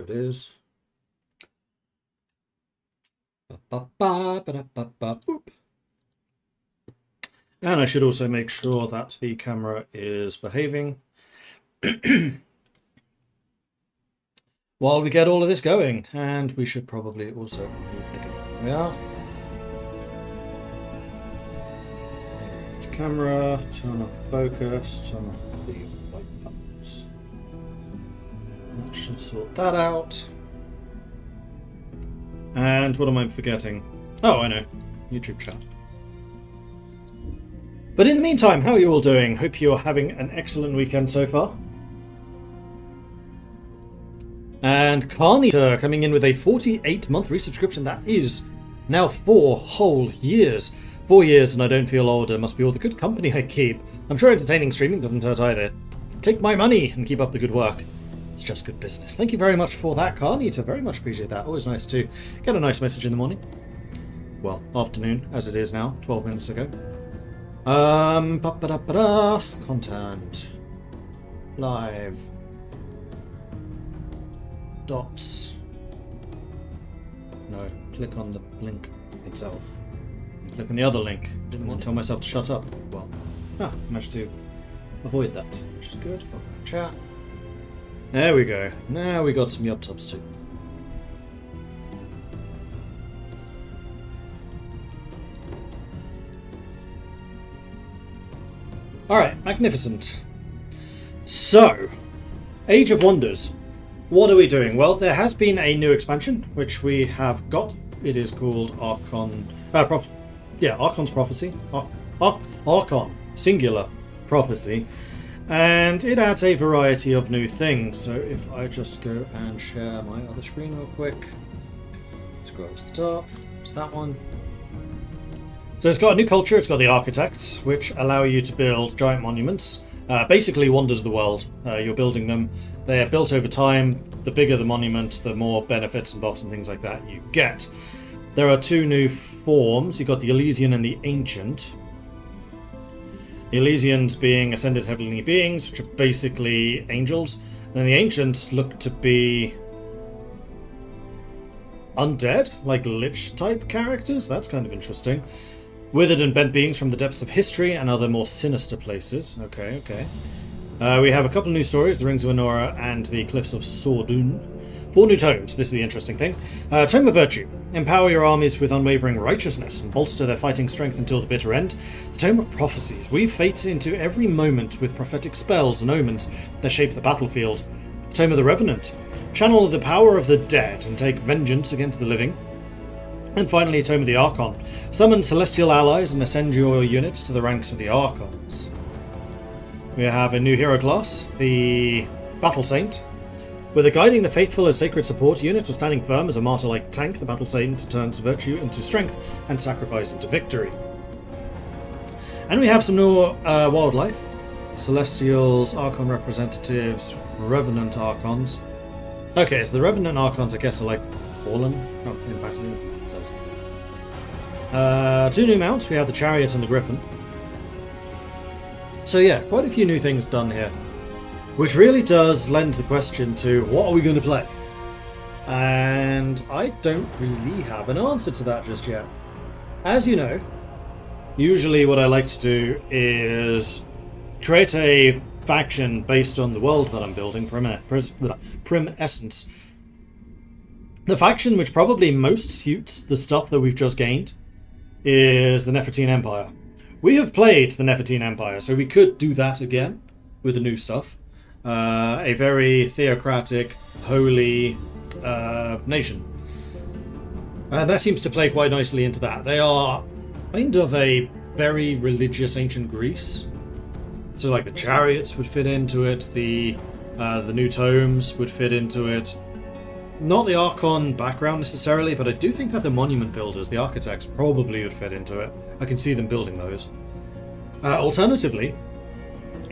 it is. Oop. And I should also make sure that the camera is behaving while we get all of this going. And we should probably also move the camera. There we are. Camera, turn off focus, turn off the white buttons. That should sort that out. And what am I forgetting? Oh, I know. YouTube chat. But in the meantime, how are you all doing? Hope you're having an excellent weekend so far. And Carnita coming in with a 48-month resubscription. That is now 4 whole years. 4 years and I don't feel older. Must be all the good company I keep. I'm sure entertaining streaming doesn't hurt either. Take my money and keep up the good work. It's just good business. Thank you very much for that, Carnita. Very much appreciate that. Always nice to get a nice message in the morning. Well, afternoon, as it is now, 12 minutes ago. Content. Live. Dots. No, click on the link itself. Click on the other link. Didn't want to tell myself to shut up. Well, managed to avoid that, which is good. Chat. There we go. Now we got some yup tubs too. Alright, magnificent. So, Age of Wonders. What are we doing? Well, there has been a new expansion, which we have got. It is called Archon... Archon's Prophecy. Archon, singular, Prophecy. And it adds a variety of new things. So if I just go and share my other screen real quick. Scroll to the top. It's that one. So it's got a new culture. It's got the architects, which allow you to build giant monuments. Basically wonders of the world. You're building them. They are built over time. The bigger the monument, the more benefits and buffs and things like that you get. There are 2 new forms. You've got the Elysian and the Ancient. The Elysians being ascended heavenly beings, which are basically angels. And then the Ancients look to be undead, like Lich-type characters. That's kind of interesting. Withered and bent beings from the depths of history and other more sinister places. Okay. We have a couple of new stories, the Rings of Anora and the Cliffs of Sordun. 4 new tomes, this is the interesting thing. Tome of Virtue. Empower your armies with unwavering righteousness and bolster their fighting strength until the bitter end. The Tome of Prophecies. Weave fate into every moment with prophetic spells and omens that shape the battlefield. Tome of the Revenant. Channel the power of the dead and take vengeance against the living. And finally, Tome of the Archon. Summon celestial allies and ascend your units to the ranks of the Archons. We have a new hero class, the Battle Saint. With a guiding the faithful as sacred support unit or standing firm as a martyr-like tank, the Battle Saint turns virtue into strength and sacrifice into victory. And we have some new wildlife. Celestials, Archon representatives, Revenant Archons. Okay, so the Revenant Archons, I guess, are like fallen. Not impacted. 2 new mounts. We have the Chariot and the Griffin. So yeah, quite a few new things done here. Which really does lend the question to, what are we going to play? And I don't really have an answer to that just yet. As you know, usually what I like to do is create a faction based on the world that I'm building, Prim Essence. The faction which probably most suits the stuff that we've just gained is the Nefertine Empire. We have played the Nefertine Empire, so we could do that again with the new stuff. A very theocratic, holy nation. And that seems to play quite nicely into that. They are kind of a very religious ancient Greece. So like the chariots would fit into it, the new tomes would fit into it. Not the Archon background necessarily, but I do think that the monument builders, the architects, probably would fit into it. I can see them building those. Alternatively,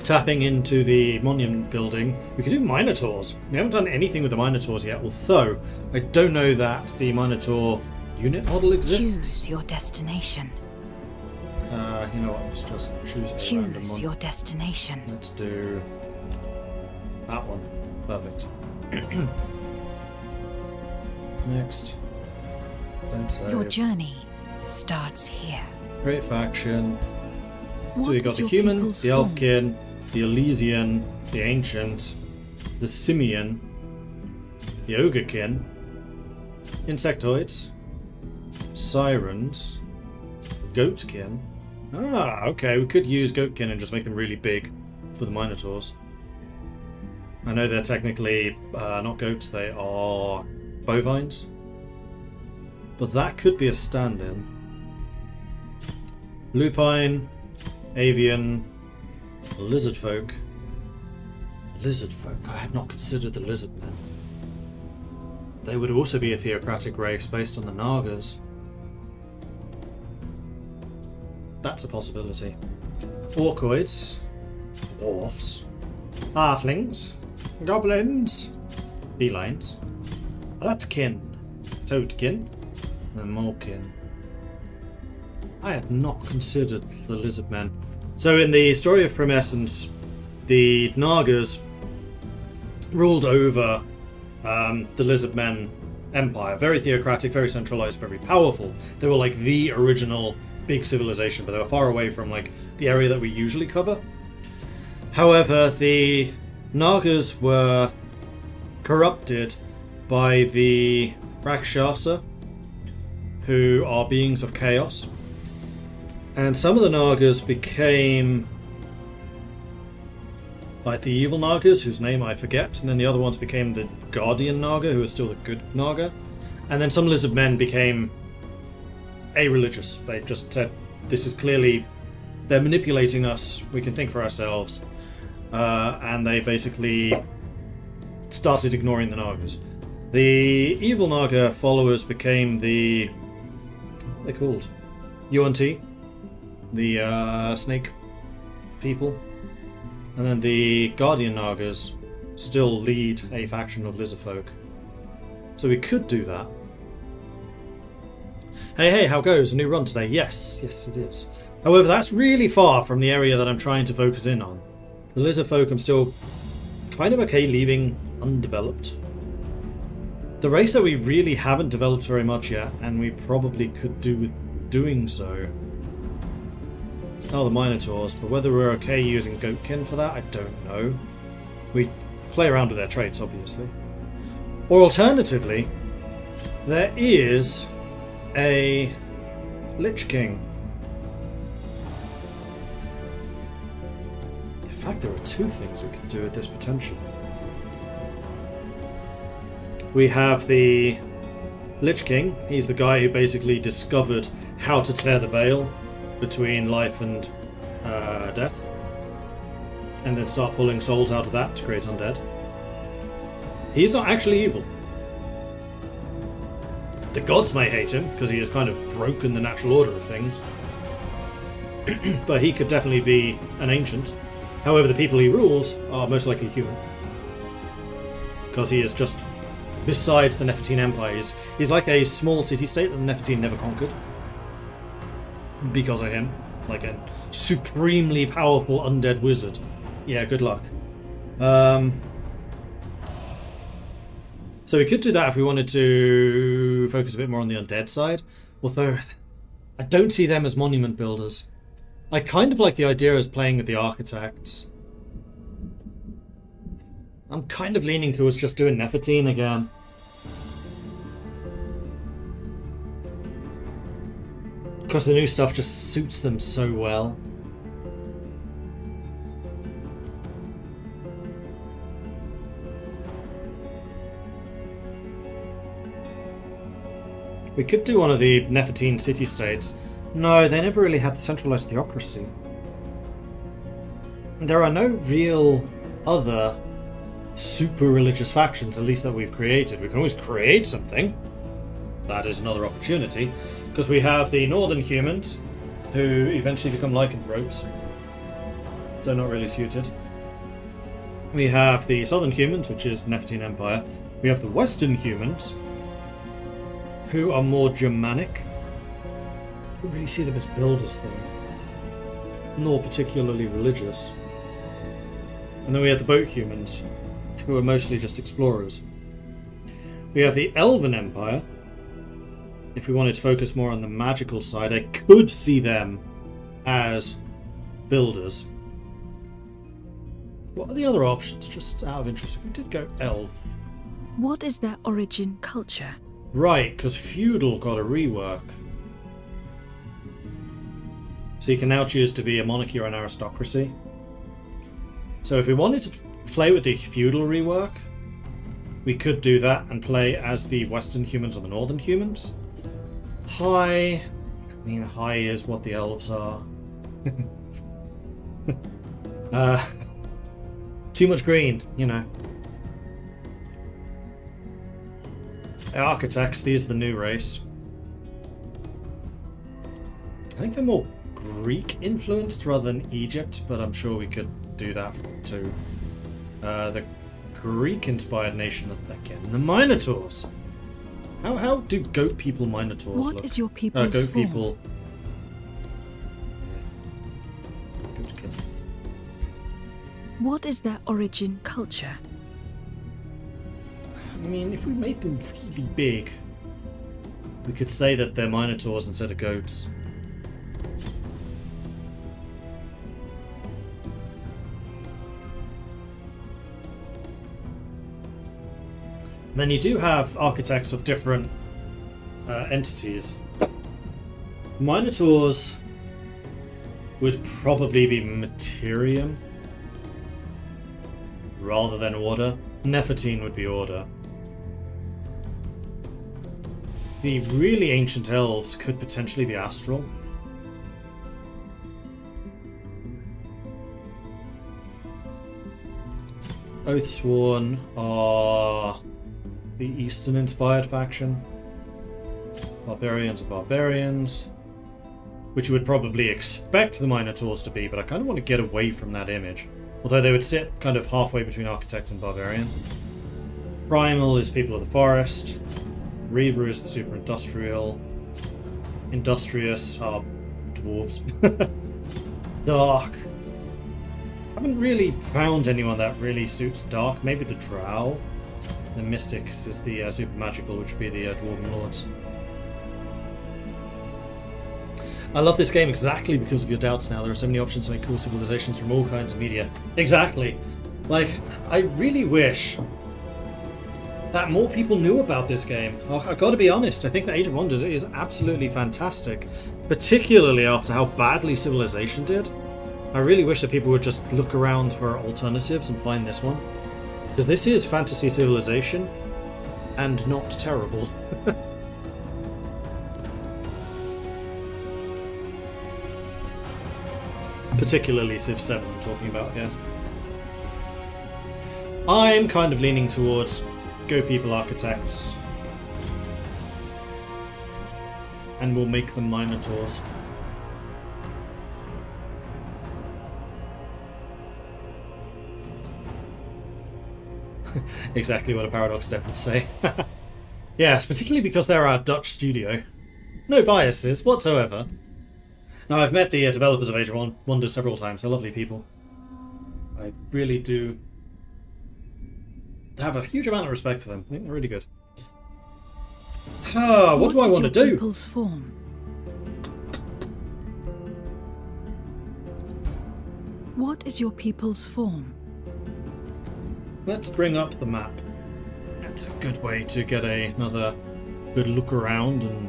tapping into the monument building, we could do Minotaurs. We haven't done anything with the Minotaurs yet, although I don't know that the Minotaur unit model exists. Choose your destination. You know what, let's just choose a random one. Choose your destination. Let's do that one. Perfect. Next. Don't say. Your journey starts here. Great faction. What So we got is the your human, people's the form? Elfkin, the Elysian, the Ancient, the Simian, the Ogrekin, Insectoids, Sirens, Goatkin. Ah, okay, we could use Goatkin and just make them really big for the Minotaurs. I know they're technically not goats, they are bovines. But that could be a stand-in. Lupine, Avian, Lizard folk. Lizard folk, I had not considered the lizard men. They would also be a theocratic race based on the Nagas. That's a possibility. Orcoids, dwarfs, halflings, goblins, felines, ratkin, toadkin, and morekin. I had not considered the lizard men. So in the story of Promescence, the Nagas ruled over the lizard men empire. Very theocratic, very centralized, very powerful. They were like the original big civilization, but they were far away from like the area that we usually cover. However, the Nagas were corrupted by the Rakshasa, who are beings of chaos. And some of the Nagas became like the evil Nagas, whose name I forget, and then the other ones became the Guardian Naga, who is still the good Naga. And then some lizard men became a-religious. They just said, this is clearly, they're manipulating us, we can think for ourselves. And they basically started ignoring the Nagas. The evil Naga followers became the, what are they called? UNT, the snake people. And then the Guardian Nagas still lead a faction of lizard folk. So we could do that. Hey, how goes? A new run today? Yes, it is. However, that's really far from the area that I'm trying to focus in on. The lizard folk I'm still kind of okay leaving undeveloped. The race that we really haven't developed very much yet, and we probably could do with doing so. Oh, the Minotaurs, but whether we're okay using Goatkin for that, I don't know. We play around with their traits, obviously. Or alternatively, there is a Lich King. In fact, there are two things we could do with this potentially. We have the Lich King. He's the guy who basically discovered how to tear the veil between life and death, and then start pulling souls out of that to create undead. He's not actually evil. The gods may hate him because he has kind of broken the natural order of things, but he could definitely be an ancient. However, the people he rules are most likely human, because he is just beside the Nefertine Empire. He's like a small city-state that the Nefertine never conquered. Because of him. Like a supremely powerful undead wizard. Yeah, good luck. So we could do that if we wanted to focus a bit more on the undead side. Although, I don't see them as monument builders. I kind of like the idea of playing with the architects. I'm kind of leaning towards just doing Nefertine again. Because the new stuff just suits them so well. We could do one of the Nefertine city-states. No, they never really had the centralized theocracy. There are no real other super religious factions, at least that we've created. We can always create something. That is another opportunity. Because we have the northern humans, who eventually become lycanthropes. So not really suited. We have the southern humans, which is the Nefertine Empire. We have the western humans, who are more Germanic. I don't really see them as builders, though. Nor particularly religious. And then we have the boat humans, who are mostly just explorers. We have the Elven Empire. If we wanted to focus more on the magical side, I could see them as builders. What are the other options? Just out of interest, if we did go elf. What is their origin culture? Right, because feudal got a rework. So you can now choose to be a monarchy or an aristocracy. So if we wanted to play with the feudal rework, we could do that and play as the Western humans or the Northern humans. High. I mean, high is what the elves are. Too much green, you know. Architects, these are the new race. I think they're more Greek influenced rather than Egypt, but I'm sure we could do that too. The Greek inspired nation again, the Minotaurs. How do goat people Minotaurs look? What is your people's goat form? people. Goat kill. What is their origin culture? I mean, if we made them really big, we could say that they're Minotaurs instead of goats. And then you do have architects of different entities. Minotaurs would probably be Materium rather than Order. Nefertine would be Order. The really ancient elves could potentially be Astral. Oathsworn are the Eastern-inspired faction. Barbarians are barbarians, which you would probably expect the Minotaurs to be, but I kind of want to get away from that image. Although they would sit kind of halfway between Architect and Barbarian. Primal is people of the forest. Reaver is the super industrial. Industrious are dwarves. Dark. Haven't really found anyone that really suits dark. Maybe the Drow. The Mystics is the super magical, which would be the Dwarven Lords. I love this game exactly because of your doubts now. There are so many options to make cool civilizations from all kinds of media. Exactly. Like, I really wish that more people knew about this game. I gotta be honest, I think that Age of Wonders is absolutely fantastic. Particularly after how badly Civilization did. I really wish that people would just look around for alternatives and find this one. Because this is fantasy civilization, and not terrible. Particularly Civ 7 I'm talking about here. I'm kind of leaning towards Go People Architects. And we'll make them Minotaurs. Exactly what a Paradox Dev would say. Yes, particularly because they're our Dutch studio. No biases whatsoever. Now, I've met the developers of Age of Wonders several times. They're lovely people. I really do have a huge amount of respect for them. I think they're really good. What do I want to do? People's form? What is your people's form? Let's bring up the map. That's a good way to get another good look around and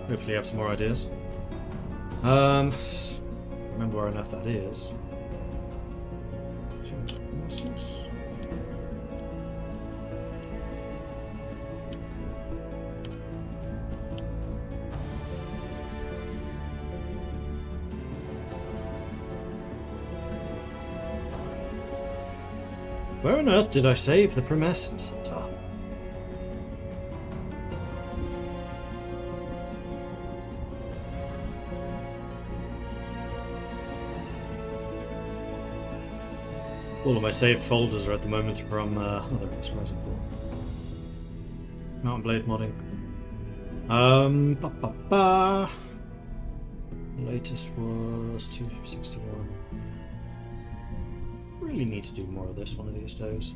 hopefully have some more ideas. Remember where on earth that is. Where on earth did I save the Promescent stuff? All of my saved folders are at the moment from other Rising 4. Mountain Blade modding. The latest was 261. Really need to do more of this one of these days.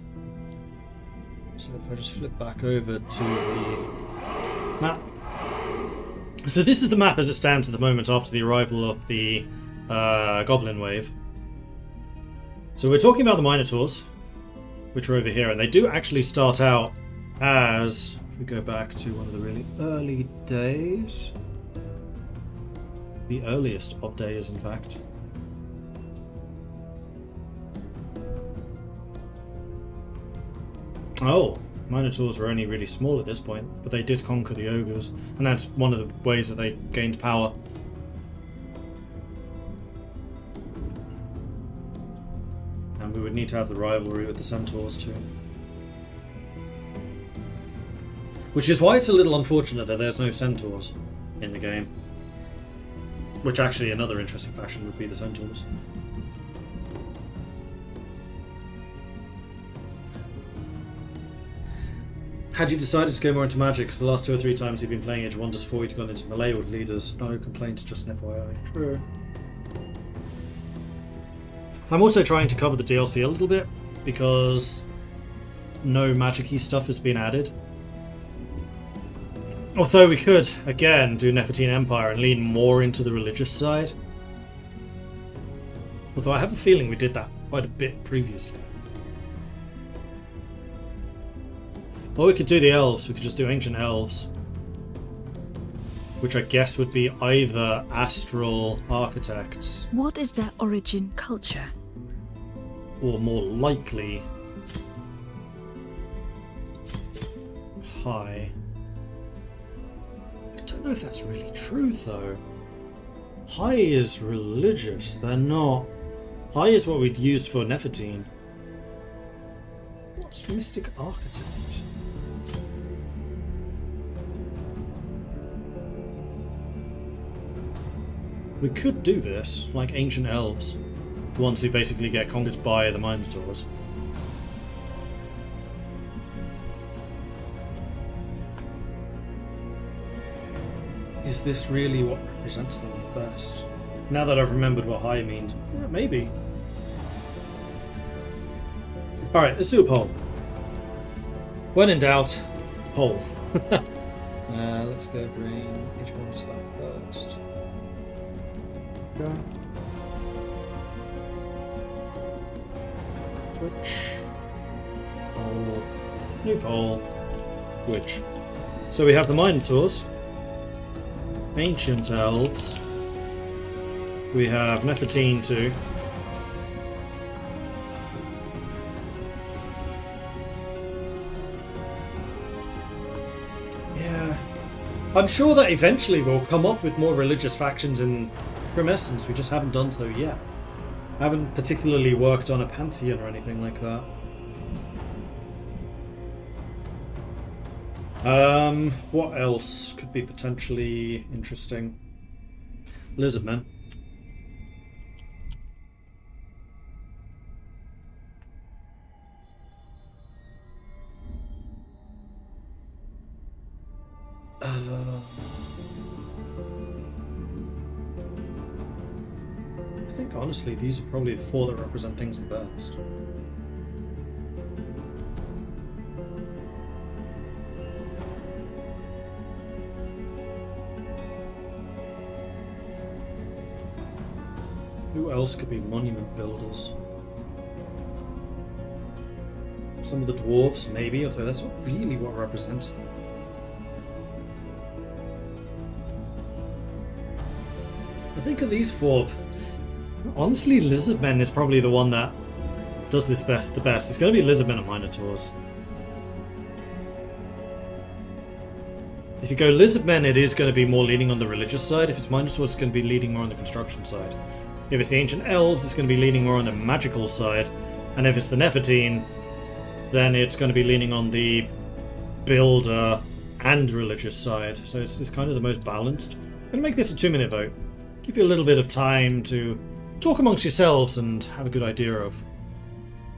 So if I just flip back over to the map. So this is the map as it stands at the moment after the arrival of the Goblin Wave. So we're talking about the Minotaurs, which are over here, and they do actually start out as, if we go back to one of the really early days, the earliest of days in fact. Oh, Minotaurs were only really small at this point, but they did conquer the ogres, and that's one of the ways that they gained power. And we would need to have the rivalry with the centaurs too. Which is why it's a little unfortunate that there's no centaurs in the game. Which actually another interesting faction would be the centaurs. Had you decided to go more into Magic? Because the last 2 or 3 times you've been playing Age of Wonders 4, you'd gone into Melee with leaders. No complaints, just an FYI. True. I'm also trying to cover the DLC a little bit, because no Magic-y stuff has been added. Although we could, again, do Nefertine Empire and lean more into the religious side. Although I have a feeling we did that quite a bit previously. Or we could do the elves, we could just do ancient elves. Which I guess would be either astral architects. What is their origin culture? Or more likely, high. I don't know if that's really true though. High is religious, they're not. High is what we'd used for Nefertine. What's mystic architect? We could do this, like ancient elves. The ones who basically get conquered by the Minotaurs. Is this really what represents them the best? Now that I've remembered what high means, yeah, maybe. Alright, let's do a poll. When in doubt, poll. Let's go bring each one to that first. Go. Twitch. Poll. New poll. Twitch. So we have the Minotaurs. Ancient Elves. We have Nefertine too. Yeah. I'm sure that eventually we'll come up with more religious factions in Promessence. We just haven't done so yet. I haven't particularly worked on a Pantheon or anything like that. What else could be potentially interesting? Lizardmen. I think honestly these are probably the 4 that represent things the best. Who else could be monument builders? Some of the dwarves, maybe, although that's not really what represents them. I think of these 4. Honestly, Lizardmen is probably the one that does this the best. It's going to be Lizardmen and Minotaurs. If you go Lizardmen, it is going to be more leaning on the religious side. If it's Minotaurs, it's going to be leaning more on the construction side. If it's the Ancient Elves, it's going to be leaning more on the magical side. And if it's the Nefertine, then it's going to be leaning on the builder and religious side. So it's kind of the most balanced. I'm going to make this a 2-minute vote. Give you a little bit of time to talk amongst yourselves and have a good idea of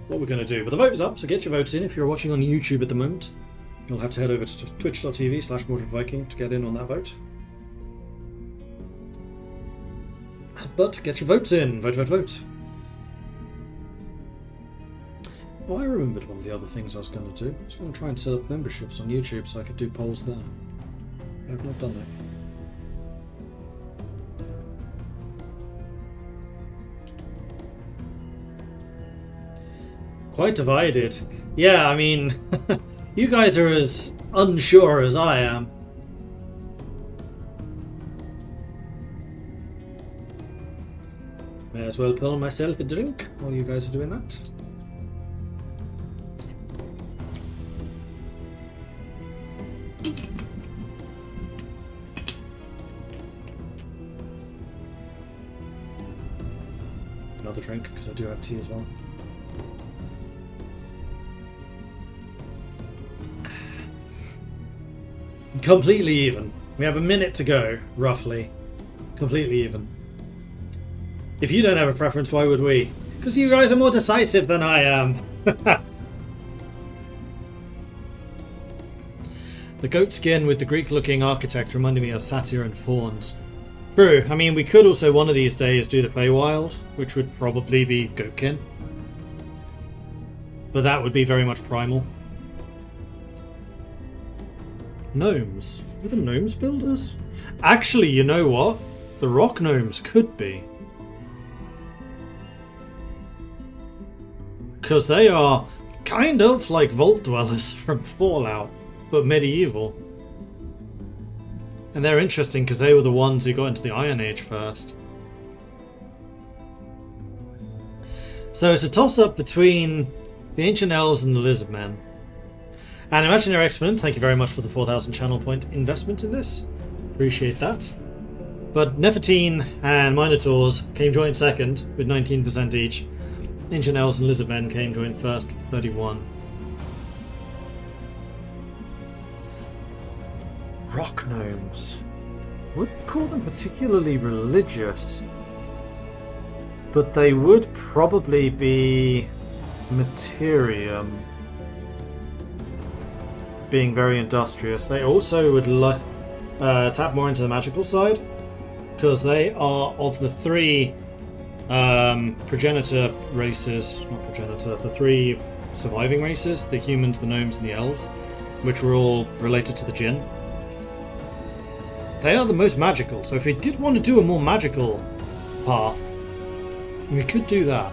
what we're going to do. But the vote is up, so get your votes in. If you're watching on YouTube at the moment, you'll have to head over to twitch.tv/MordredViking to get in on that vote. But get your votes in. Vote, vote, vote. Oh, I remembered one of the other things I was going to do. I was going to try and set up memberships on YouTube so I could do polls there. I've not done that yet. Quite divided. Yeah, I mean, you guys are as unsure as I am. May as well pull myself a drink while you guys are doing that. Another drink, because I do have tea as well. Completely even. We have a minute to go, roughly. Completely even. If you don't have a preference, why would we? Because you guys are more decisive than I am. The goat skin with the Greek-looking architect reminded me of satyr and fawns. True. I mean, we could also one of these days do the Feywild, which would probably be goatkin. But that would be very much primal. Gnomes. Are the gnomes builders? Actually, you know what? The rock gnomes could be. Because they are kind of like vault dwellers from Fallout, but medieval. And they're interesting because they were the ones who got into the Iron Age first. So it's a toss-up between the Ancient Elves and the Lizard Men. And Imaginary Exponent, thank you very much for the 4,000 channel point investment in this. Appreciate that. But Nefertine and Minotaurs came joint second with 19% each. Ancient Elves and Lizard Men came joint first with 31. Rock gnomes. Wouldn't call them particularly religious. But they would probably be Materium. Being very industrious. They also would tap more into the magical side, because they are of the three progenitor races, not progenitor, the three surviving races, the humans, the gnomes, and the elves, which were all related to the Jinn. They are the most magical, so if we did want to do a more magical path, we could do that.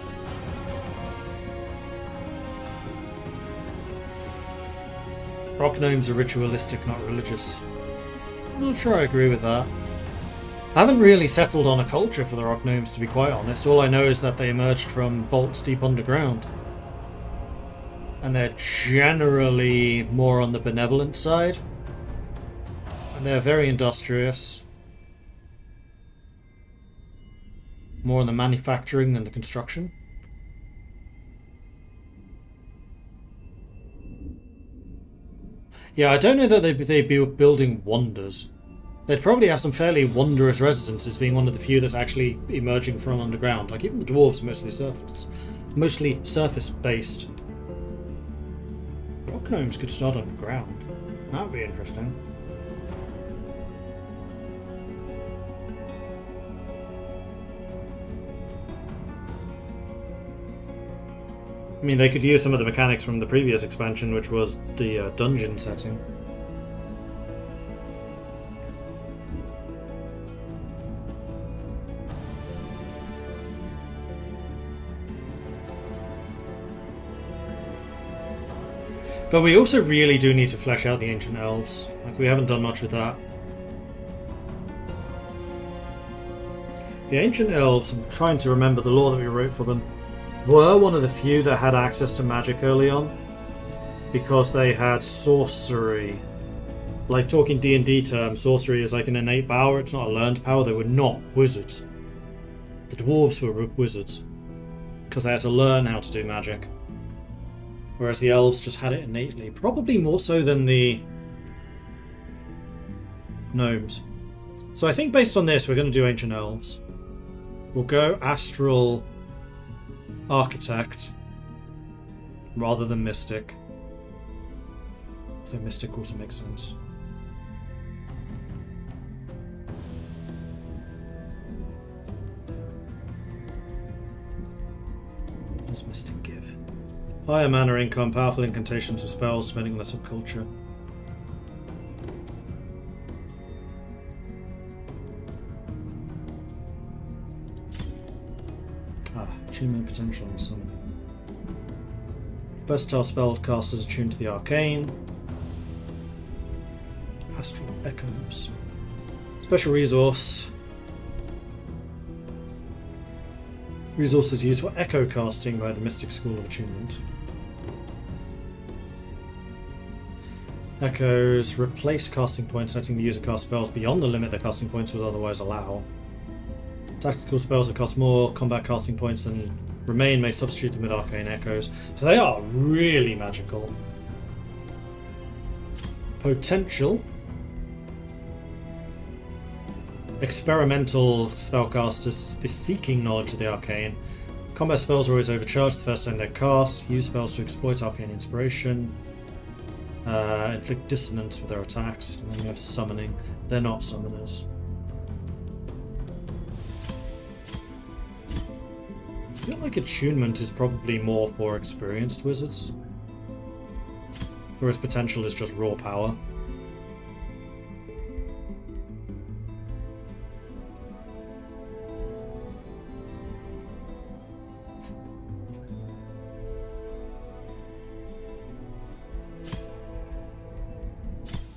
Rock gnomes are ritualistic, not religious. I'm not sure I agree with that. I haven't really settled on a culture for the rock gnomes, to be quite honest. All I know is that they emerged from vaults deep underground. And they're generally more on the benevolent side. And they're very industrious. More on the manufacturing than the construction. Yeah, I don't know that they'd be building wonders. They'd probably have some fairly wondrous residences, being one of the few that's actually emerging from underground. Like even the dwarves are mostly surface-based. Rock gnomes could start underground. That would be interesting. I mean, they could use some of the mechanics from the previous expansion, which was the dungeon setting. But we also really do need to flesh out the Ancient Elves. Like, we haven't done much with that. The Ancient Elves, I'm trying to remember the lore that we wrote for them, were one of the few that had access to magic early on, because they had sorcery. Like, talking D&D terms, sorcery is like an innate power, it's not a learned power. They were not wizards. The dwarves were wizards, because they had to learn how to do magic. Whereas the elves just had it innately, probably more so than the gnomes. So I think based on this, we're going to do Ancient Elves. We'll go Astral Architect rather than Mystic. So Mystic also makes sense. What does Mystic give? Higher mana income, powerful incantations or spells depending on the subculture. Attunement potential and summon. Versatile spellcasters attuned to the arcane. Astral Echoes. Special resource. Resources used for echo casting by the Mystic School of Attunement. Echoes replace casting points, letting the user cast spells beyond the limit their casting points would otherwise allow. Tactical spells that cost more combat casting points than remain may substitute them with arcane echoes. So they are really magical. Potential. Experimental spellcasters seeking knowledge of the arcane. Combat spells are always overcharged the first time they're cast. Use spells to exploit arcane inspiration. Inflict dissonance with their attacks. And then we have summoning. They're not summoners. I feel like attunement is probably more for experienced wizards. Whereas potential is just raw power.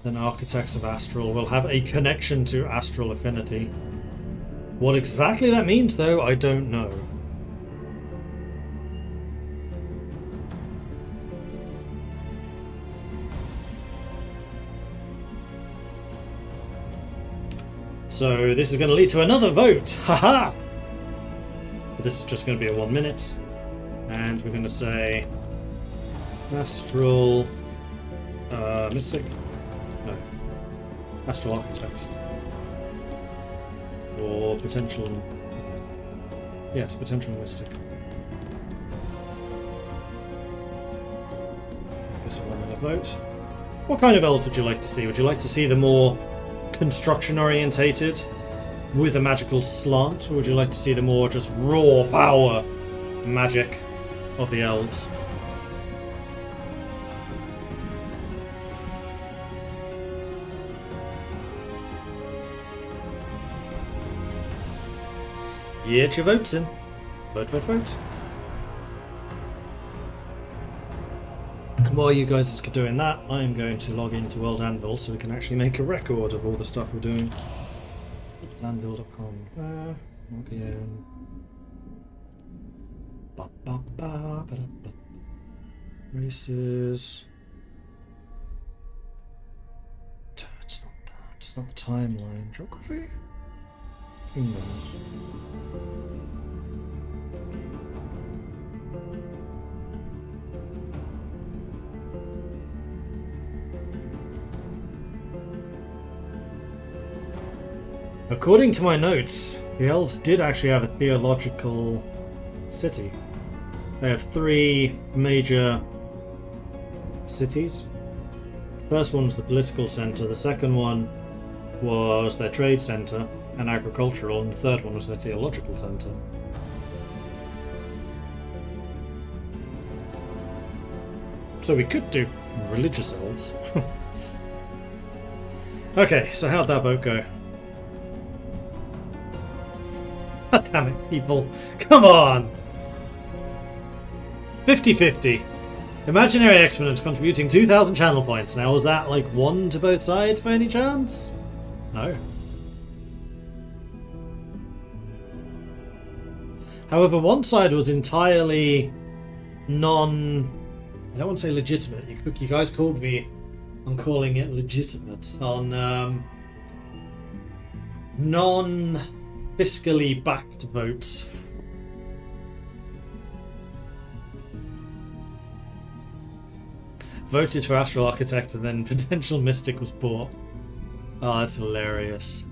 Then Architects of Astral will have a connection to Astral Affinity. What exactly that means, though, I don't know. So this is going to lead to another vote. Haha! But this is just going to be a 1 minute. And we're going to say Astral Mystic. No. Astral Architect. Or Potential. Yes, Potential Mystic. This is a 1 minute vote. What kind of elves would you like to see? Would you like to see the more construction orientated with a magical slant, or would you like to see the more just raw power magic of the elves? Get your votes in. Vote, vote, vote. While you guys are doing that, I'm going to log into World Anvil so we can actually make a record of all the stuff we're doing. Anvil.com. Log in. Races. It's not that. It's not the timeline. Geography? Kingdoms. According to my notes, the elves did actually have a theological city. They have 3 major cities. The first one was the political centre, the second one was their trade centre and agricultural, and the third one was their theological centre. So we could do religious elves. Okay, so how'd that vote go? God damn it, people. Come on! 50-50. Imaginary exponent contributing 2,000 channel points. Now, was that like 1 to both sides by any chance? No. However, one side was entirely I don't want to say legitimate. You guys called me on calling it legitimate. On non-fiscally backed votes. Voted for Astral Architect and then Potential Mystic was bought. Oh, that's hilarious.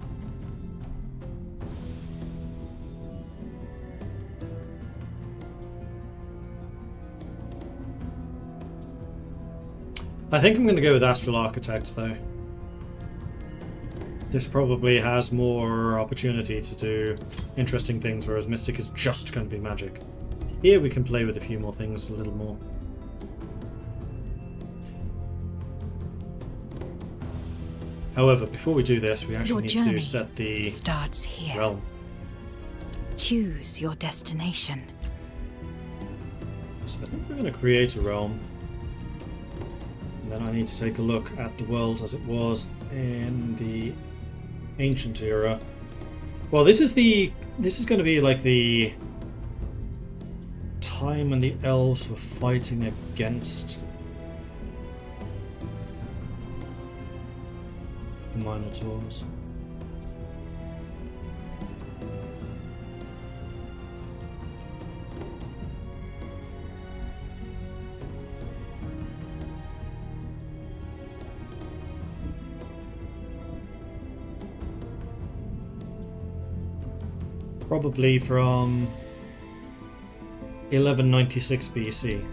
I think I'm going to go with Astral Architect, though. This probably has more opportunity to do interesting things, whereas Mystic is just going to be magic. Here we can play with a few more things a little more. However, before we do this, we Your actually need journey to set the starts here. realm. Choose your destination. So I think we're going to create a realm. And then I need to take a look at the world as it was in the ancient era. Well, this is going to be like the time when the elves were fighting against the Minotaurs. Probably from 1196 BC.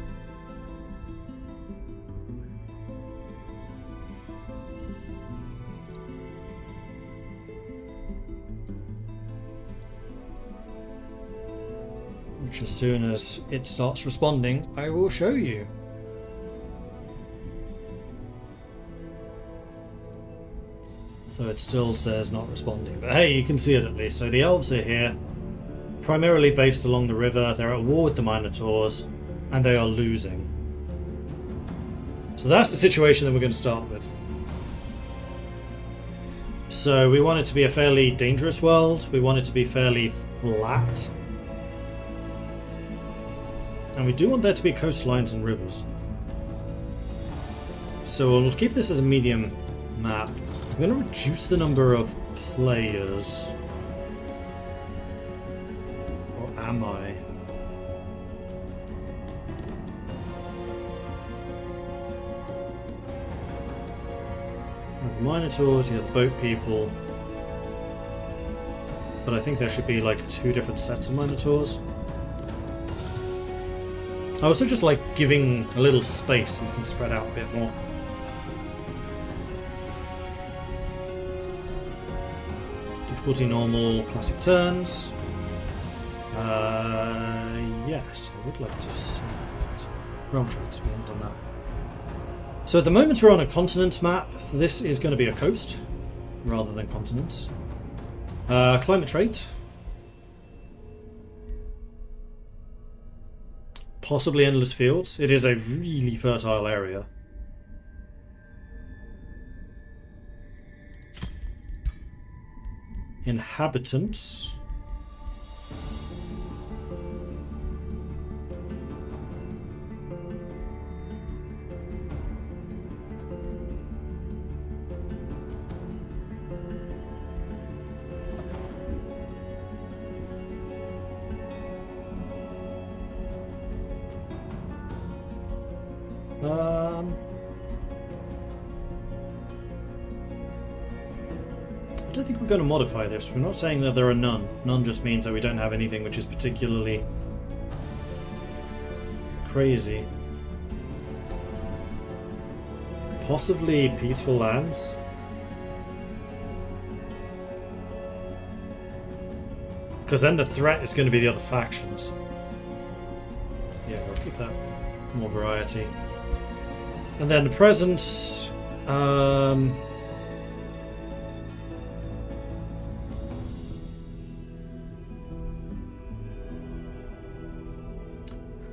Which, as soon as it starts responding, I will show you. Though it still says not responding. But hey, you can see it at least. So the elves are here, primarily based along the river. They're at war with the Minotaurs, and they are losing. So that's the situation that we're going to start with. So we want it to be a fairly dangerous world. We want it to be fairly flat. And we do want there to be coastlines and rivers. So we'll keep this as a medium map. I'm going to reduce the number of players. Or am I? The Minotaurs, yeah, the boat people. But I think there should be like 2 different sets of Minotaurs. I also just like giving a little space so you can spread out a bit more. Difficulty normal, classic turns. Yes, I would like to see realm traits. We haven't done that. So at the moment we're on a continent map. This is going to be a coast rather than continents. Climate trait. Possibly endless fields. It is a really fertile area. Inhabitants. I don't think we're going to modify this. We're not saying that there are none. None just means that we don't have anything which is particularly crazy. Possibly peaceful lands. Because then the threat is going to be the other factions. Yeah, we'll keep that more variety. And then the presence.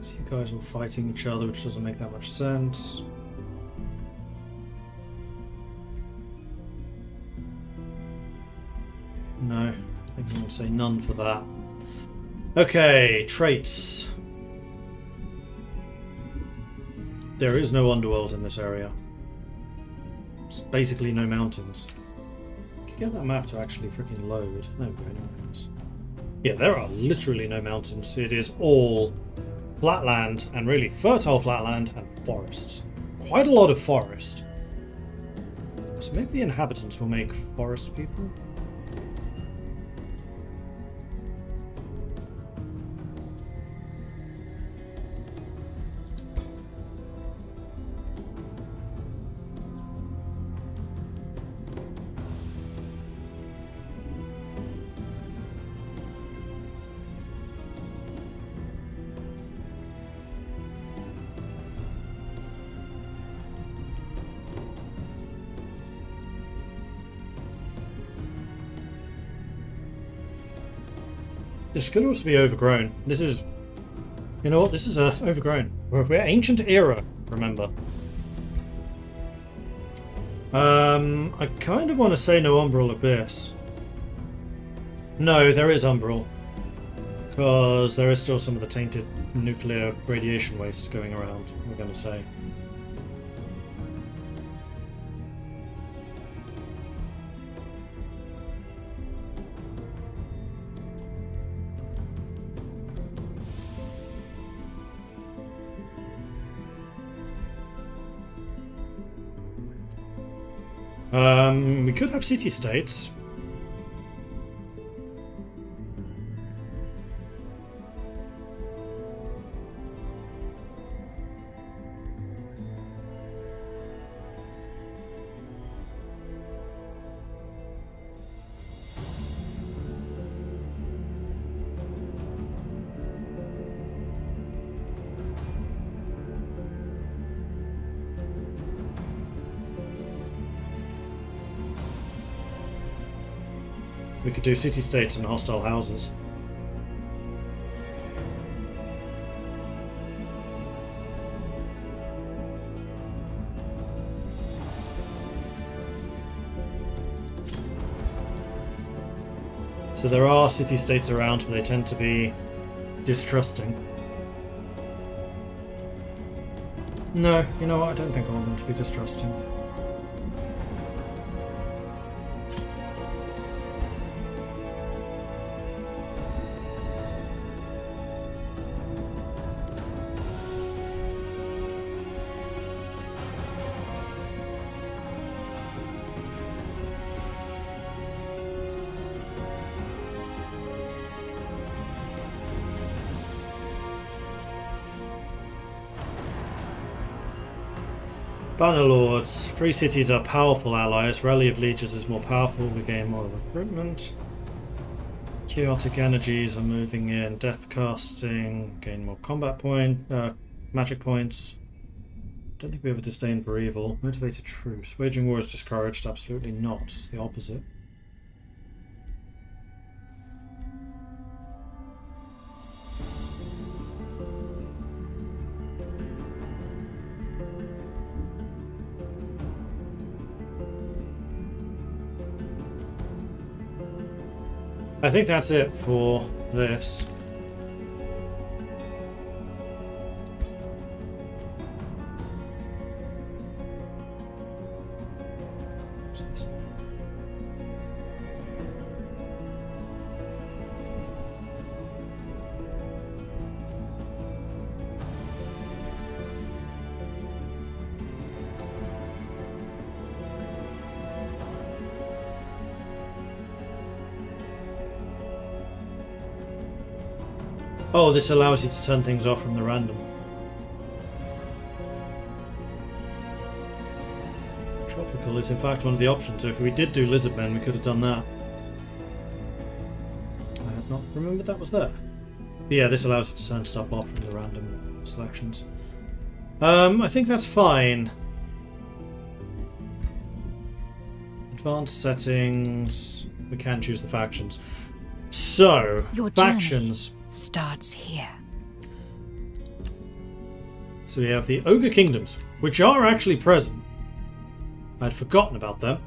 So you guys all fighting each other, which doesn't make that much sense. No, I think I'm going to say none for that. Okay, traits. There is no underworld in this area. It's basically no mountains. Can you get that map to actually freaking load? There we go, no mountains. Yeah, there are literally no mountains. It is all flat land, and really fertile flat land and forests. Quite a lot of forest. So maybe the inhabitants will make forest people? This could also be overgrown. This is... You know what? This is overgrown. We're ancient era, remember. I kind of want to say no Umbral Abyss. No, there is Umbral. Because there is still some of the tainted nuclear radiation waste going around, we're going to say. We could have city-states. We could do city-states and hostile houses. So there are city-states around, but they tend to be distrusting. No, you know what? I don't think I want them to be distrusting. Bannerlords. Free cities are powerful allies. Rally of Leeches is more powerful. We gain more recruitment. Chaotic energies are moving in. Death casting. Gain more combat magic points. Don't think we have a disdain for evil. Motivated truce. Waging war is discouraged. Absolutely not. It's the opposite. I think that's it for this. What's this? Oh, this allows you to turn things off from the random. Tropical is in fact one of the options, so if we did do Lizardmen, we could have done that. I have not remembered that was there. But yeah, this allows you to turn stuff off from the random selections. I think that's fine. Advanced settings. We can choose the factions. So, Your factions. Starts here. So we have the Ogre Kingdoms, which are actually present. I'd forgotten about them.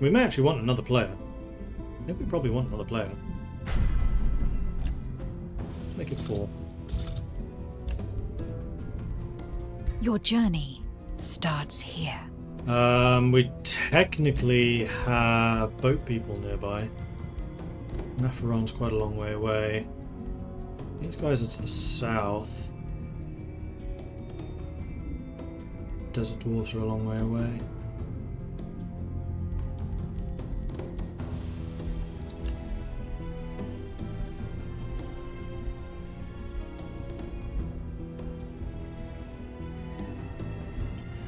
We may actually want another player. I think we probably want another player. Make it 4. Your journey starts here. We technically have boat people nearby. Nafaron's quite a long way away. These guys are to the south. Desert Dwarves are a long way away.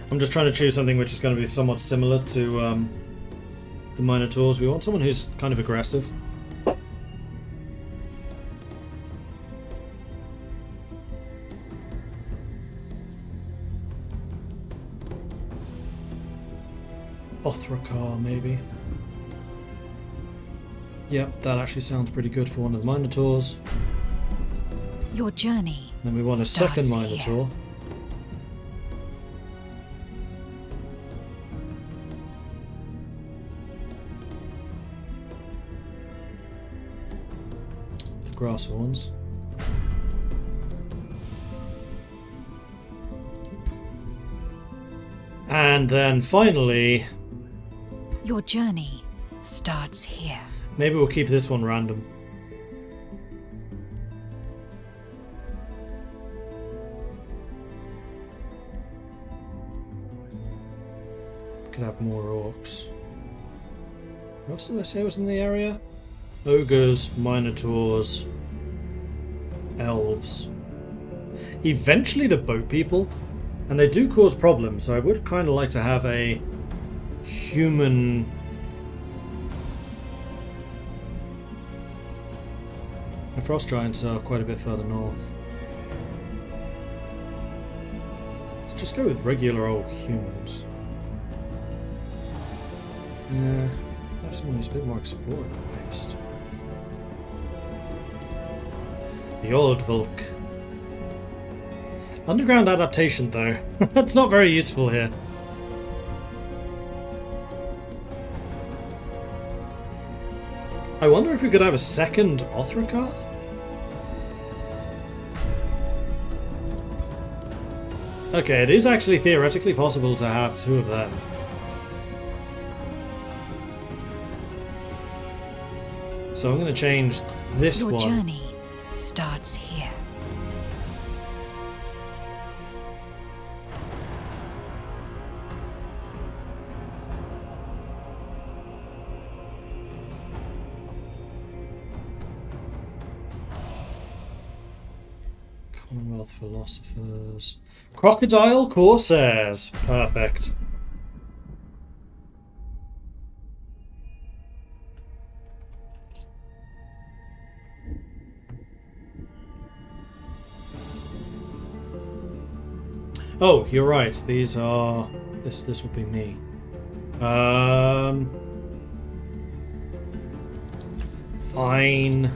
I'm just trying to choose something which is going to be somewhat similar to the Minotaurs. We want someone who's kind of aggressive. Othrakar, maybe. Yep, that actually sounds pretty good for one of the Minotaurs. Your journey. Then we want a second starts Minotaur. here. Grass horns. And then finally, Your journey starts here. maybe we'll keep this one random. Could have more orcs. What else did I say was in the area? Ogres, Minotaurs, Elves. Eventually the boat people. And they do cause problems, so I would kind of like to have a human... The frost giants are quite a bit further north. Let's just go with regular old humans. Yeah, have someone who's a bit more explorer based. The Old Volk. Underground adaptation, though. That's not very useful here. I wonder if we could have a second Othrakar? Okay, it is actually theoretically possible to have two of them. So I'm going to change this Your one. journey starts here. Commonwealth philosophers. Crocodile Corsairs. Perfect. Oh, you're right. These are... This would be me. Fine.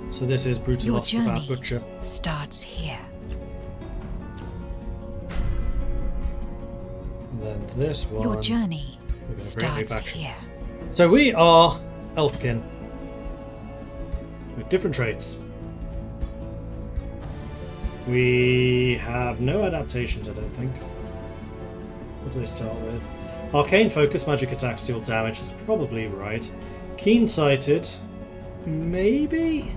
So this is Your Brutalos the Bad journey Butcher. starts here. And then this one. Your journey We're gonna bring it starts back. here. So we are Elfkin. With different traits. We have no adaptations, I don't think. What do they start with? Arcane Focus, Magic Attacks deal damage is probably right. Keen-Sighted, maybe?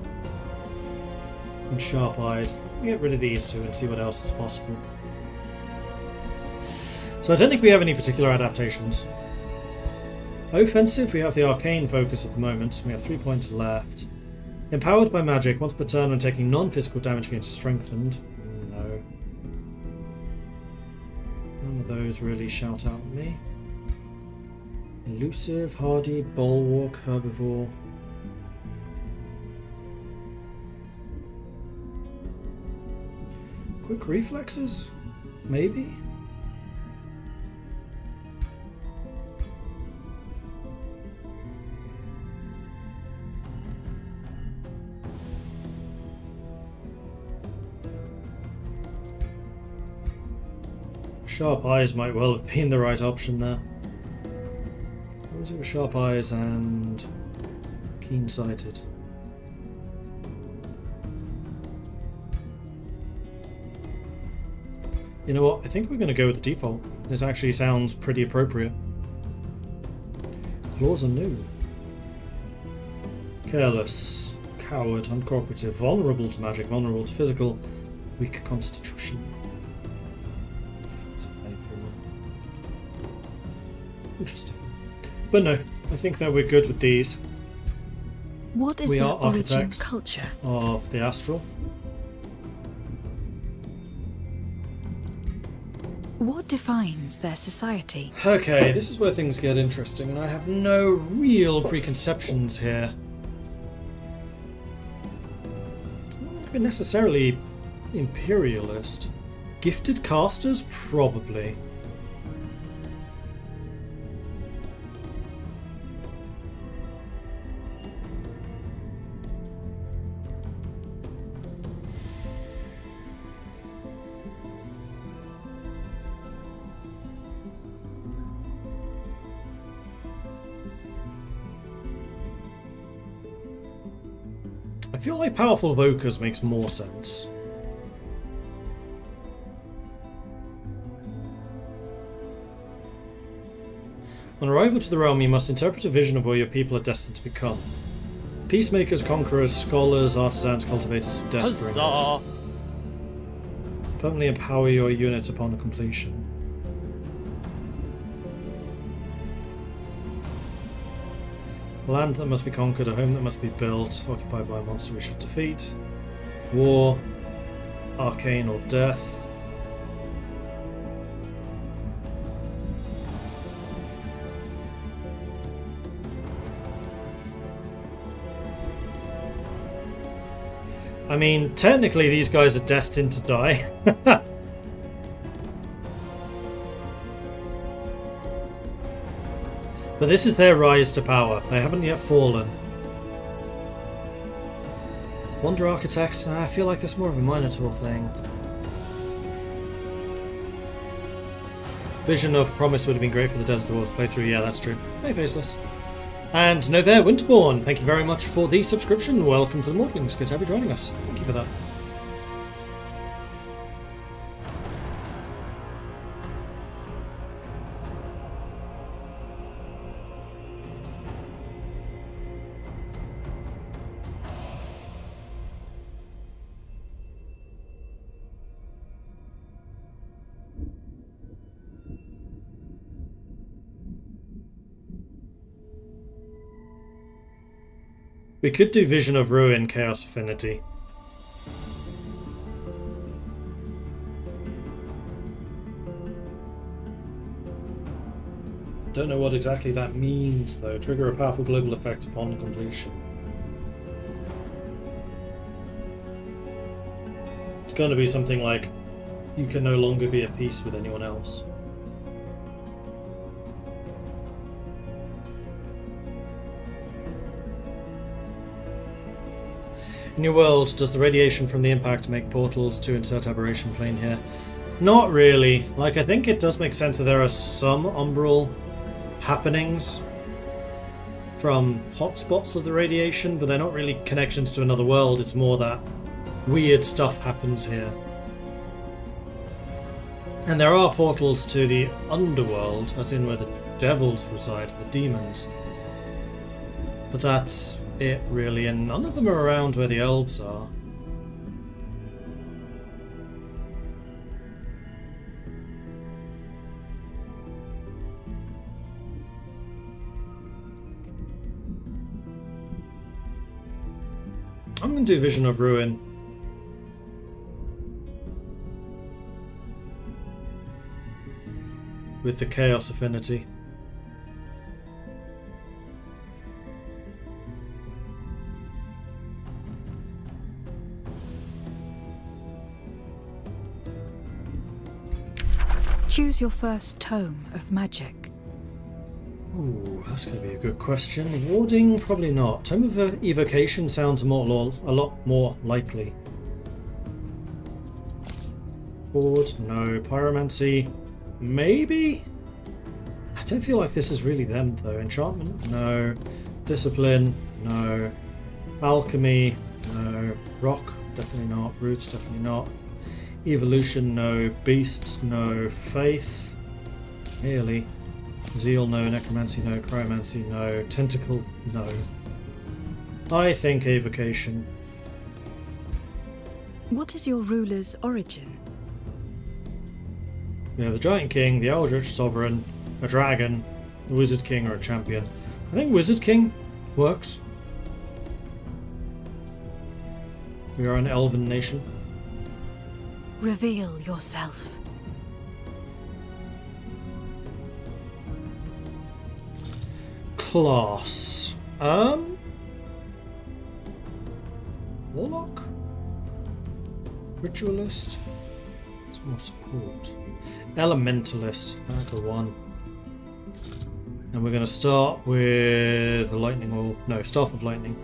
And Sharp Eyes. Get rid of these two and see what else is possible. So I don't think we have any particular adaptations. Offensive, we have the Arcane Focus at the moment. We have 3 points left. Empowered by magic, once per turn when taking non-physical damage against strengthened. No. None of those really shout out at me. Elusive, hardy, bulwark, herbivore. Quick reflexes? Maybe? Sharp Eyes might well have been the right option there. What was it with Sharp Eyes and Keen-Sighted? You know what? I think we're going to go with the default. This actually sounds pretty appropriate. Claws are new. Careless, coward, uncooperative, vulnerable to magic, vulnerable to physical, weak constitution. Interesting. But no, I think that we're good with these. What is We their are origin architects culture? of the Astral. What defines their society? Okay, this is where things get interesting, and I have no real preconceptions here. It's not going to be necessarily imperialist. Gifted casters? Probably. I feel like powerful evokers makes more sense. On arrival to the realm, you must interpret a vision of where your people are destined to become. Peacemakers, conquerors, scholars, artisans, cultivators of death bringers. Permanently empower your unit upon completion. Land that must be conquered, a home that must be built, occupied by a monster we should defeat. War, arcane or death. I mean, technically these guys are destined to die. But this is their rise to power. They haven't yet fallen. Wonder Architects? I feel like that's more of a Minotaur thing. Vision of Promise would have been great for the Desert Dwarves playthrough. Yeah, that's true. Hey, Faceless. And Novair Winterborn, thank you very much for the subscription. Welcome to the Mortlings. Good to have you joining us. Thank you for that. We could do Vision of Ruin, Chaos Affinity. Don't know what exactly that means though. Trigger a powerful global effect upon completion. It's going to be something like, you can no longer be at peace with anyone else. In your world, does the radiation from the impact make portals to insert aberration plane here? Not really. Like, I think it does make sense that there are some umbral happenings from hotspots of the radiation, but they're not really connections to another world. It's more that weird stuff happens here. And there are portals to the underworld, as in where the devils reside, the demons. But that's it, really, and none of them are around where the elves are. I'm going to do Vision of Ruin. With the Chaos Affinity. Choose your first tome of magic. Ooh, that's going to be a good question. Warding, probably not. Tome of Evocation sounds a lot more likely. Ward, no. Pyromancy, maybe? I don't feel like this is really them, though. Enchantment, no. Discipline, no. Alchemy, no. Rock, definitely not. Roots, definitely not. Evolution, no. Beasts, no. Faith, really. Zeal, no. Necromancy, no. Cryomancy, no. Tentacle, no. I think Evocation. What is your ruler's origin? We have the Giant King, the Eldritch Sovereign, a Dragon, a Wizard King, or a Champion. I think Wizard King works. We are an elven nation. Reveal yourself. Class. Warlock? Ritualist? It's more support. Elementalist. That's the one. And we're going to start with the lightning orb. No, Staff of Lightning.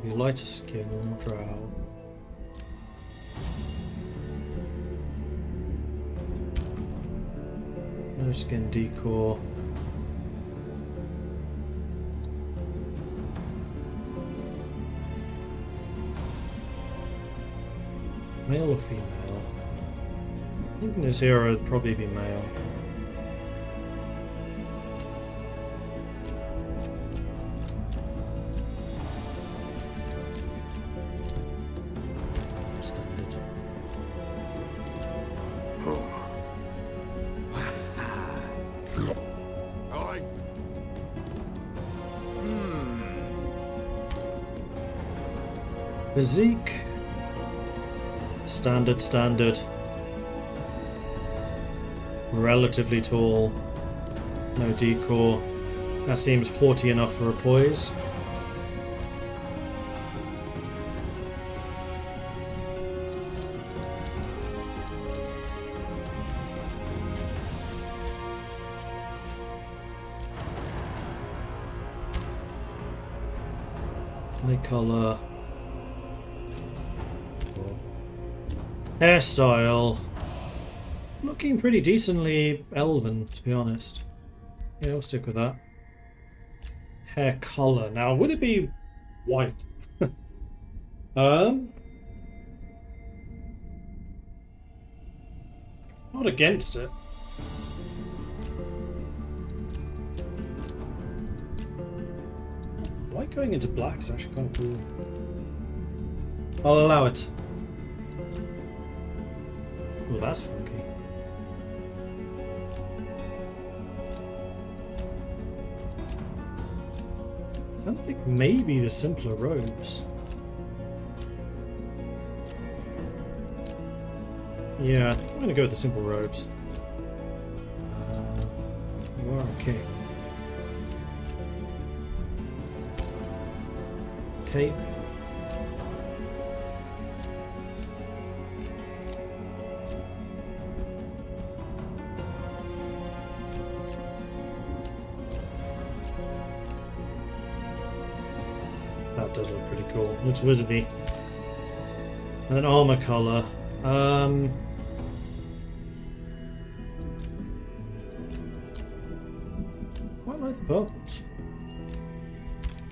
Maybe lighter skin, drow. No skin decor. Male or female? I think in this era it'd probably be male. Standard. Physique. Standard. Relatively tall. No decor. That seems haughty enough for a poise. Eye color. Hairstyle. Looking pretty decently elven, to be honest. Yeah, we'll stick with that. Hair color. Now, would it be white? Not against it. White going into black is actually kind of cool. I'll allow it. Oh, that's funky. I think maybe the simpler robes. Yeah, I'm going to go with the simple robes. You are a king. Cape. That does look pretty cool. Looks wizardy. And then armor color. Quite like the purples.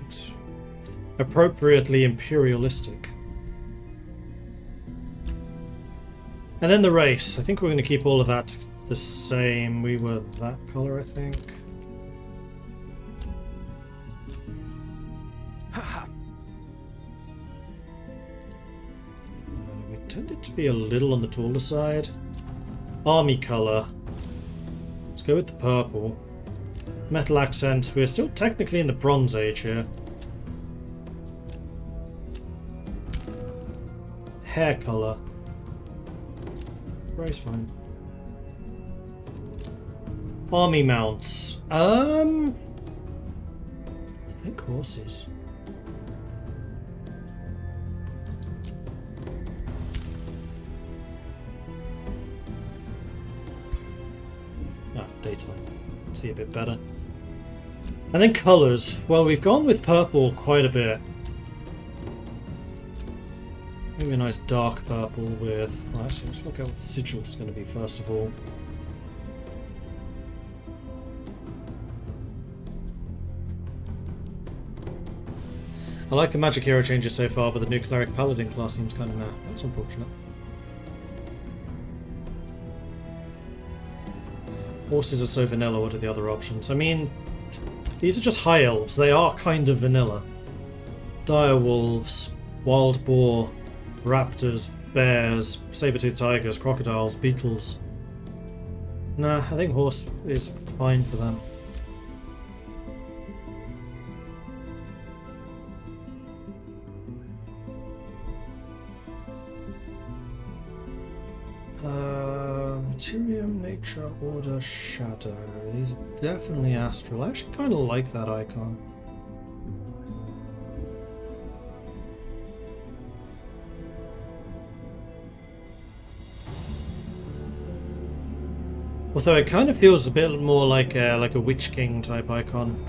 Looks appropriately imperialistic. And then the race. I think we're going to keep all of that the same. We were that color, I think. Tended to be a little on the taller side. Army color. Let's go with the purple. Metal accents. We're still technically in the Bronze Age here. Hair color. Gray's fine. Army mounts. I think horses. Daytime. See a bit better. And then colours. Well, we've gone with purple quite a bit. Maybe a nice dark purple with... Well, actually, let's work out what the sigil's going to be first of all. I like the magic hero changes so far, but the new cleric paladin class seems kind of meh. That's unfortunate. Horses are so vanilla, what are the other options? I mean, these are just high elves. They are kind of vanilla. Dire wolves, wild boar, raptors, bears, saber-toothed tigers, crocodiles, beetles. Nah, I think horse is fine for them. Materium, Nature, Order, Shadow. These are definitely astral. I actually kind of like that icon. Although it kind of feels a bit more like a Witch King type icon.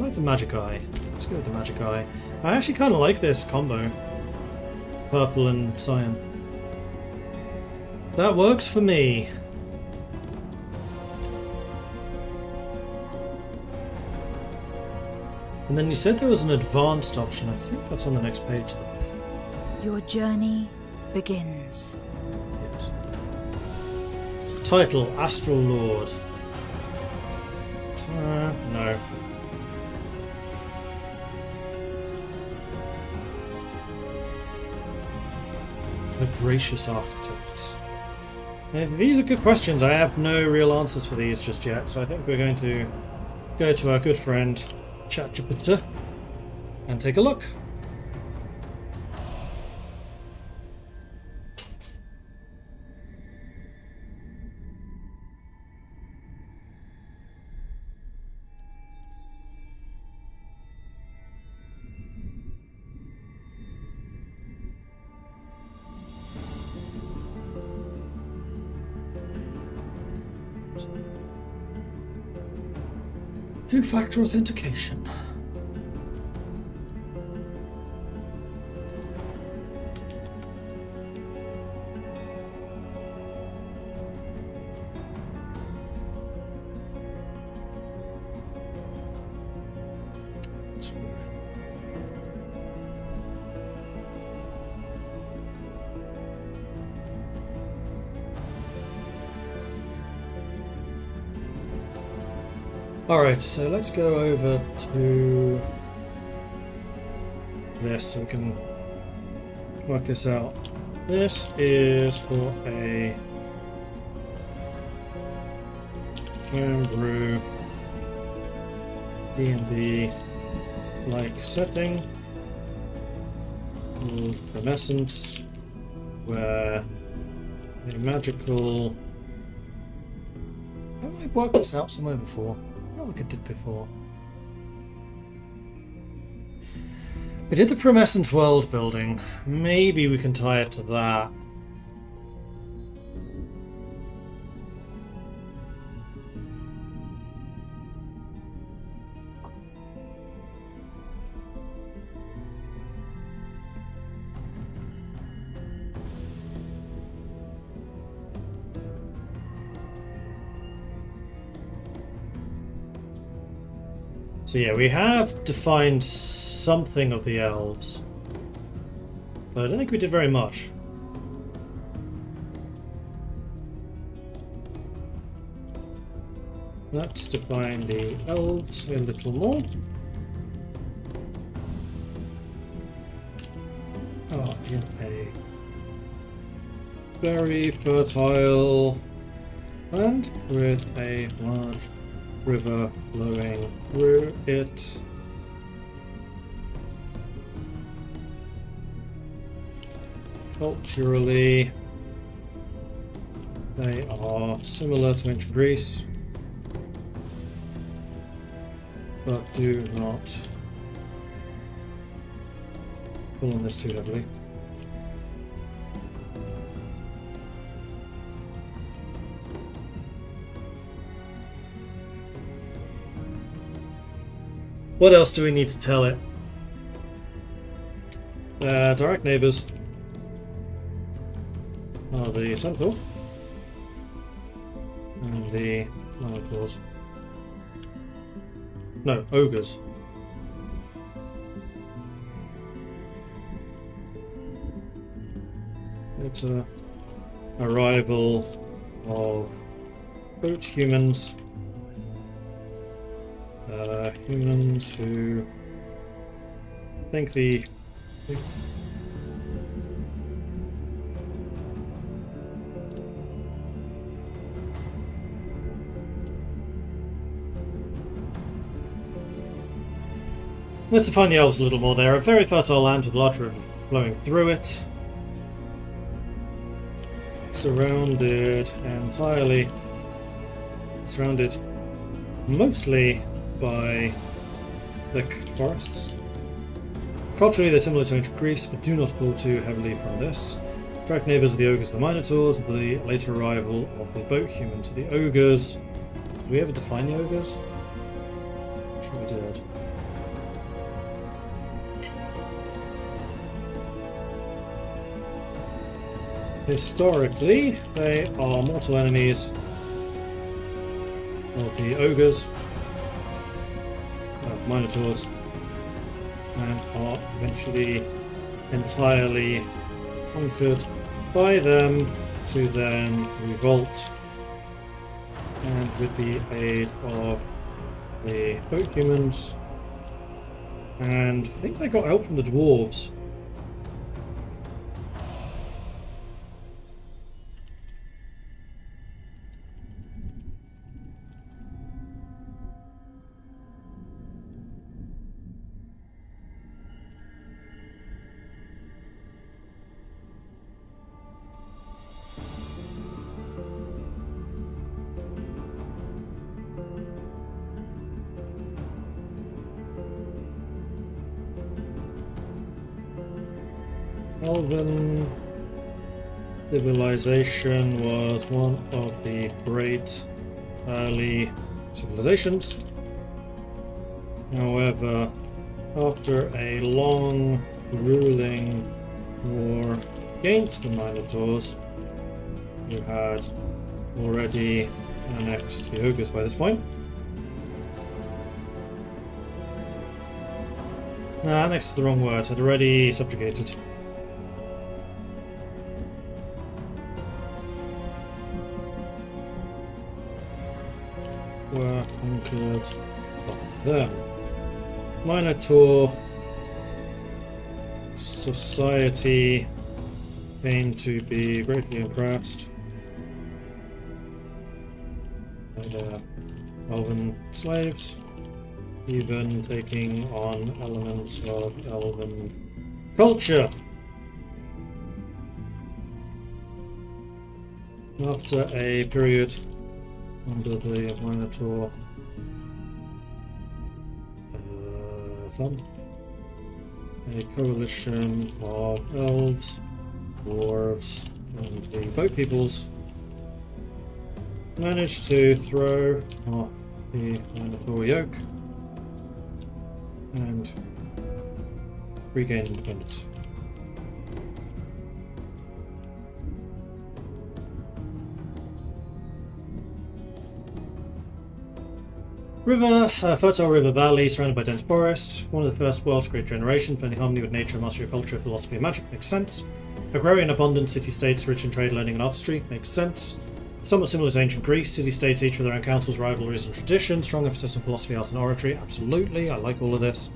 like the magic eye. Let's go with the magic eye. I actually kind of like this combo. Purple and cyan. That works for me. And then you said there was an advanced option. I think that's on the next page though. Your journey begins. Yes. Title, Astral Lord. No. The Gracious Architects. Now, these are good questions. I have no real answers for these just yet, so I think we're going to go to our good friend ChatGPT and take a look. Two-factor authentication. Alright, so let's go over to this so we can work this out. This is for a homebrew D&D like setting called Refinement, where a magical... Haven't I worked this out somewhere before? Not like I did before. We did the Promescent world building. Maybe we can tie it to that. So yeah, we have defined something of the elves, but I don't think we did very much. Let's define the elves a little more. Oh, in a very fertile land with a large river flowing through it. Culturally, they are similar to ancient Greece, but do not pull on this too heavily. What else do we need to tell it? Direct neighbours are the Centaur and the Minotaurs. No, Ogres. It's a arrival of boat humans. Humans who think the let's define the elves a little more. They're a very fertile land with a large river flowing through it, surrounded mostly by thick forests. Culturally, they're similar to ancient Greece, but do not pull too heavily from this. Direct neighbours are the ogres, the Minotaurs, and the later arrival of the boat humans. The ogres. Did we ever define the ogres? I'm sure we did. Historically, they are mortal enemies of the ogres, of minotaurs, and are eventually entirely conquered by them to then revolt, and with the aid of the folk humans, and I think they got help from the dwarves. Elven civilization was one of the great early civilizations. However, after a long, grueling war against the Minotaurs, who had already annexed the ogres by this point. Nah, annexed is the wrong word. Had already subjugated. Were conquered by them. Minotaur society came to be greatly impressed by their elven slaves, even taking on elements of elven culture. After a period under the Minotaur thumb, a coalition of elves, dwarves, and the boat peoples managed to throw off the Minotaur yoke and regain independence. Fertile river valley surrounded by dense forests. One of the first world's great generations, blending harmony with nature, mastery of culture, philosophy, and magic. Makes sense. Agrarian, abundant city-states, rich in trade, learning, and artistry. Makes sense. Somewhat similar to ancient Greece, city-states each with their own councils, rivalries, and traditions. Strong emphasis on philosophy, art, and oratory. Absolutely, I like all of this.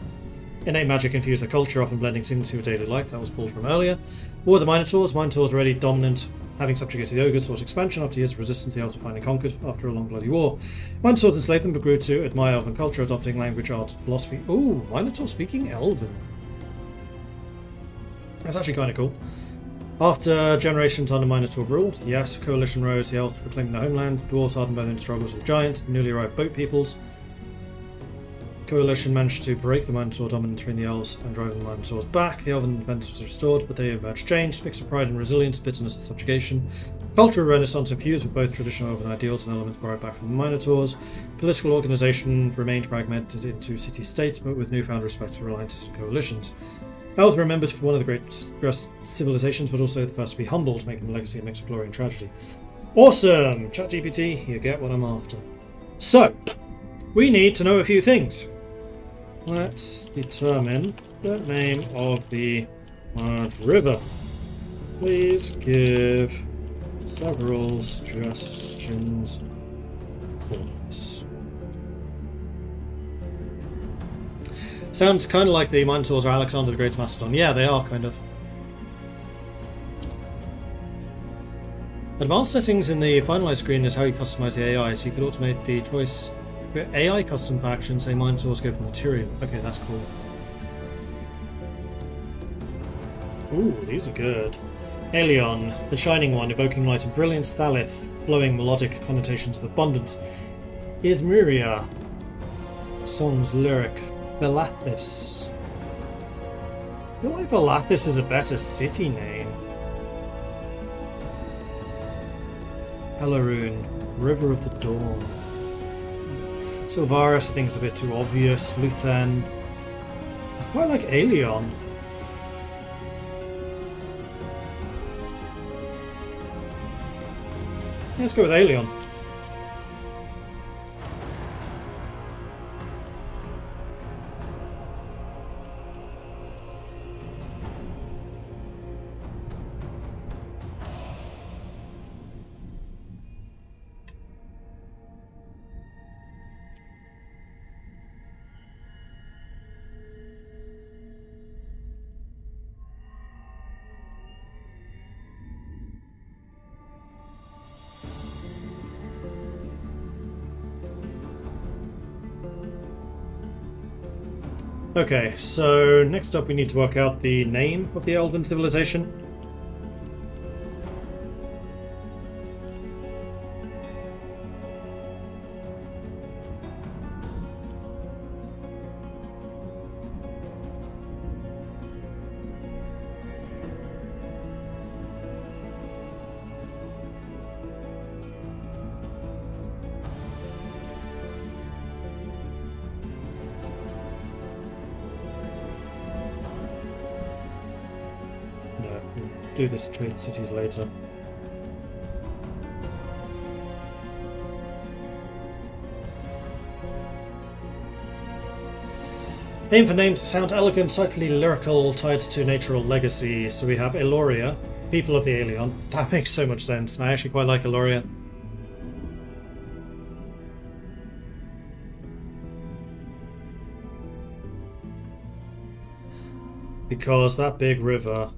Innate magic infused their culture, often blending into daily life. That was pulled from earlier. War of the Minotaurs. Minotaurs already dominant, having subjugated the ogres, sought expansion. After years of resistance, the elves were finally conquered after a long bloody war. Minotaurs enslaved them, but grew to admire elven culture, adopting language, art, philosophy. Ooh, Minotaur speaking Elven. That's actually kind of cool. After generations under Minotaur rule, yes, a coalition rose, the elves proclaimed their homeland. Dwarves hardened by their struggles with giants, the newly arrived boat peoples. Coalition managed to break the Minotaur dominance between the elves and drive the Minotaurs back. The elven independence was restored, but they emerged changed, mix of pride and resilience, bitterness and subjugation. Cultural renaissance infused with both traditional elven ideals and elements borrowed back from the Minotaurs. Political organisation remained fragmented into city-states, but with newfound respect for alliances and coalitions. Elves were remembered for one of the great civilizations, but also the first to be humbled, making the legacy a mix of glory and tragedy. Awesome! ChatGPT, you get what I'm after. So, we need to know a few things. Let's determine the name of the large river. Please give several suggestions for this. Sounds kind of like the Minotaurs are Alexander the Great's Macedon. Yeah, they are, kind of. Advanced settings in the Finalize screen is how you customize the AI, so you could automate the choice. AI custom factions say Minotaurs go for material. Okay, that's cool. Ooh, these are good. Aelion, the Shining One, evoking light and brilliance. Thalith, flowing melodic connotations of abundance. Ismuria, song's lyric. Velathis. I feel like Velathis is a better city name. Elarun, River of the Dawn. Silvaris, I think, is a bit too obvious. Luthen. I quite like Aelion. Let's go with Aeolian. Okay, so next up we need to work out the name of the Elven civilization. Do this trade cities later. Aim for names to sound elegant, slightly lyrical, tied to natural legacy. So we have Eloria, people of the Aeolian. That makes so much sense. I actually quite like Eloria. Because that big river...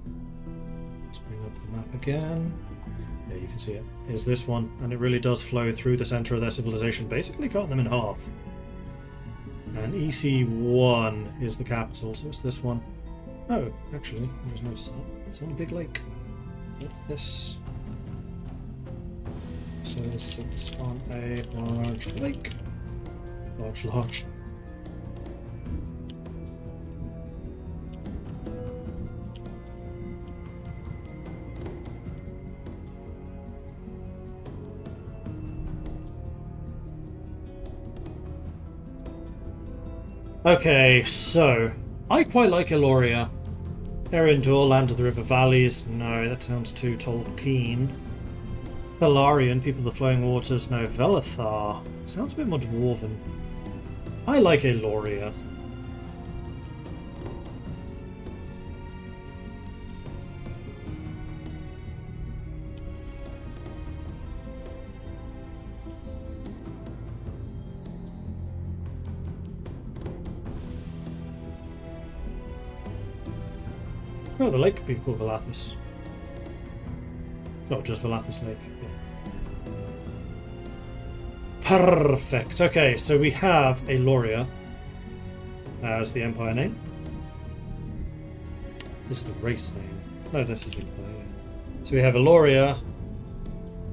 Again, yeah, you can see it. Here's this one, and it really does flow through the center of their civilization, basically cutting them in half. And EC1 is the capital, so it's this one. Oh, actually, I just noticed that. It's on a big lake. Like this. So it sits on a large lake. Large. Okay, so I quite like Eloria. Erindor, Land of the River Valleys. No, that sounds too Tolkien. Thalarian, People of the Flowing Waters. No, Velethar. Sounds a bit more dwarven. I like Eloria. Oh, the lake could be called Valathis. Not just Valathis Lake. Yeah. Perfect. Okay, so we have Eloria as the Empire name. This is the race name. No, this is the Empire. So we have Eloria.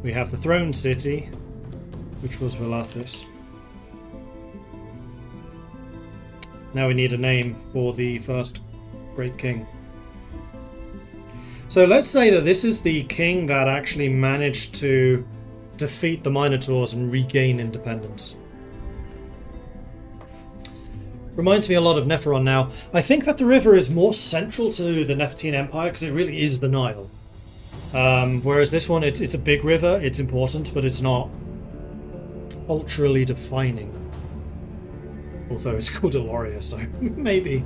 We have the Throne City, which was Valathis. Now we need a name for the first Great King. So let's say that this is the king that actually managed to defeat the Minotaurs and regain independence. Reminds me a lot of Neferon now. I think that the river is more central to the Nefertine Empire because it really is the Nile. Whereas this one, it's a big river, it's important, but it's not culturally defining. Although it's called Eloria, so maybe.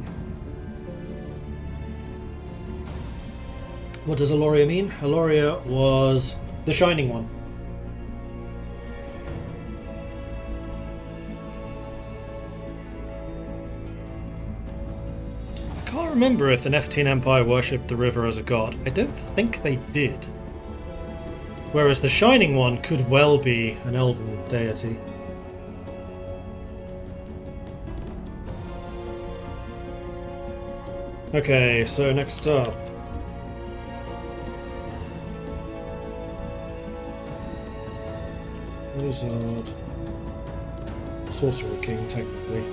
What does Eloria mean? Eloria was the Shining One. I can't remember if the Nefertine Empire worshipped the river as a god. I don't think they did. Whereas the Shining One could well be an elven deity. Okay, so next up. Wizard. Sorcerer King, technically.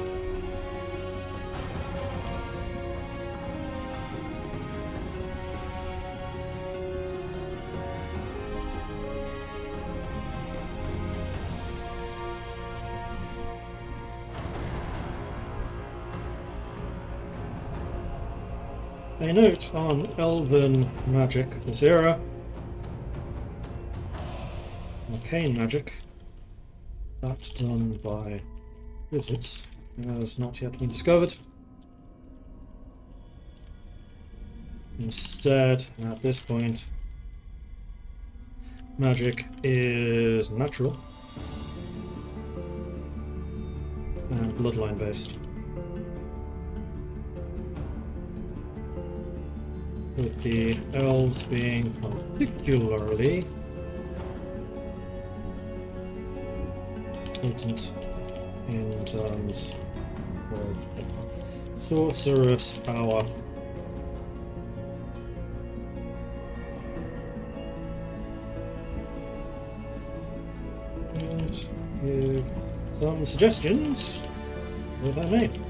A note on Elven magic this era. arcane magic. That's done by wizards. Has not yet been discovered. Instead, at this point, magic is natural and bloodline based. With the elves being particularly potent in terms of sorcerous power. And give some suggestions with that name.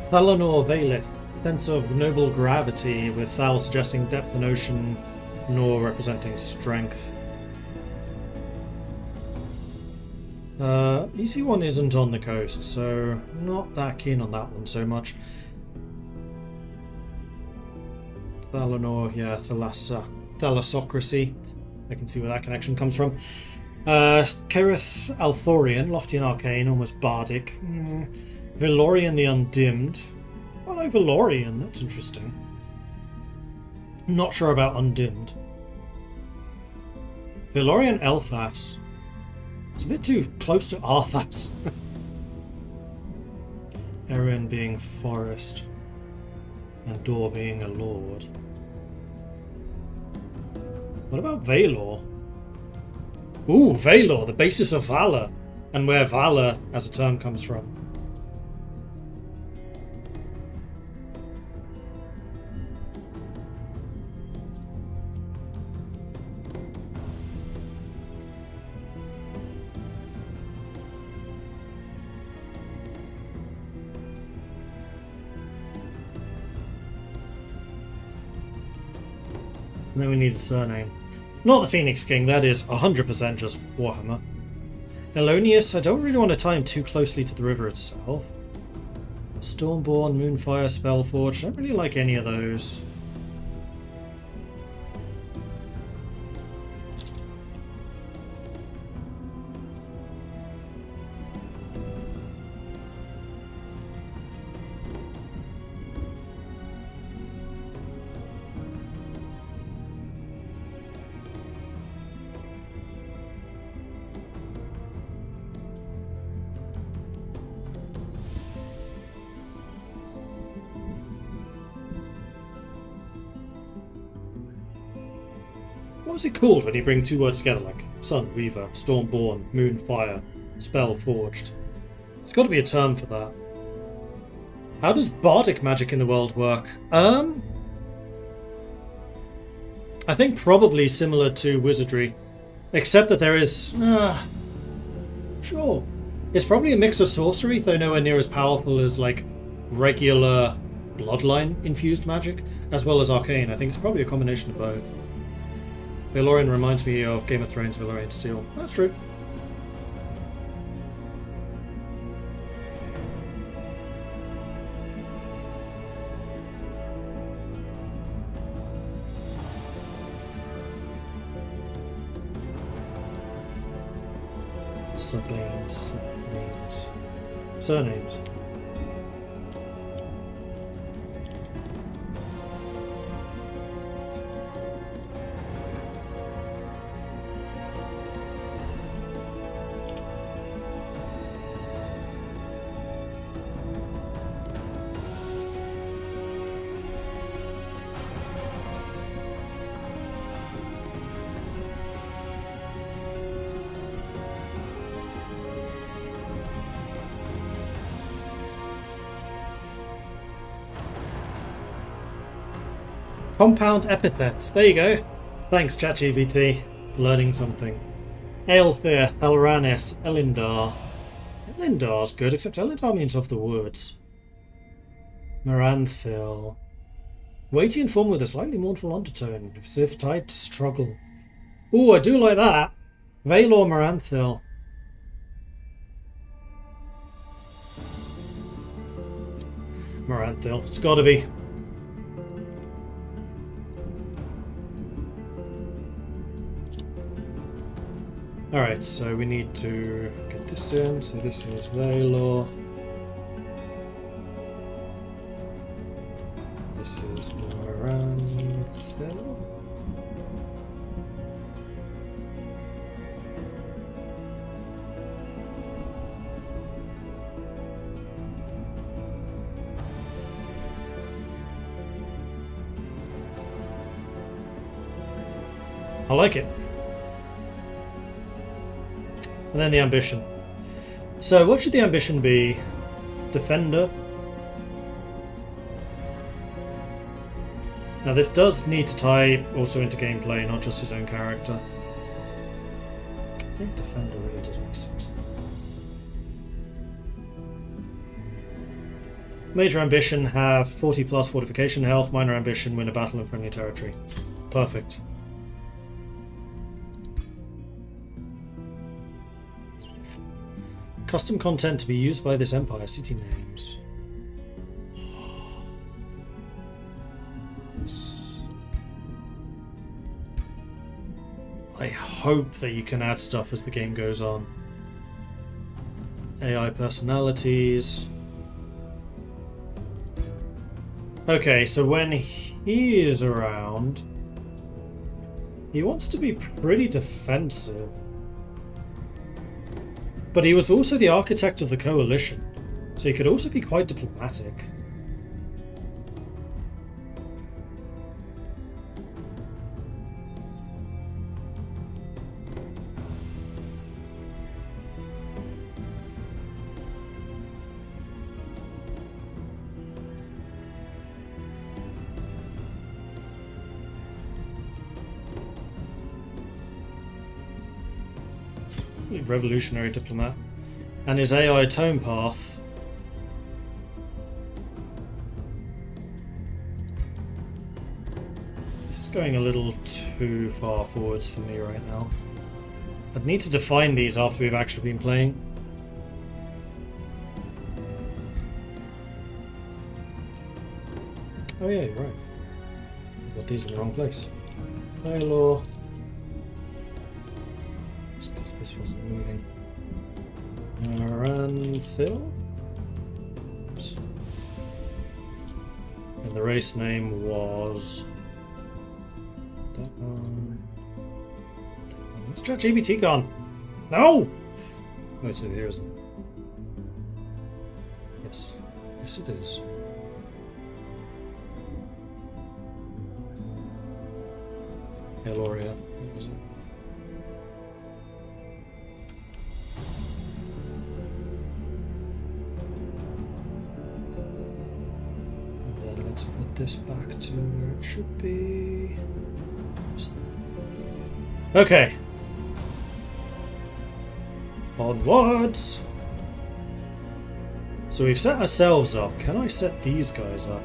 Thalanor Valeth, sense of noble gravity, with Thal suggesting depth and ocean, Nor representing strength. EC1 isn't on the coast, so not that keen on that one so much. Thalanor, yeah, thalassocracy. I can see where that connection comes from. Kerith Althorian, lofty and arcane, almost bardic. Valorian the Undimmed. I like Valorian, that's interesting. Not sure about Undimmed. Valorian Elthas. It's a bit too close to Arthas. Erin being forest. And Dor being a lord. What about Valor? Ooh, Valor, the basis of valor. And where valor as a term comes from. And then we need a surname. Not the Phoenix King, that is 100% just Warhammer. Elonius, I don't really want to tie him too closely to the river itself. Stormborn, Moonfire, Spellforge, I don't really like any of those. What's it called when you bring two words together like Sun, Weaver, Stormborn, Moonfire, Spellforged? There's got to be a term for that. How does bardic magic in the world work? I think probably similar to wizardry, except that there is... sure. It's probably a mix of sorcery, though nowhere near as powerful as like regular bloodline-infused magic, as well as arcane. I think it's probably a combination of both. Valorian reminds me of Game of Thrones Valorian Steel. That's true. Subnames. Surnames. Compound epithets. There you go. Thanks, ChatGPT. Learning something. Aelthir, Thalranis, Elindar. Elindar's good, except Elindar means of the woods. Maranthil. Weighty and form with a slightly mournful undertone, as if tied to struggle. Ooh, I do like that. Valor Maranthil. Moranthil. It's gotta be. Alright, so we need to get this in. So this is Valor. This is Moranthil. I like it. And then the ambition. So what should the ambition be? Defender. Now this does need to tie also into gameplay, not just his own character. I think Defender really does make sense though. Major ambition, have 40 plus fortification health. Minor ambition, win a battle in friendly territory. Perfect. Custom content to be used by this empire. City names. I hope that you can add stuff as the game goes on. AI personalities. Okay, so when he is around, he wants to be pretty defensive. But he was also the architect of the coalition, so he could also be quite diplomatic. Revolutionary diplomat. And his AI tone path. This is going a little too far forwards for me right now. I'd need to define these after we've actually been playing. Oh yeah, you're right. I've got these in the wrong place. Law. Because this wasn't moving. Moranthil. And the race name was that one. Where's ChatGPT gone? No! Oh, it's over here, isn't it? Yes. Yes, it is. Eloria. What was it? Let's put this back to where it should be. Okay. Onwards. So we've set ourselves up. Can I set these guys up?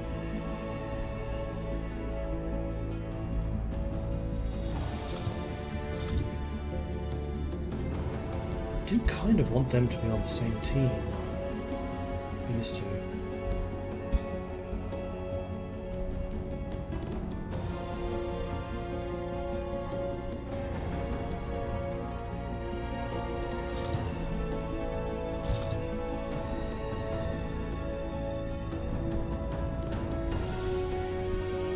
I do kind of want them to be on the same team. These two.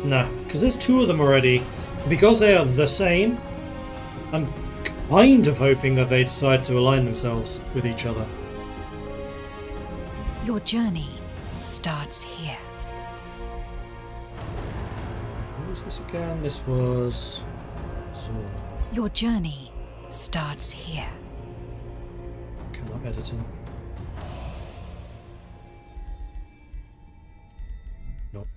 No, because there's two of them already. Because they are the same, I'm kind of hoping that they decide to align themselves with each other. Your journey starts here. What was this again? This was... Your journey starts here. Cannot edit him. Nope.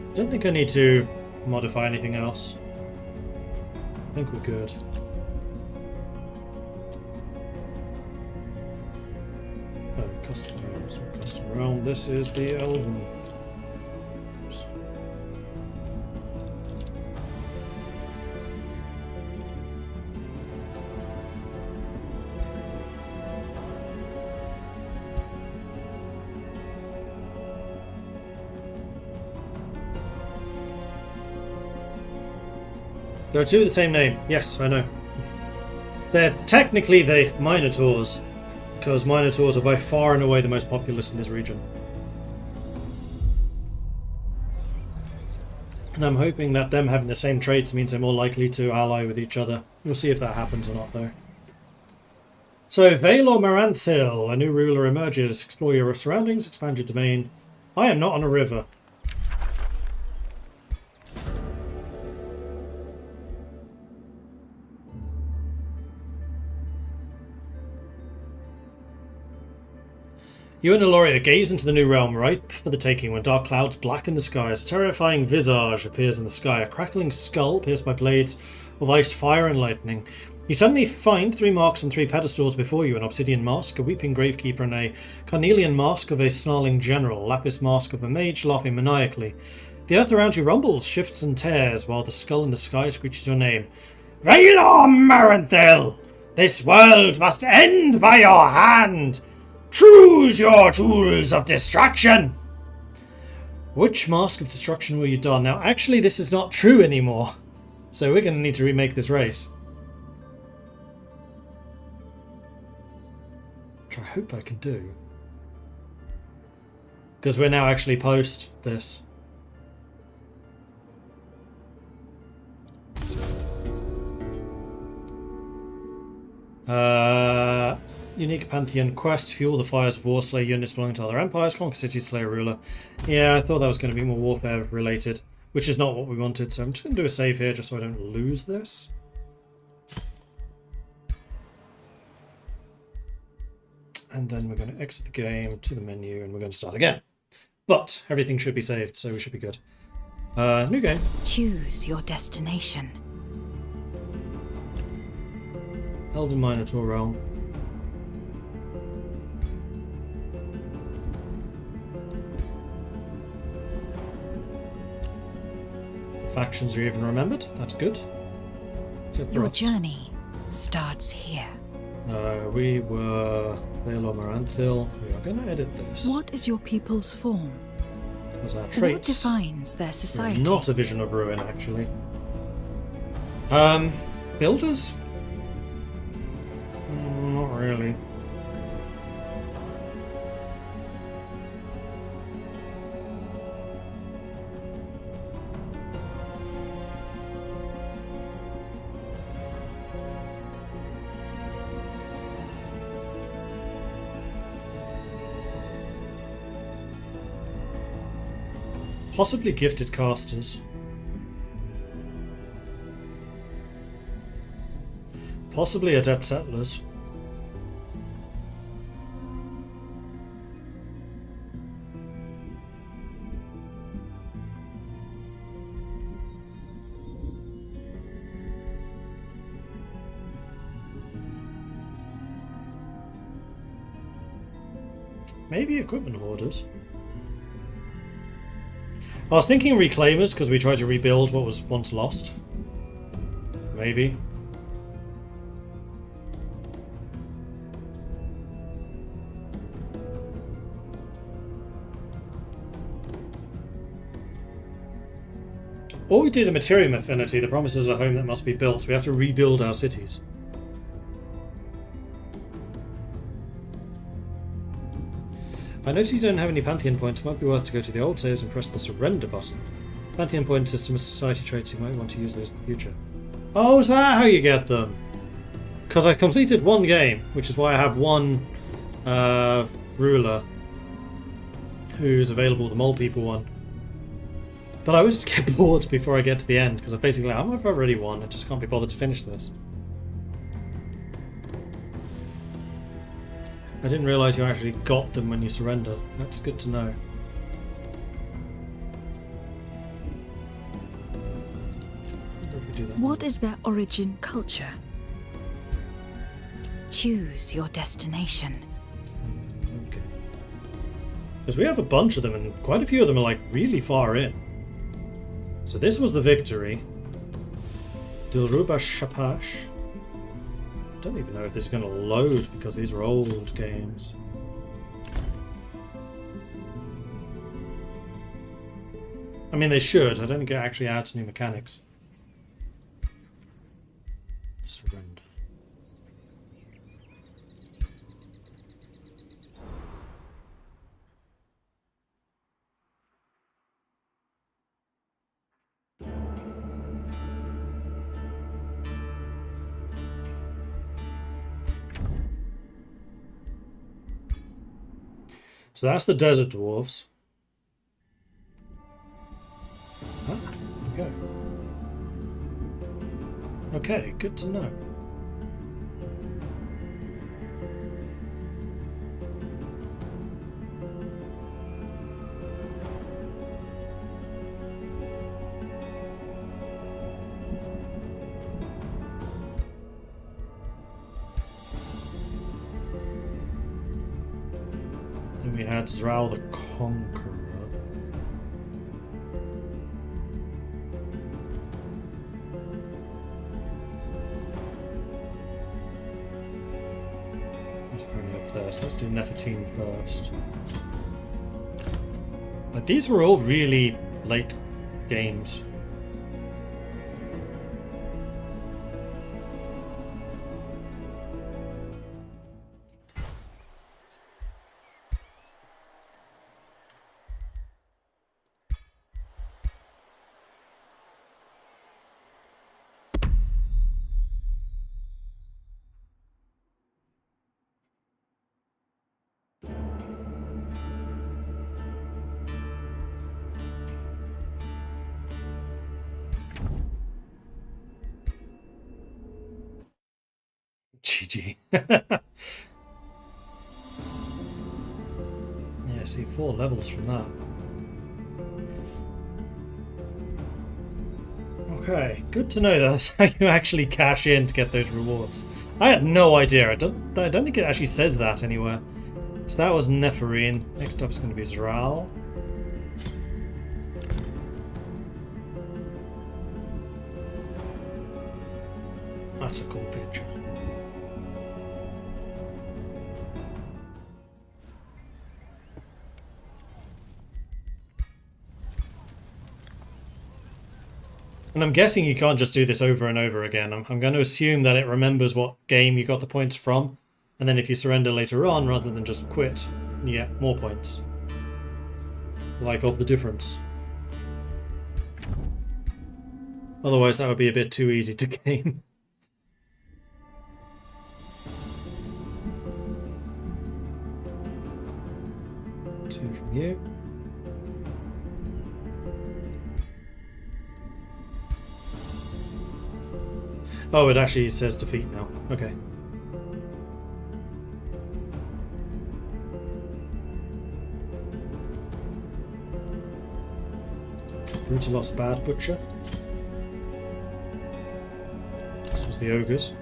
I don't think I need to modify anything else. I think we're good. Oh, custom realms. Custom realm. This is the Elven. Oops. There are two of the same name. Yes, I know. They're technically the Minotaurs, because Minotaurs are by far and away the most populous in this region. And I'm hoping that them having the same traits means they're more likely to ally with each other. We'll see if that happens or not, though. So, Valor Maranthil, a new ruler emerges. Explore your surroundings, expand your domain. I am not on a river. You and Eloria gaze into the new realm, ripe for the taking, when dark clouds blacken the skies. A terrifying visage appears in the sky, a crackling skull pierced by blades of ice, fire, and lightning. You suddenly find 3 marks on 3 pedestals before you: an obsidian mask, a weeping gravekeeper, and a carnelian mask of a snarling general, lapis mask of a mage laughing maniacally. The earth around you rumbles, shifts, and tears, while the skull in the sky screeches your name. Valor Maranthil! This world must end by your hand! Choose your tools of destruction! Which mask of destruction will you don? Now, actually, this is not true anymore. So we're going to need to remake this race. Which I hope I can do. Because we're now actually post this. Unique Pantheon quest. Fuel the fires of war, slay units belonging to other empires, conquer cities, slay a ruler. Yeah, I thought that was going to be more warfare related, which is not what we wanted, so I'm just going to do a save here just so I don't lose this. And then we're going to exit the game to the menu and we're going to start again. But everything should be saved, so we should be good. New game. Choose your destination. Elven Minotaur realm. Factions are even remembered. That's good. Your journey starts here. We were Valor Maranthil. We are going to edit this. What is your people's form? Because our traits. What defines their society? Not a vision of ruin, actually. Builders? Not really. Possibly gifted casters. Possibly adept settlers. Maybe equipment hoarders. I was thinking reclaimers because we tried to rebuild what was once lost. Maybe. Or we do the Materium Affinity that promises a home that must be built. We have to rebuild our cities. I notice you don't have any Pantheon points. It might be worth to go to the old saves and press the surrender button. Pantheon point system is society traits. You might want to use those in the future. Oh, is that how you get them? Because I completed one game, which is why I have one ruler who's available, the mole people one. But I always get bored before I get to the end because I'm basically like, I've already won. I just can't be bothered to finish this. I didn't realise you actually got them when you surrender. That's good to know. What is their origin culture? Choose your destination. Okay. Because we have a bunch of them, and quite a few of them are like really far in. So this was the victory. Dilruba Shapash. Don't even know if this is going to load because these are old games. I mean, they should. I don't think it actually adds new mechanics. Surrender. So that's the desert dwarves. Ah, okay. Okay, good to know. Then we had Zral the Conqueror. He's currently up there, so let's do Nefertine first. Like, these were all really late games. GG. Yeah, see, 4 levels from that. Okay, good to know that's how you actually cash in to get those rewards. I had no idea. I don't think it actually says that anywhere. So that was Neferine. Next up is going to be Zral. That's a cool picture. And I'm guessing you can't just do this over and over again. I'm going to assume that it remembers what game you got the points from, and then if you surrender later on, rather than just quit, you get more points. Like of the difference. Otherwise that would be a bit too easy to game. 2 from you. Oh, it actually says defeat now. Okay. Brutalos Bad Butcher. This was the ogres.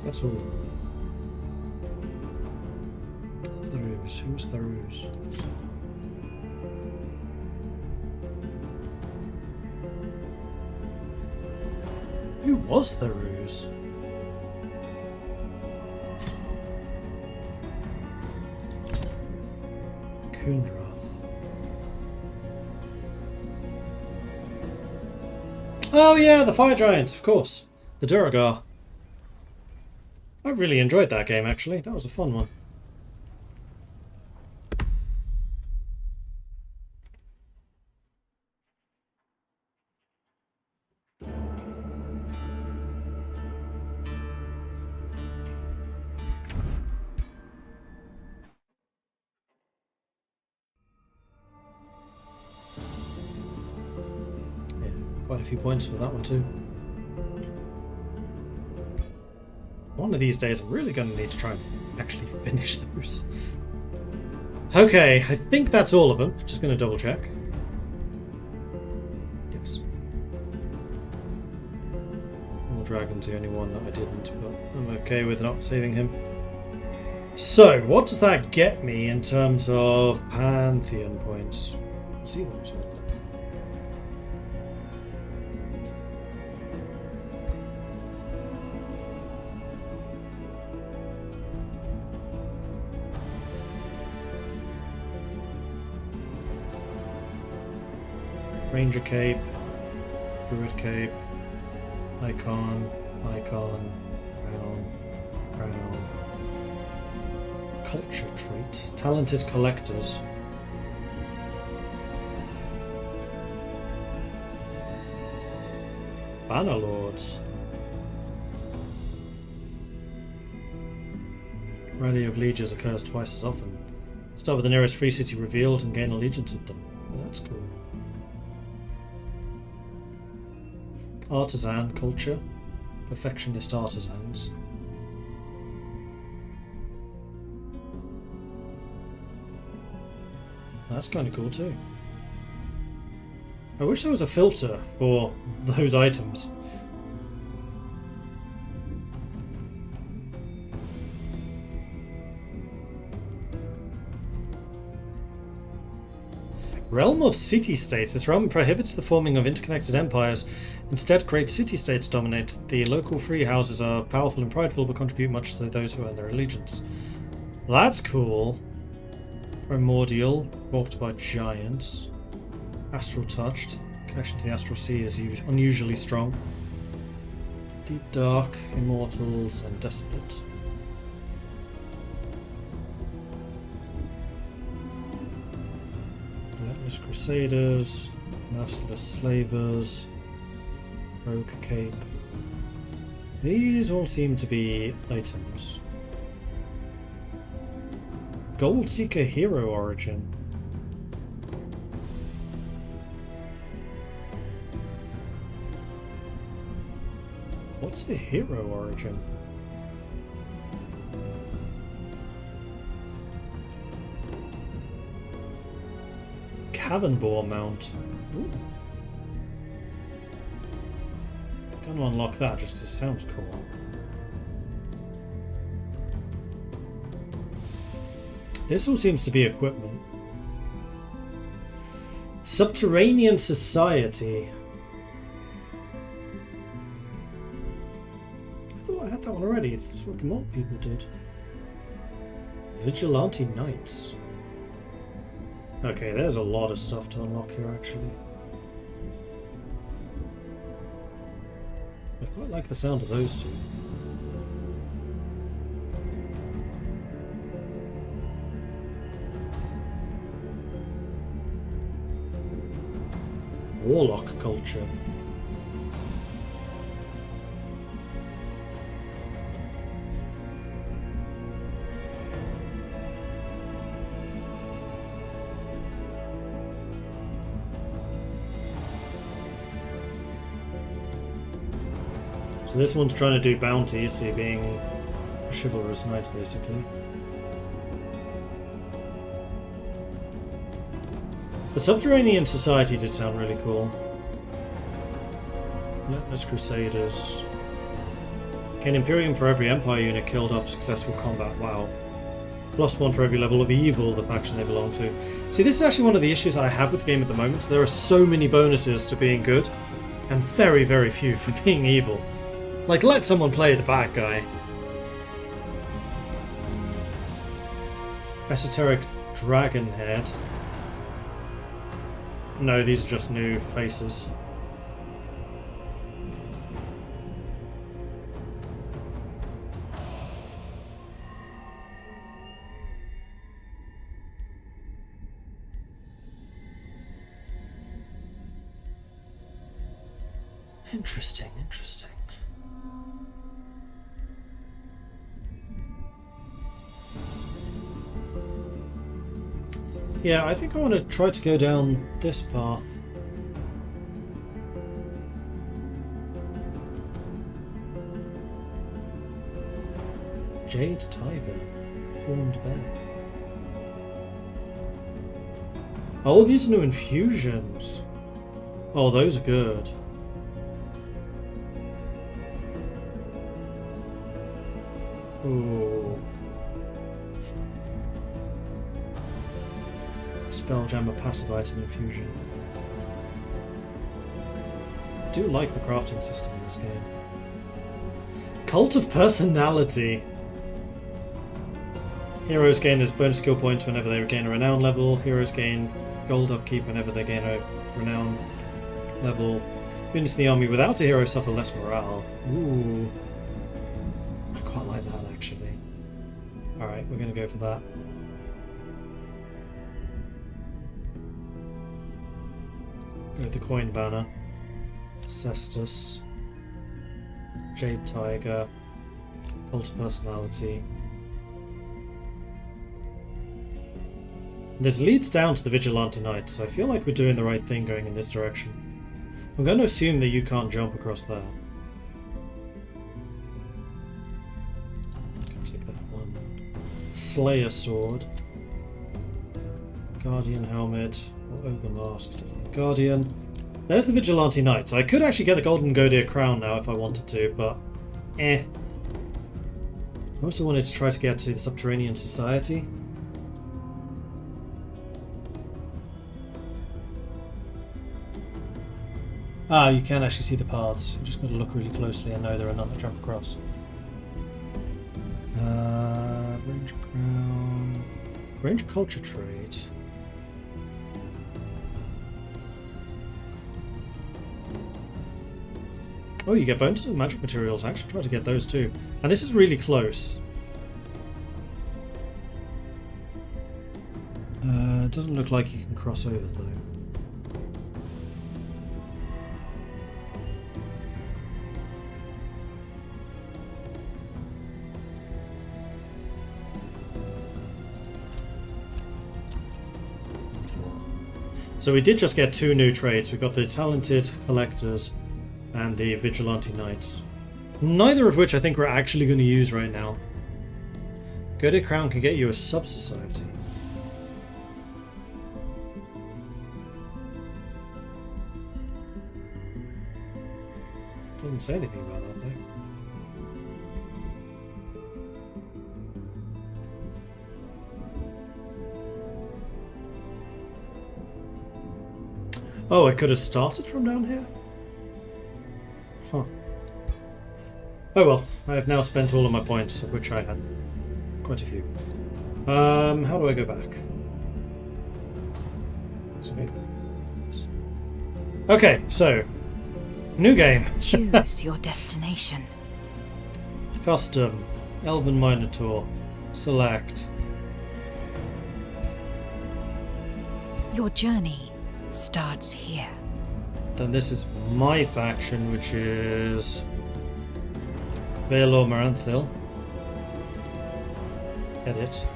That's all. Tharus. Who's Tharus? Who was Tharus? Kundrath. Oh yeah, the fire giants, of course. The Duragar. I really enjoyed that game, actually. That was a fun one. Yeah, quite a few points for that one too. One of these days I'm really going to need to try and actually finish those. Okay, I think that's all of them. Just going to double check. Yes. More Dragon's the only one that I didn't, but I'm okay with not saving him. So, what does that get me in terms of Pantheon points? See those right there. Ranger Cape, Druid Cape, Icon, Icon, Crown, Culture Trait, Talented Collectors. Banner Lords. Rally of Lieges occurs twice as often. Start with the nearest free city revealed and gain allegiance with them. Oh, that's cool. Artisan culture, perfectionist artisans. That's kind of cool too. I wish there was a filter for those items. Realm of city-states. This realm prohibits the forming of interconnected empires. Instead, great city-states dominate. The local free houses are powerful and prideful, but contribute much to those who earn their allegiance. Well, that's cool. Primordial, walked by giants. Astral touched. Connection to the astral sea is unusually strong. Deep dark, immortals, and desolate. Relentless crusaders, merciless slavers, rogue cape. These all seem to be items. Gold Seeker hero origin. What's a hero origin? Cavern Boar mount. Ooh. Gonna unlock that just because it sounds cool. This all seems to be equipment. Subterranean Society. I thought I had that one already. That's what the mob people did. Vigilante Knights. Okay, there's a lot of stuff to unlock here, actually. I quite like the sound of those two. Warlock culture. So this one's trying to do bounties, so you're being a chivalrous knight, basically. The Subterranean Society did sound really cool. Relentless Crusaders. Gain Imperium for every Empire unit killed after successful combat. Wow. +1 for every level of evil the faction they belong to. See, this is actually one of the issues I have with the game at the moment. There are so many bonuses to being good, and very, very few for being evil. Like, let someone play the bad guy. Esoteric Dragon Head. No, these are just new faces. Interesting, interesting. Yeah, I think I want to try to go down this path. Jade Tiger, Horned Bear. Oh, these are new infusions. Oh, those are good. Ooh. Spelljammer passive item infusion. I do like the crafting system in this game. Cult of Personality. Heroes gain as bonus skill points whenever they gain a renown level. Heroes gain gold upkeep whenever they gain a renown level. Units in the army without a hero suffer less morale. Ooh. I quite like that actually. Alright, we're going to go for that. Go with the coin banner. Cestus. Jade Tiger. Cult of Personality. This leads down to the Vigilante Knight, so I feel like we're doing the right thing going in this direction. I'm going to assume that you can't jump across there. Can take that one. Slayer Sword. Guardian Helmet. Or Ogre Mask. Guardian. There's the Vigilante Knight. So I could actually get the Golden Godir Crown now if I wanted to, but I also wanted to try to get to the Subterranean Society. Ah, you can actually see the paths. You just got to look really closely and know there are none that jump across. Range Crown. Range Culture Trade. Oh, you get bonuses and magic materials. I actually try to get those too. And this is really close. It doesn't look like you can cross over though. So we did just get two new trades. We got the Talented Collectors and the Vigilante Knights. Neither of which I think we're actually going to use right now. Godir Crown can get you a sub-society. Doesn't say anything about that though. Oh, I could have started from down here? Huh. Oh well, I have now spent all of my points, of which I had quite a few. How do I go back? Okay, so new game. Choose your destination. Custom. Elven Minotaur. Select. Your journey starts here. Then this is my faction, which is Baelor Maranthil. Edit.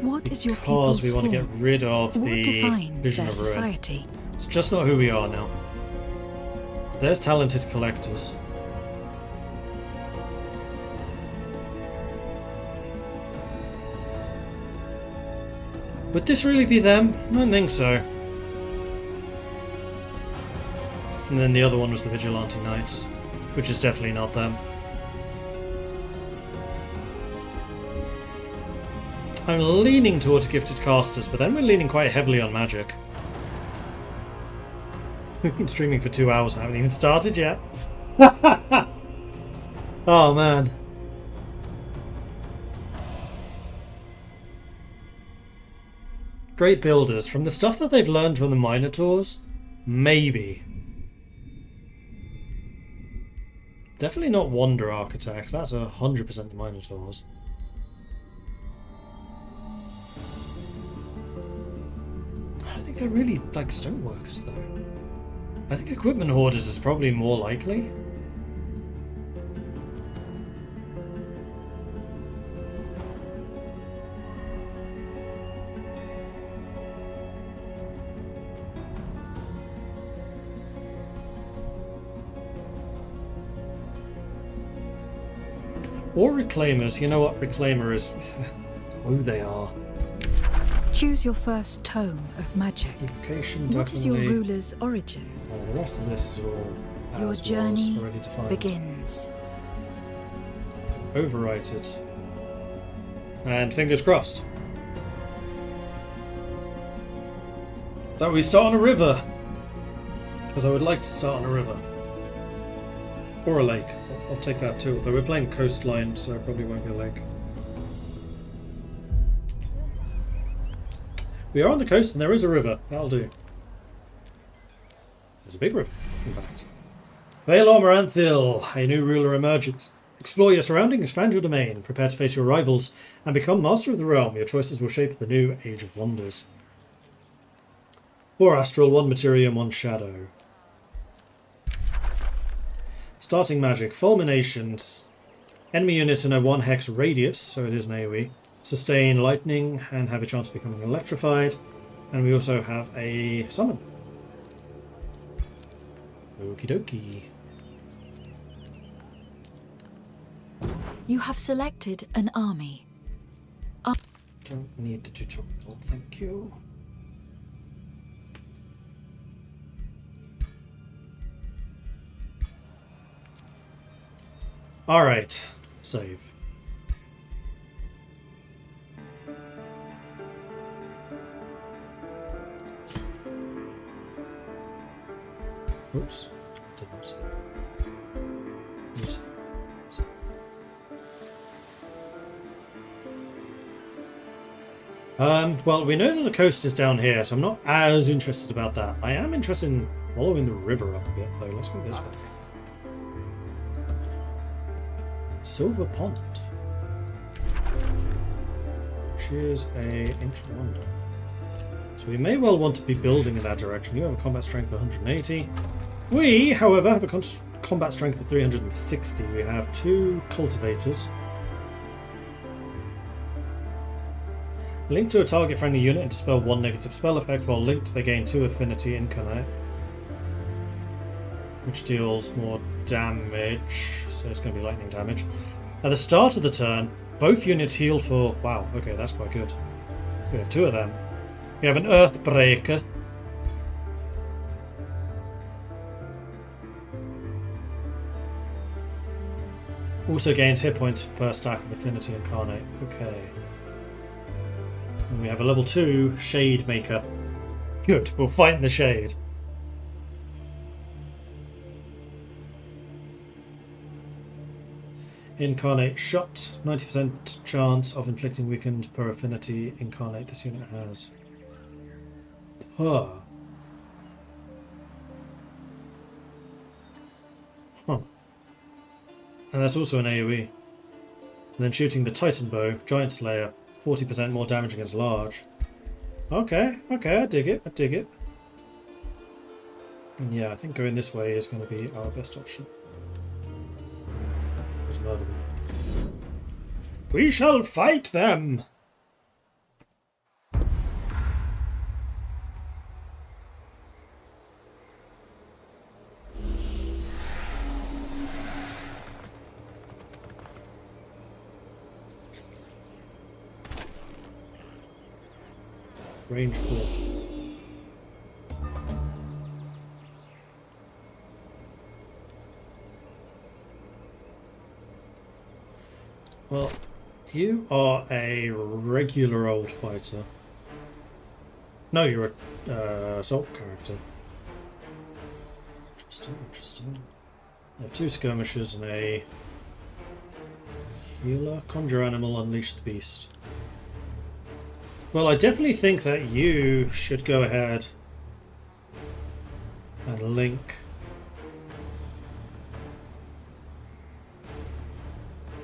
What is your Because people's we want to get form? rid of What the defines Vision their of Ruin. society? It's just not who we are now. There's Talented Collectors. Would this really be them? I don't think so. And then the other one was the Vigilante Knights, which is definitely not them. I'm leaning towards Gifted Casters, but then we're leaning quite heavily on magic. We've been streaming for 2 hours and haven't even started yet. Oh man. Great builders. From the stuff that they've learned from the Minotaurs, maybe. Definitely not Wander Architects. That's 100% the Minotaurs. I don't think they're really like stoneworkers though. I think equipment hoarders is probably more likely. Or reclaimers. You know what reclaimers who they are. Choose your first tome of magic. Education, What is your definitely. ruler's origin? The rest of this is all Your as journey was already defined. begins. Overwrite it. And fingers crossed that we start on a river. Because I would like to start on a river. Or a lake. I'll take that too. Although we're playing coastline, so it probably won't be a lake. We are on the coast and there is a river. That'll do. There's a big river, in fact. Vaelor Moranthil, a new ruler emerges. Explore your surroundings, expand your domain, prepare to face your rivals, and become master of the realm. Your choices will shape the new Age of Wonders. 4 astral, 1 material, 1 shadow. Starting magic, fulminations. Enemy units in a 1 hex radius, so it is an AoE. Sustain lightning and have a chance of becoming electrified. And we also have a summon. Okie dokie. You have selected an army. Don't need the tutorial, thank you. Alright, save. Oops, didn't save. Save. Well, we know that the coast is down here, so I'm not as interested about that. I am interested in following the river up a bit, though. Let's go this way. Silver Pond. Which is a ancient wonder. So we may well want to be building in that direction. You have a combat strength of 180. We, however, have a combat strength of 360. We have 2 cultivators. Link to a target friendly unit and dispel 1 negative spell effect. While linked, they gain 2 affinity incarnate, which deals more damage. So it's going to be lightning damage. At the start of the turn, both units heal for... Wow, okay, that's quite good. So we have 2 of them. We have an Earthbreaker. Also gains hit points per stack of affinity incarnate. Okay. And we have a level 2 Shade Maker. Good, we'll fight in the shade. Incarnate Shot. 90% chance of inflicting weakened per affinity incarnate this unit has. Per. Huh. And that's also an AoE. And then shooting the Titan Bow, Giant Slayer. 40% more damage against large. Okay, I dig it, And yeah, I think going this way is going to be our best option. Let's murder them. We shall fight them! Range 4. Well, you are a regular old fighter. No, you're a assault character. Interesting. I have 2 skirmishers and a healer. Conjure animal, unleash the beast. Well, I definitely think that you should go ahead and link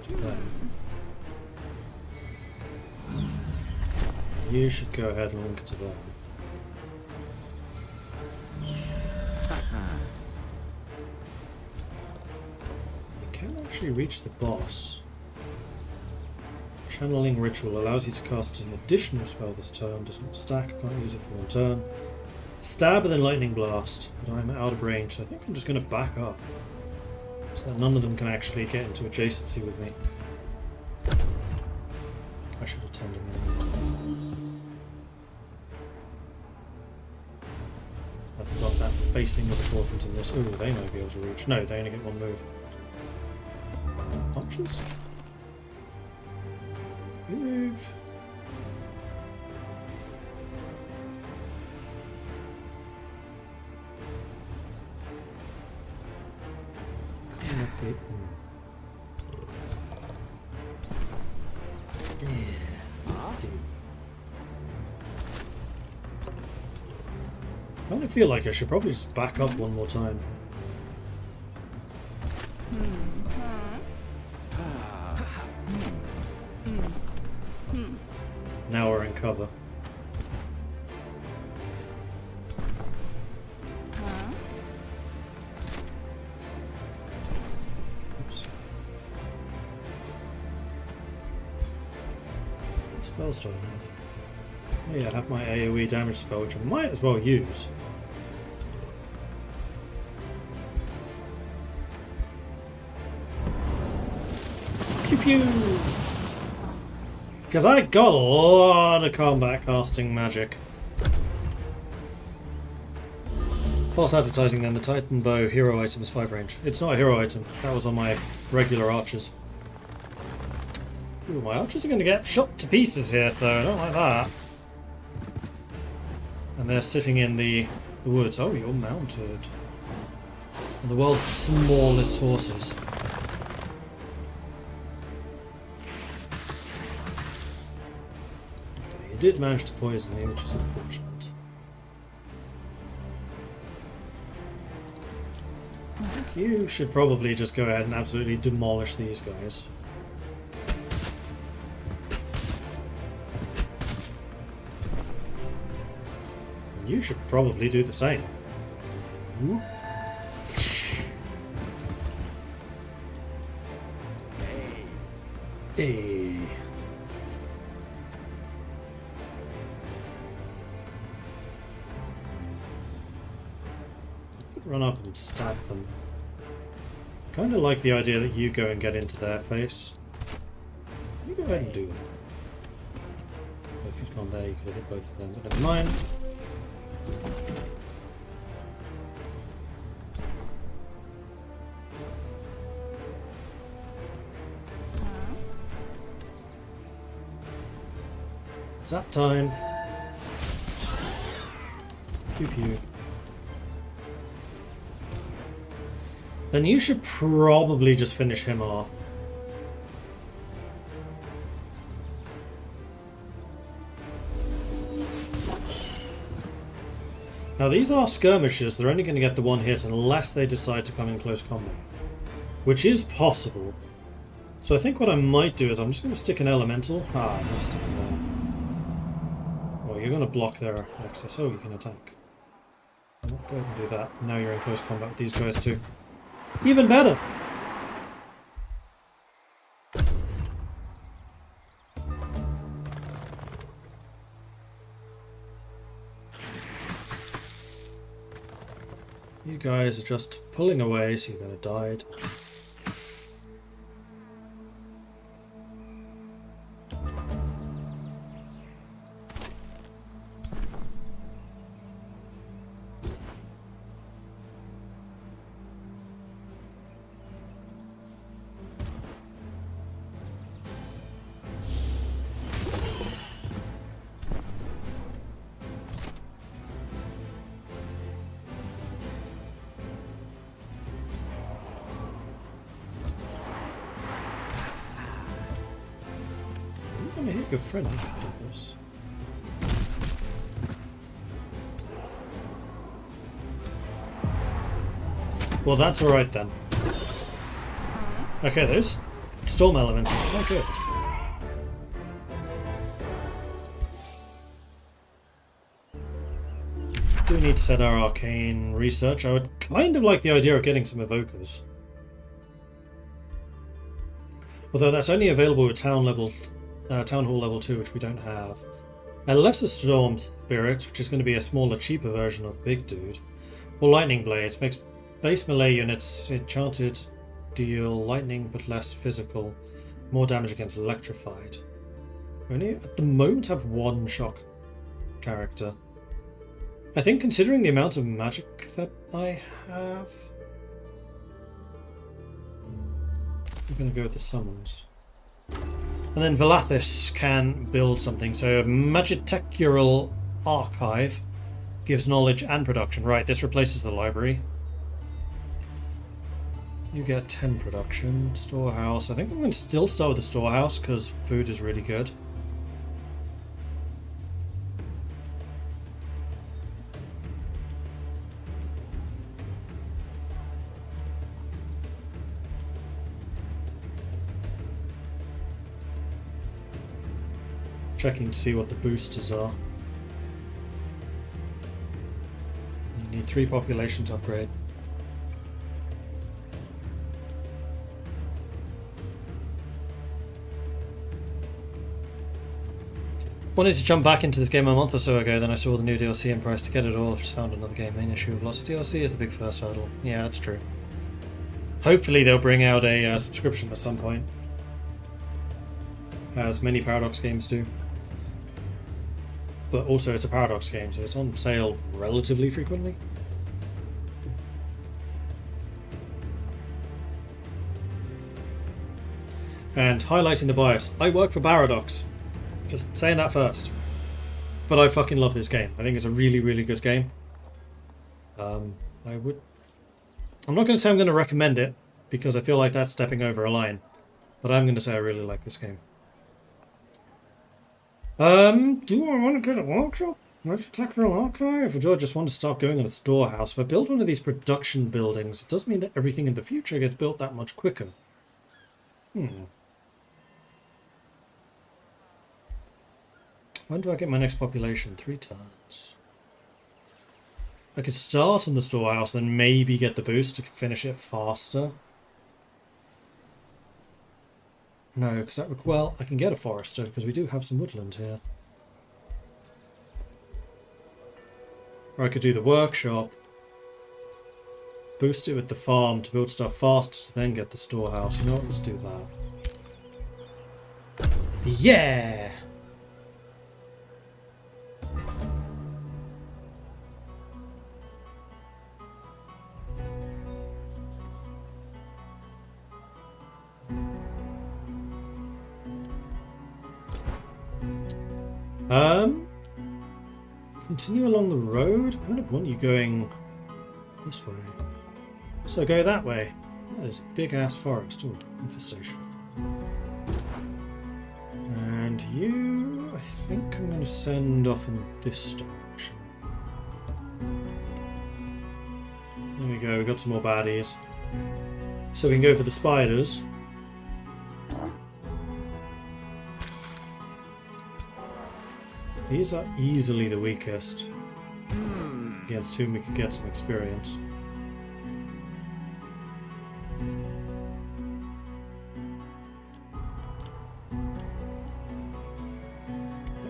to them. You should go ahead and link to them. actually reached the boss. Channeling Ritual allows you to cast an additional spell this turn. Does not stack. Can't use it for one turn. Stab and then Lightning Blast. But I'm out of range, so I think I'm just going to back up. So that none of them can actually get into adjacency with me. I should attend him. I forgot that facing was important in this. Ooh, they might be able to reach. No, they only get one move. Punches? You move. I kind of feel like I should probably just back up one more time. Now we're in cover. Oops. What spells do I have? Oh yeah, I have my AoE damage spell, which I might as well use. Pew pew! Because I got a lot of combat casting magic. False advertising then, the Titan Bow hero item is 5 range. It's not a hero item, that was on my regular archers. Ooh, my archers are going to get shot to pieces here though, I don't like that. And they're sitting in the woods. Oh, you're mounted. The world's smallest horses. Okay, you did manage to poison me, which is unfortunate. I think you should probably just go ahead and absolutely demolish these guys. You should probably do the same. Ooh. Hey. Run up and stab them. Kind of like the idea that you go and get into their face. You go ahead and do that. If you'd gone there, you could have hit both of them, but never mind. Zap time. Pew pew. Then you should probably just finish him off. Now these are skirmishers, they're only going to get the one hit unless they decide to come in close combat. Which is possible. So I think what I might do is I'm just going to stick an elemental. Ah, I'm not sticking there. Oh, you're going to block their access. Oh, you can attack. Go ahead and do that. Now you're in close combat with these guys too. Even better! You guys are just pulling away, so you're going to die. I'm gonna hit your friend if you do this. Well, that's alright then. Okay, those storm elements are quite good. Do need to set our arcane research. I would kind of like the idea of getting some evokers. Although that's only available at Town Hall level 2, which we don't have. A lesser Storm Spirit, which is going to be a smaller, cheaper version of the big dude. Or Lightning Blades, makes base melee units enchanted deal lightning but less physical. More damage against electrified. We only at the moment have one shock character. I think considering the amount of magic that I have, I'm going to go with the summons. And then Velathis can build something. So a Magitecural Archive gives knowledge and production. Right, this replaces the library. You get 10 production. Storehouse. I think I'm going to still start with the storehouse because food is really good. Checking to see what the boosters are. You need 3 population to upgrade. Wanted to jump back into this game a month or so ago, then I saw the new DLC and price to get it all. Just found another game. Main issue of lots of DLC is the big first hurdle. Yeah, that's true. Hopefully they'll bring out a subscription at some point, as many Paradox games do. But also it's a Paradox game, so it's on sale relatively frequently. And highlighting the bias, I work for Paradox. Just saying that first. But I fucking love this game. I think it's a really, really good game. I'm not going to say I'm going to recommend it, because I feel like that's stepping over a line. But I'm going to say I really like this game. Do I want to go to workshop? Architectural Archive? Or do I just want to start going on a storehouse? If I build one of these production buildings, it does mean that everything in the future gets built that much quicker. When do I get my next population? 3 turns. I could start on the storehouse, then maybe get the boost to finish it faster. No, because that would... Well, I can get a forester, because we do have some woodland here. Or I could do the workshop. Boost it with the farm to build stuff fast to then get the storehouse. You know what? Let's do that. Yeah! Continue along the road? I kind of want you going this way. So go that way. That is a big ass forest. Oh, infestation. And you, I think I'm going to send off in this direction. There we go, we got some more baddies. So we can go for the spiders. These are easily the weakest, against whom we could get some experience.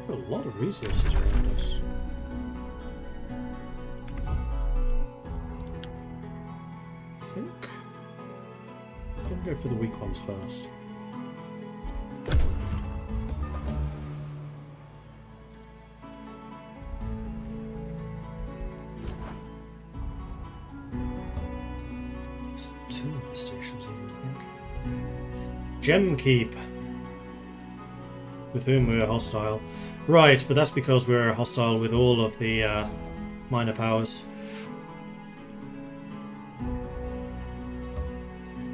There are a lot of resources around us. I think I'm going to go for the weak ones first. Gemkeep, with whom we're hostile. Right, but that's because we're hostile with all of the minor powers.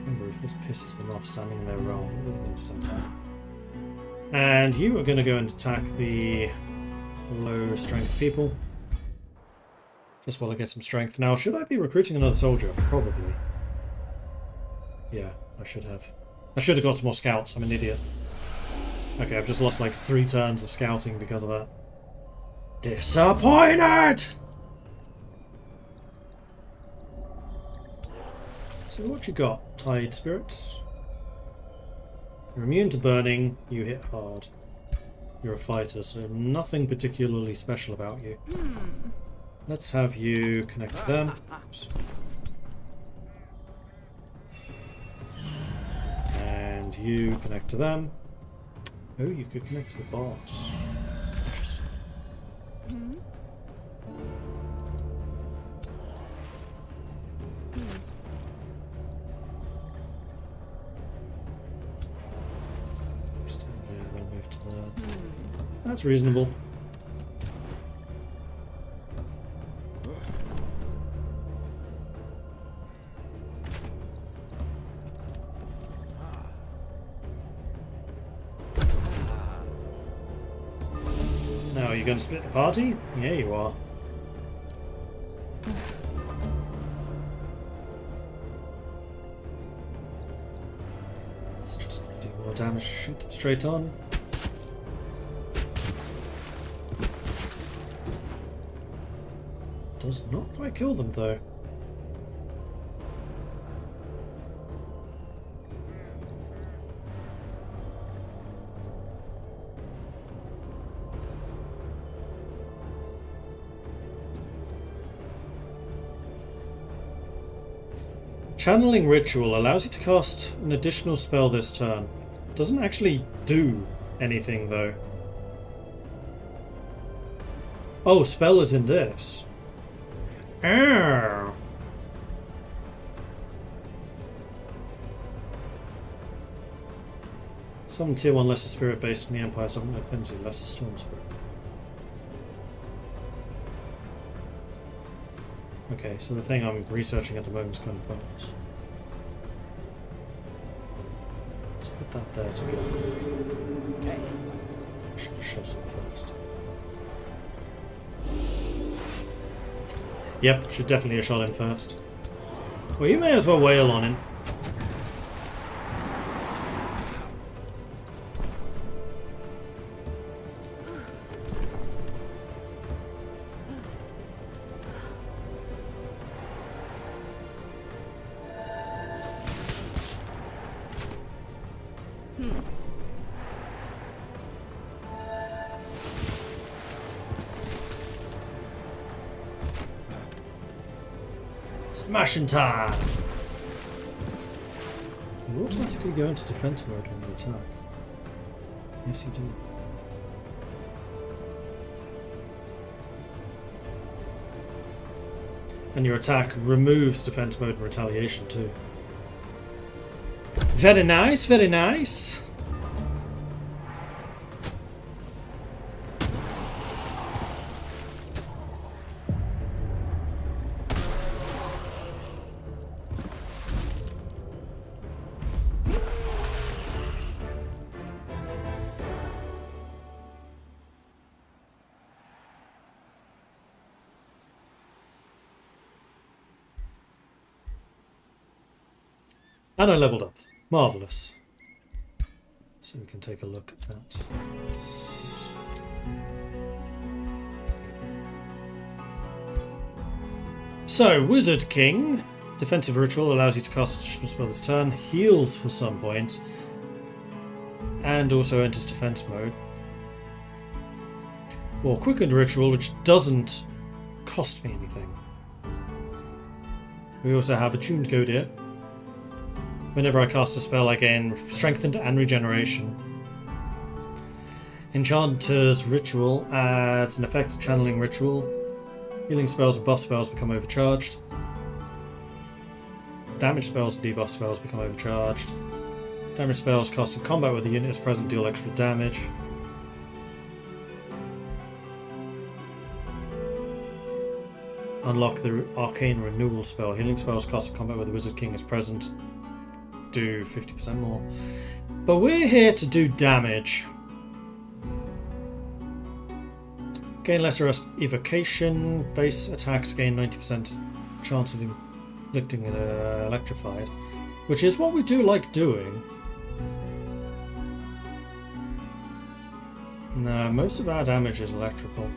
Remember, if this pisses them off standing in their realm, we're going to stand there. And you are going to go and attack the low strength people. Just while I get some strength. Now, should I be recruiting another soldier? Probably. Yeah, I should have. I should have got some more scouts. I'm an idiot. Okay, I've just lost like 3 turns of scouting because of that. Disappointed! So what you got? Tide spirits? You're immune to burning, you hit hard. You're a fighter, so nothing particularly special about you. Let's have you connect to them. Oops. And you connect to them. Oh, you could connect to the boss. Interesting. Stand there, then move to there. That's reasonable. Now, are you going to split the party? Yeah, you are. That's just going to do more damage to shoot them straight on. Does not quite kill them, though. Channeling Ritual allows you to cast an additional spell this turn. Doesn't actually do anything, though. Oh, spell is in this. Oh. Summon tier 1 lesser spirit based on the Empire, summon an affinity lesser storm spirit. Okay, so the thing I'm researching at the moment is kind of pointless. Let's put that there to be awkward. Okay. I should have shot it first. Yep, should definitely have shot him first. Well, you may as well wail on him. Smashing time! You automatically go into defense mode when you attack. Yes, you do. And your attack removes defense mode and retaliation too. Very nice, very nice. And I leveled up. Marvellous. So we can take a look at that. Oops. So, Wizard King. Defensive Ritual allows you to cast additional spell this turn, heals for some points, and also enters defense mode. Or Quickened Ritual, which doesn't cost me anything. We also have Attuned Godir. Whenever I cast a spell, I gain Strengthened and Regeneration. Enchanter's Ritual adds an effect of Channeling Ritual. Healing spells and buff spells become overcharged. Damage spells and debuff spells become overcharged. Damage spells cast in combat with the unit is present deal extra damage. Unlock the Arcane Renewal spell. Healing spells cast in combat with the Wizard King is present do 50% more. But we're here to do damage. Gain lesser evocation. Base attacks gain 90% chance of inflicting electrified, which is what we do like doing. No, most of our damage is electrical.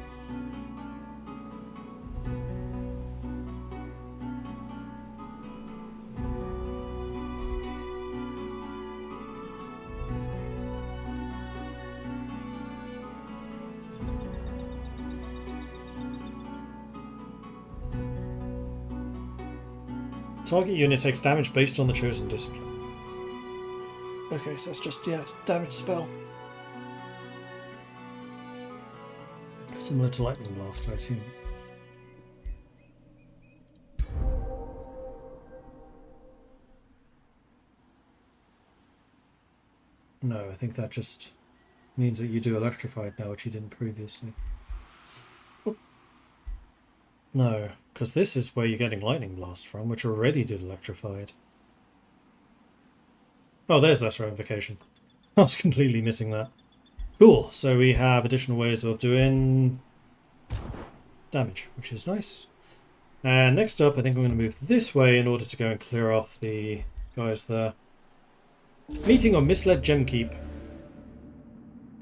Target unit takes damage based on the chosen discipline. Okay, so that's just, yeah, damage spell. Similar to Lightning Blast, I assume. No, I think that just means that you do Electrified now, which you didn't previously. Oh. No, because this is where you're getting Lightning Blast from, which already did Electrified. Oh, there's Lesser Invocation. I was completely missing that. Cool, so we have additional ways of doing damage, which is nice. And next up, I think I'm going to move this way in order to go and clear off the guys there. Meeting on Misled Gemkeep.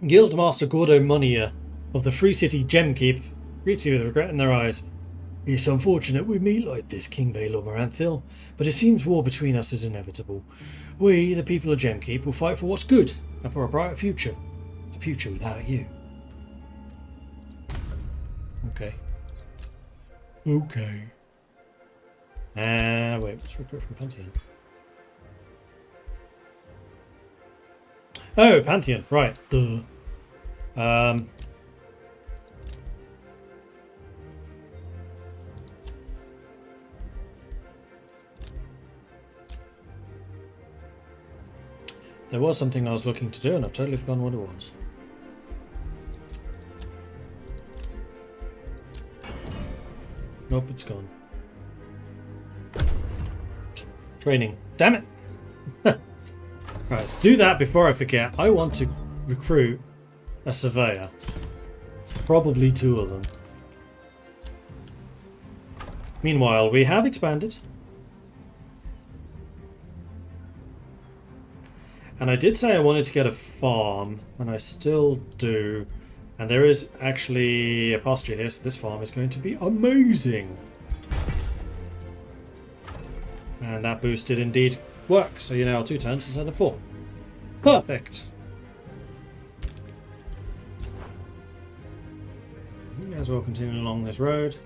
Guildmaster Gordo Monia of the Free City Gemkeep greets you with regret in their eyes. It's unfortunate we meet like this, King Vale or Moranthil, but it seems war between us is inevitable. We, the people of Gemkeep, will fight for what's good and for a brighter future. A future without you. Okay. Okay. Wait, let's recruit from Pantheon. Oh, Pantheon, right. Duh. There was something I was looking to do and I've totally forgotten what it was. Nope, it's gone. Training. Damn it! Right, let's do that before I forget. I want to recruit a surveyor. Probably 2 of them. Meanwhile, we have expanded. And I did say I wanted to get a farm, and I still do. And there is actually a pasture here, so this farm is going to be amazing. And that boost did indeed work, so you're now 2 turns instead of 4. Perfect. May as well continue along this road.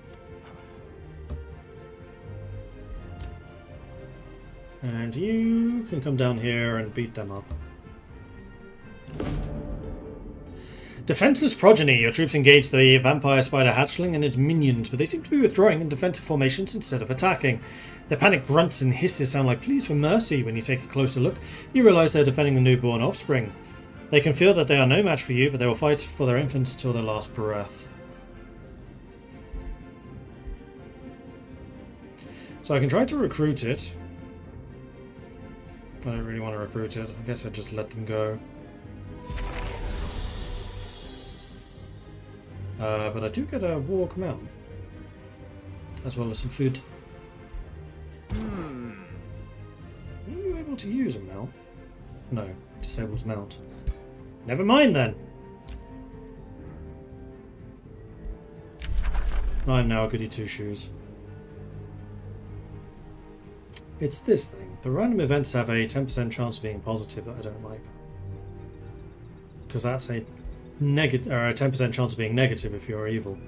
And you can come down here and beat them up. Defenseless progeny. Your troops engage the vampire spider hatchling and its minions, but they seem to be withdrawing in defensive formations instead of attacking. Their panic grunts and hisses sound like pleas for mercy. When you take a closer look, you realise they're defending the newborn offspring. They can feel that they are no match for you, but they will fight for their infants till their last breath. So I can try to recruit it. I don't really want to recruit it. I guess I just let them go. But I do get a warg mount. As well as some food. Are you able to use a mount? No. Disables mount. Never mind then. I'm now a goody 2-shoes. It's this thing. The random events have a 10% chance of being positive that I don't like. Because that's a negative, or a 10% chance of being negative if you're evil.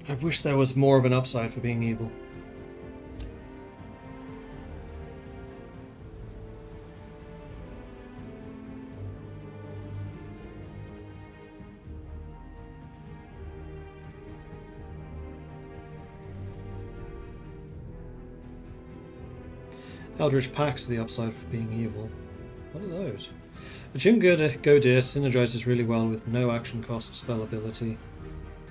I wish there was more of an upside for being evil. Eldritch Packs are the upside for being evil. What are those? Attuned Godir synergizes really well with no action cost spell ability.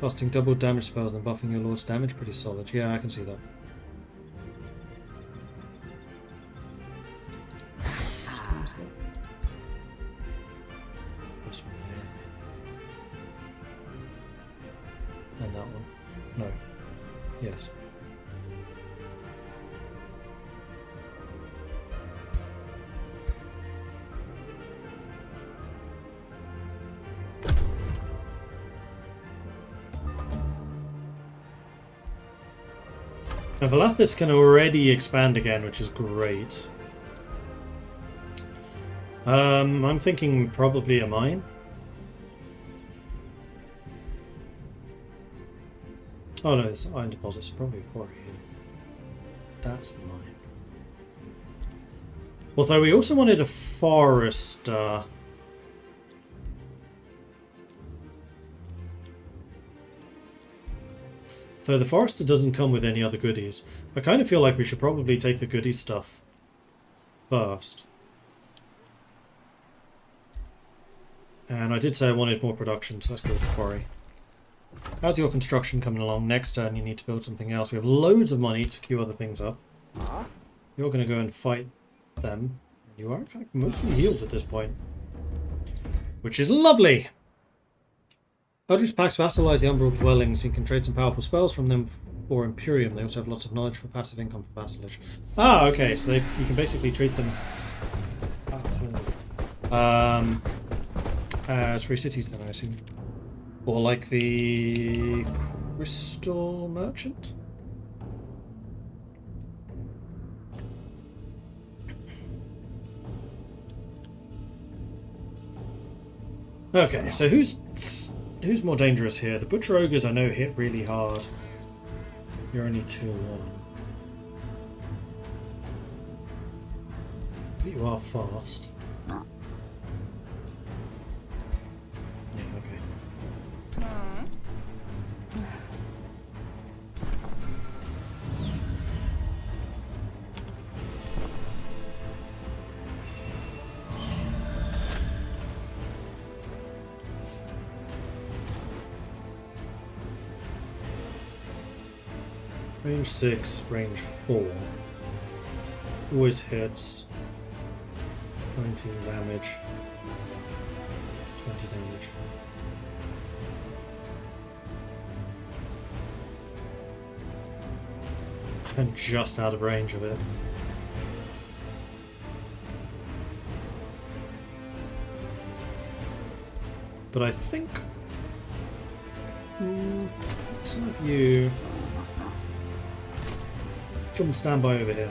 Casting double damage spells and buffing your lord's damage, pretty solid. Yeah, I can see that. This one here. And that one. No. Yes. Now Valathis can already expand again, which is great. I'm thinking probably a mine. Oh no, it's iron deposits, probably a quarry here. That's the mine. Although we also wanted a forester. Though the forester doesn't come with any other goodies. I kind of feel like we should probably take the goodie stuff first. And I did say I wanted more production, so let's go with the quarry. How's your construction coming along? Next turn you need to build something else. We have loads of money to queue other things up. You're going to go and fight them. You are in fact mostly healed at this point. Which is lovely! Eldritch packs vassalize the umbral dwellings. You can trade some powerful spells from them for Imperium. They also have lots of knowledge for passive income for vassalage. Ah, okay, so you can basically treat them as free cities then, I assume. Or like the Crystal Merchant? Okay, so who's more dangerous here? The Butcher Ogres I know hit really hard. You're only 2-1. But you are fast. Yeah, okay. Range 6, range 4. Always hits. 19 damage. 20 damage. I'm just out of range of it. But I think... some of you... Come stand by over here.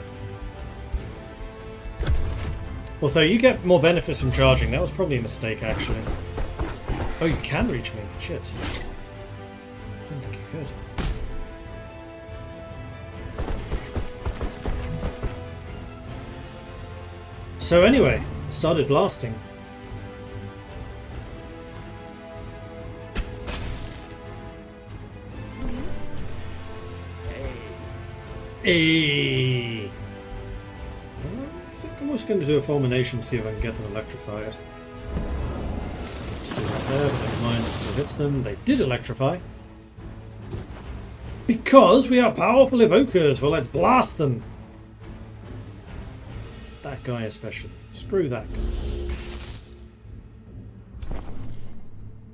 Although you get more benefits from charging. That was probably a mistake, actually. Oh, you can reach me. Shit. I don't think you could. So anyway, started blasting. Hey. I think I'm just going to do a fulmination, see if I can get them electrified. To do that there, but never mind, it still hits them. They did electrify. Because we are powerful evokers. Well, let's blast them. That guy especially. Screw that guy.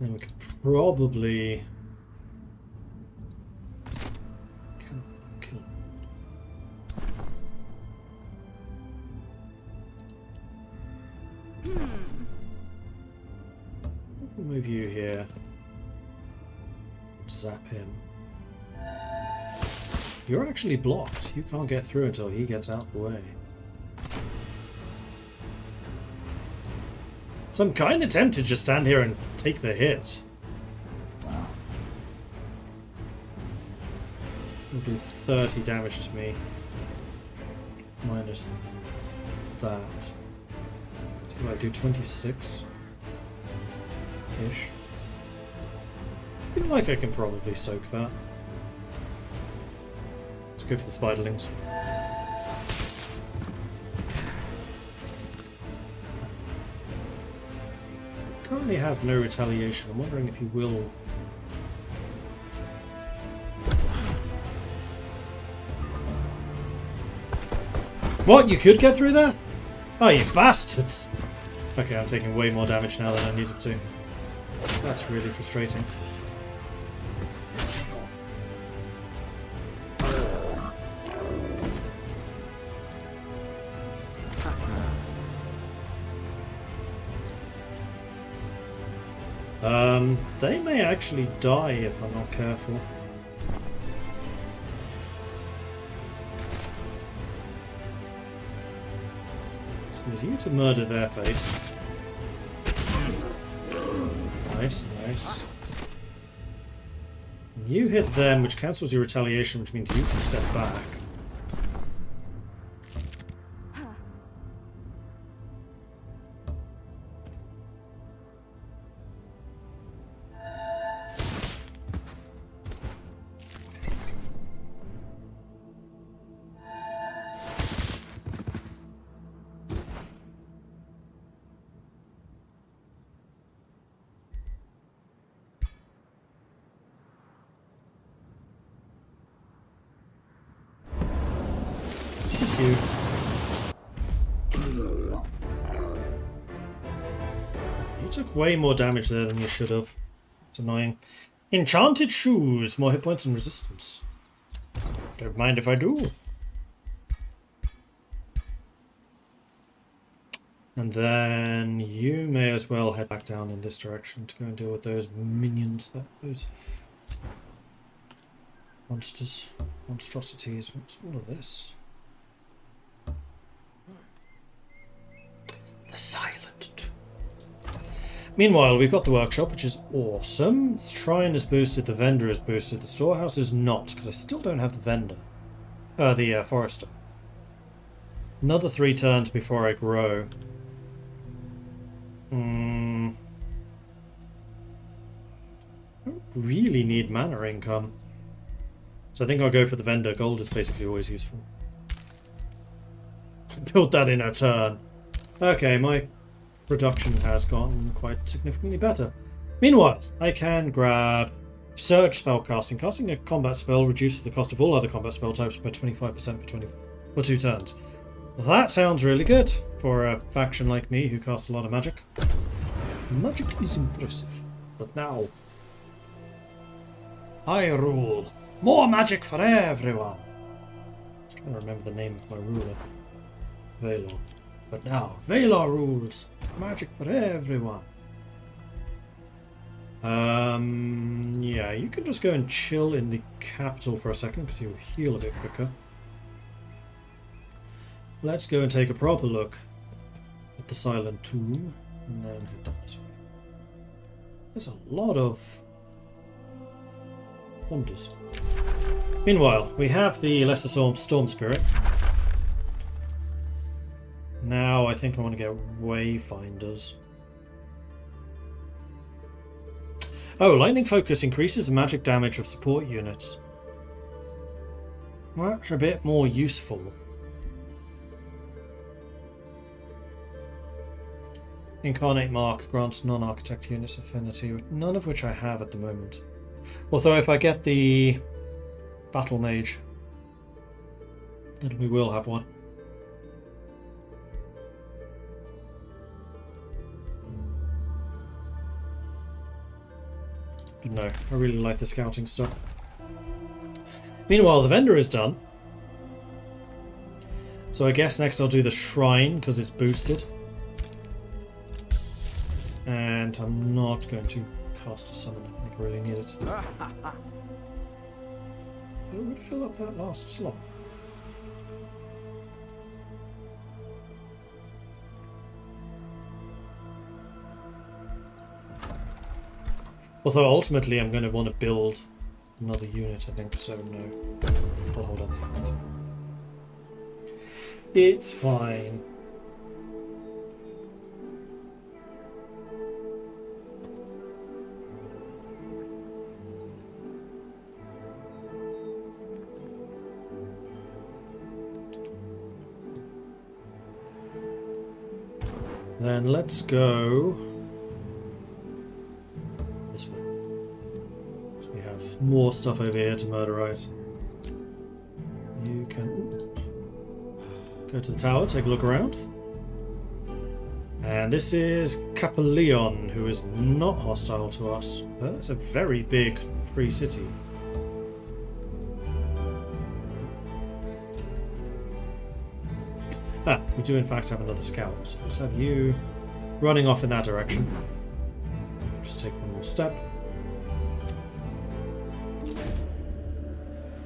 Then we could probably... We'll move you here. Zap him. You're actually blocked. You can't get through until he gets out the way. So I'm kind of tempted to just stand here and take the hit. He'll do 30 damage to me. Minus that. Do I do 26? Ish. I feel like I can probably soak that. Let's go for the spiderlings. Currently have no retaliation. I'm wondering if he will. What? You could get through that? Oh, you bastards! Okay, I'm taking way more damage now than I needed to. That's really frustrating. They may actually die if I'm not careful. So there's you to murder their face. Nice, nice. You hit them, which cancels your retaliation, which means you can step back. took way more damage there than you should have. It's annoying. Enchanted shoes, more hit points and resistance. Don't mind if I do. And then you may as well head back down in this direction to go and deal with those minions, those monsters, monstrosities. What's all of this? The Silent Tomb. Meanwhile, we've got the workshop, which is awesome. The shrine is boosted, the vendor is boosted, the storehouse is not, because I still don't have the vendor. The forester. Another 3 turns before I grow. I don't really need mana income. So I think I'll go for the vendor. Gold is basically always useful. Build that in a turn. Okay, my production has gotten quite significantly better. Meanwhile, I can grab Surge Spellcasting. Casting a combat spell reduces the cost of all other combat spell types by 25% for 2 turns. That sounds really good for a faction like me who casts a lot of magic. Magic is impressive. But now, I rule. More magic for everyone. I was trying to remember the name of my ruler. Valor. But now, Valor rules. Magic for everyone. Yeah, you can just go and chill in the capital for a second because you'll heal a bit quicker. Let's go and take a proper look at the Silent Tomb and then head down this way. There's a lot of wonders. Meanwhile, we have the Lesser Storm Spirit. Now I think I want to get Wayfinders. Oh, Lightning Focus increases the magic damage of support units. Well, that's a bit more useful. Incarnate Mark grants non-architect units affinity, none of which I have at the moment. Although if I get the Battle Mage, then we will have one. But no, I really like the scouting stuff. Meanwhile, the vendor is done. So I guess next I'll do the shrine because it's boosted. And I'm not going to cast a summon. I think I really need it. So it would fill up that last slot. Although ultimately I'm going to want to build another unit, I think, so no. I'll hold on for that. It's fine. Then let's go this way. So we have more stuff over here to murderize. You can go to the tower, take a look around. And this is Capeleon, who is not hostile to us. That's a very big free city. Ah, we do in fact have another scout, so let's have you running off in that direction. Just take one more step.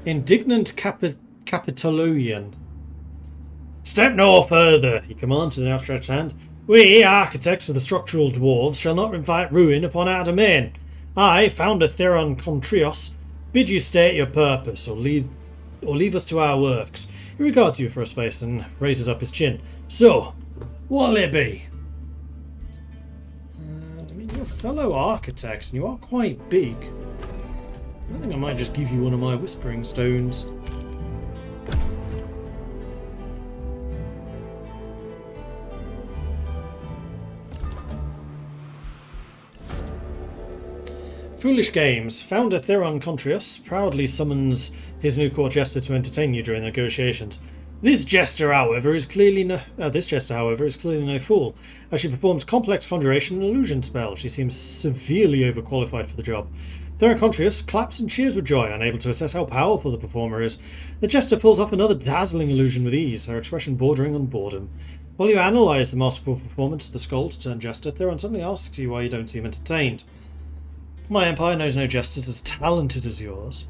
Indignant Capitolian. Step no further, he commands with an outstretched hand. We, architects of the structural dwarves, shall not invite ruin upon our domain. I, founder Theron Contrios, bid you state your purpose, or leave us to our works. He regards you for a space and raises up his chin. So, what'll it be? I mean, you're fellow architects and you are quite big. I think I might just give you one of my whispering stones. Foolish Games. Founder Theron Contrius proudly summons his new court jester to entertain you during the negotiations. This jester, however, is clearly no fool. As she performs complex conjuration and illusion spells, she seems severely overqualified for the job. Theracontrius claps and cheers with joy, unable to assess how powerful the performer is. The jester pulls up another dazzling illusion with ease, her expression bordering on boredom. While you analyse the masterful performance of the Skald turned jester, Theron suddenly asks you why you don't seem entertained. My empire knows no jesters as talented as yours.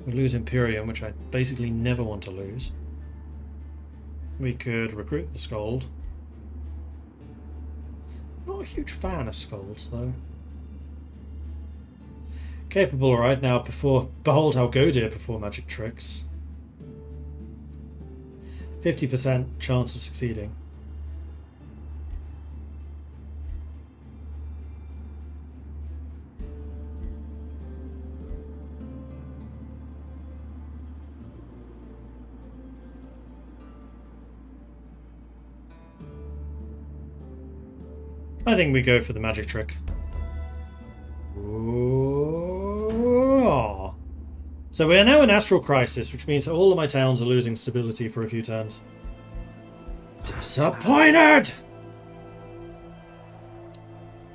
We lose Imperium, which I basically never want to lose. We could recruit the Skald. Not a huge fan of Skalds, though. Capable, right now. Behold how Godir perform magic tricks. 50% chance of succeeding. I think we go for the magic trick. Ooh. So we are now in Astral Crisis, which means all of my towns are losing stability for a few turns. Disappointed!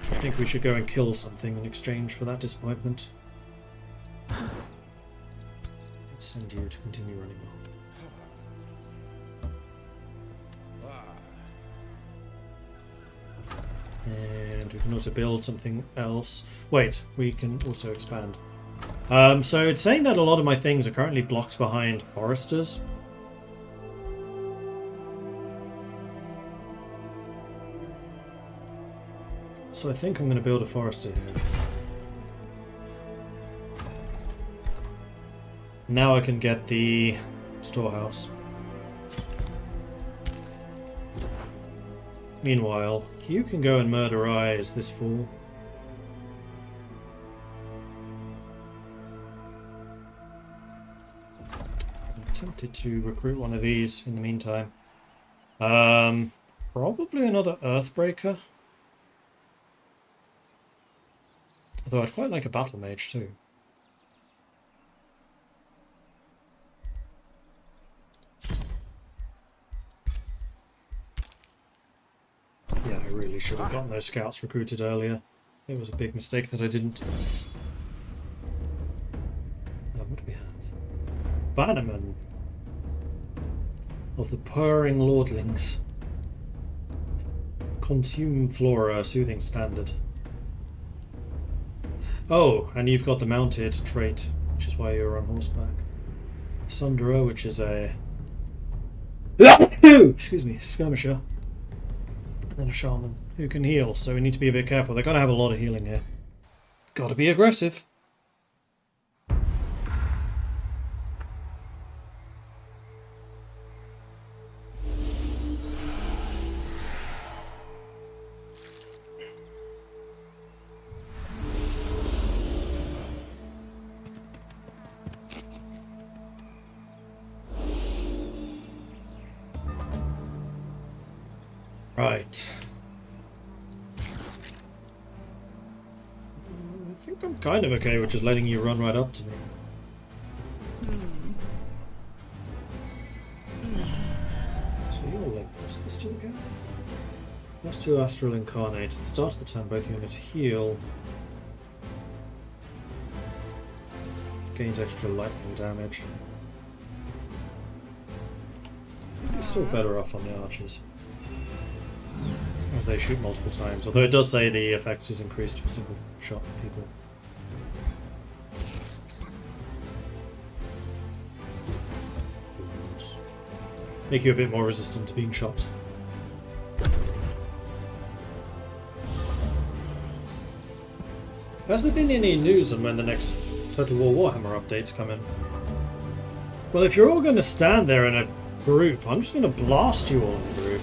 I think we should go and kill something in exchange for that disappointment. Let's send you to continue running off. And we can also build something else. Wait, we can also expand. So it's saying that a lot of my things are currently blocked behind foresters. So I think I'm going to build a forester here. Now I can get the storehouse. Meanwhile, you can go and murder Eyes this fall. I'm tempted to recruit one of these in the meantime. Probably another Earthbreaker. Although I'd quite like a Battle Mage too. Yeah, I really should have gotten those scouts recruited earlier. It was a big mistake that I didn't. What do we have? Bannerman of the Purring Lordlings. Consume Flora, Soothing Standard. Oh, and you've got the mounted trait, which is why you're on horseback. Sunderer, which is a... excuse me, skirmisher. And then a shaman who can heal, so we need to be a bit careful. They're going to have a lot of healing here. Gotta be aggressive. Right. I think I'm kind of okay with just letting you run right up to me. So you're like, what's this do again? +2 Astral Incarnate. At the start of the turn, both units heal. Gains extra lightning damage. I think we're still better off on the archers, as they shoot multiple times, although it does say the effect is increased for single shot people. Make you a bit more resistant to being shot. Has there been any news on when the next Total War Warhammer updates come in? Well, if you're all going to stand there in a group, I'm just going to blast you all in a group.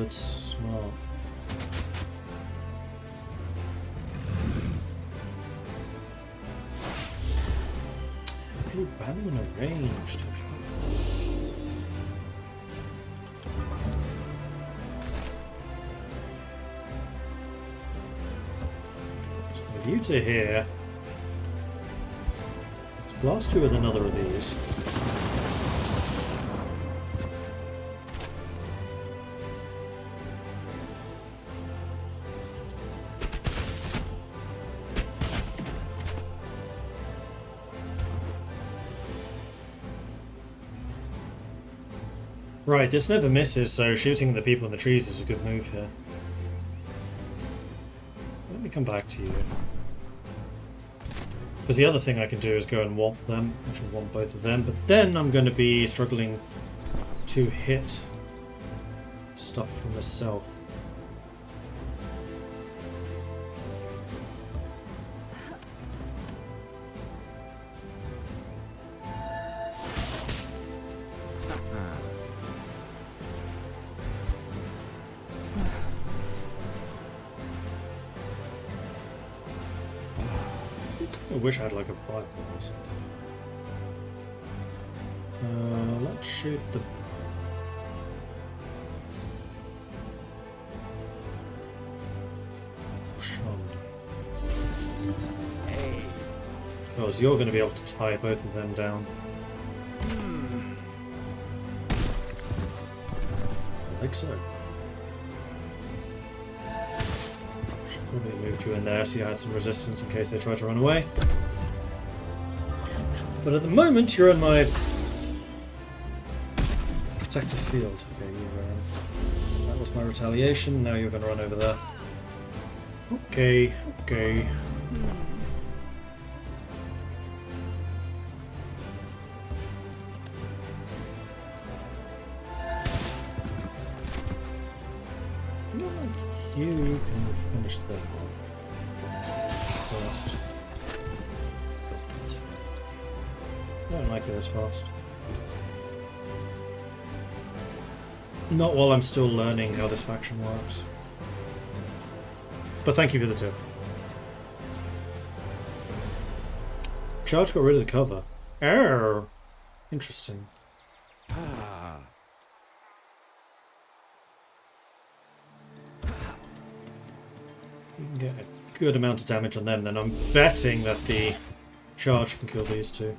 Smart. Include banner when arranged. So with you two here, let's blast you with another of these. Right, this never misses, so shooting the people in the trees is a good move here. Let me come back to you. Because the other thing I can do is go and womp them, which will womp both of them, but then I'm going to be struggling to hit stuff from myself. I wish I had like a fireball or something. Let's shoot the... Because you're going to be able to tie both of them down. Like so. Probably moved you in there so you had some resistance in case they try to run away. But at the moment you're in my protective field. Okay, that was my retaliation. Now you're going to run over there. Okay, okay. You can finish that one. First. I don't like it as fast. Not while I'm still learning how this faction works. But thank you for the tip. Charge got rid of the cover. Oh, interesting. You can get a good amount of damage on them, then I'm betting that the charge can kill these two.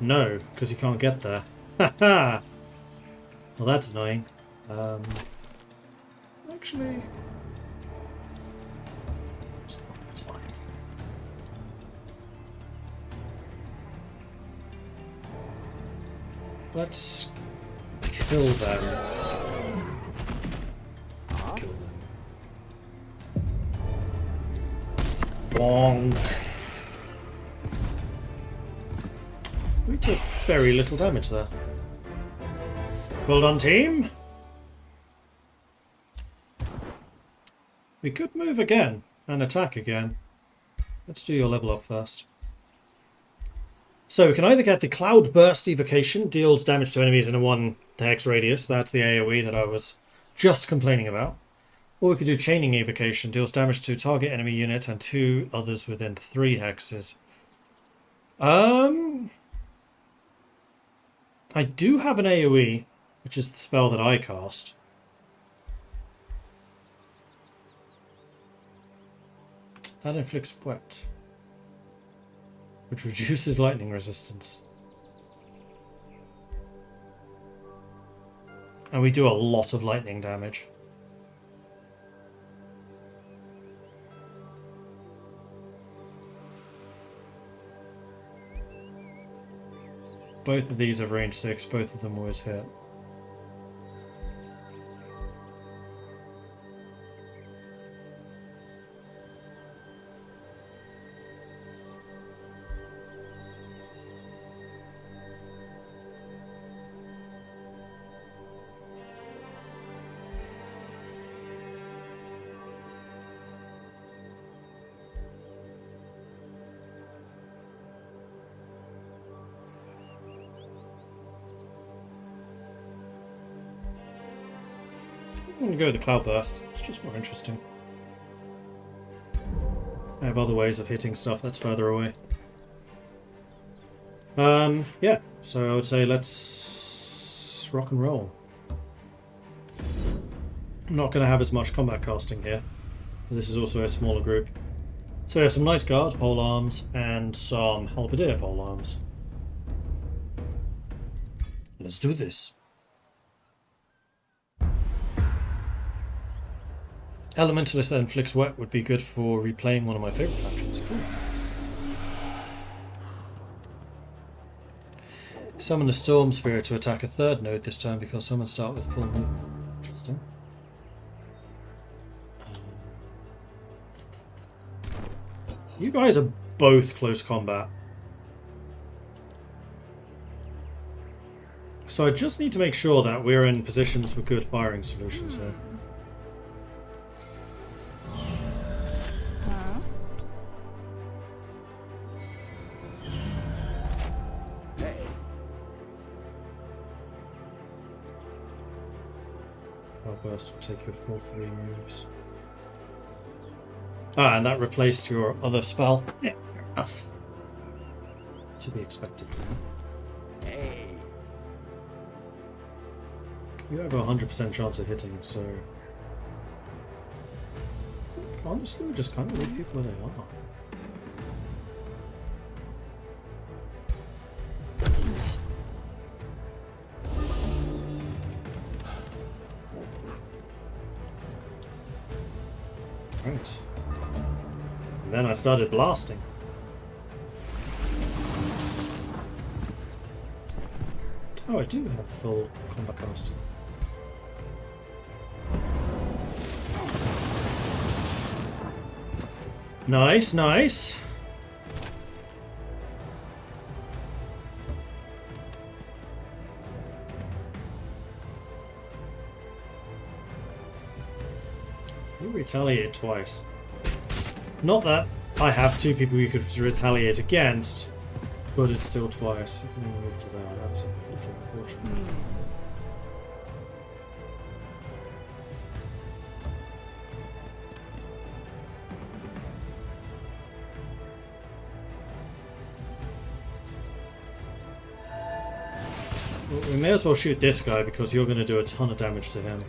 No, because you can't get there. Haha! Well, that's annoying. Actually... it's fine. Let's kill them. Kill them. Bonk. We took very little damage there. Well done, team. We could move again and attack again. Let's do your level up first. So we can either get the Cloud Burst Evocation, deals damage to enemies in a 1 hex radius. That's the AoE that I was just complaining about. Or we could do Chaining Evocation, deals damage to target enemy unit and 2 others within 3 hexes. I do have an AoE, which is the spell that I cast. That inflicts wet, which reduces lightning resistance. And we do a lot of lightning damage. Both of these have range 6, both of them always hit. I'm going to go with the Cloud Burst. It's just more interesting. I have other ways of hitting stuff that's further away. Yeah, so I would say let's rock and roll. I'm not going to have as much combat casting here, but this is also a smaller group. So we have some Knight Guard pole arms and some Halberdier pole arms. Let's do this. Elementalist that inflicts wet would be good for replaying one of my favourite factions. Cool. Summon a Storm Spirit to attack a third node this turn because summons start with full movement. Interesting. You guys are both close combat. So I just need to make sure that we're in positions for good firing solutions here. Burst will take your full 3 moves. Ah, and that replaced your other spell. Yeah, fair enough. To be expected. Hey. You have a 100% chance of hitting, so honestly, we just kind of leave people where they are. Right. And then I started blasting. Oh, I do have full combat casting. Nice, nice. You retaliate twice. Not that I have 2 people you could retaliate against, but it's still twice. You can move to there. That was a little unfortunate. Well, we may as well shoot this guy because you're going to do a ton of damage to him.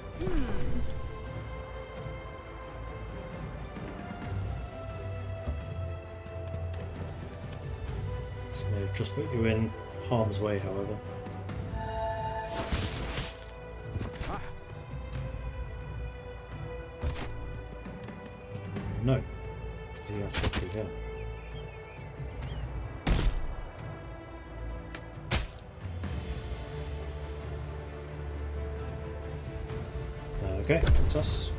Just put you in harm's way, however. No, because you have to go through here. Okay, that's us.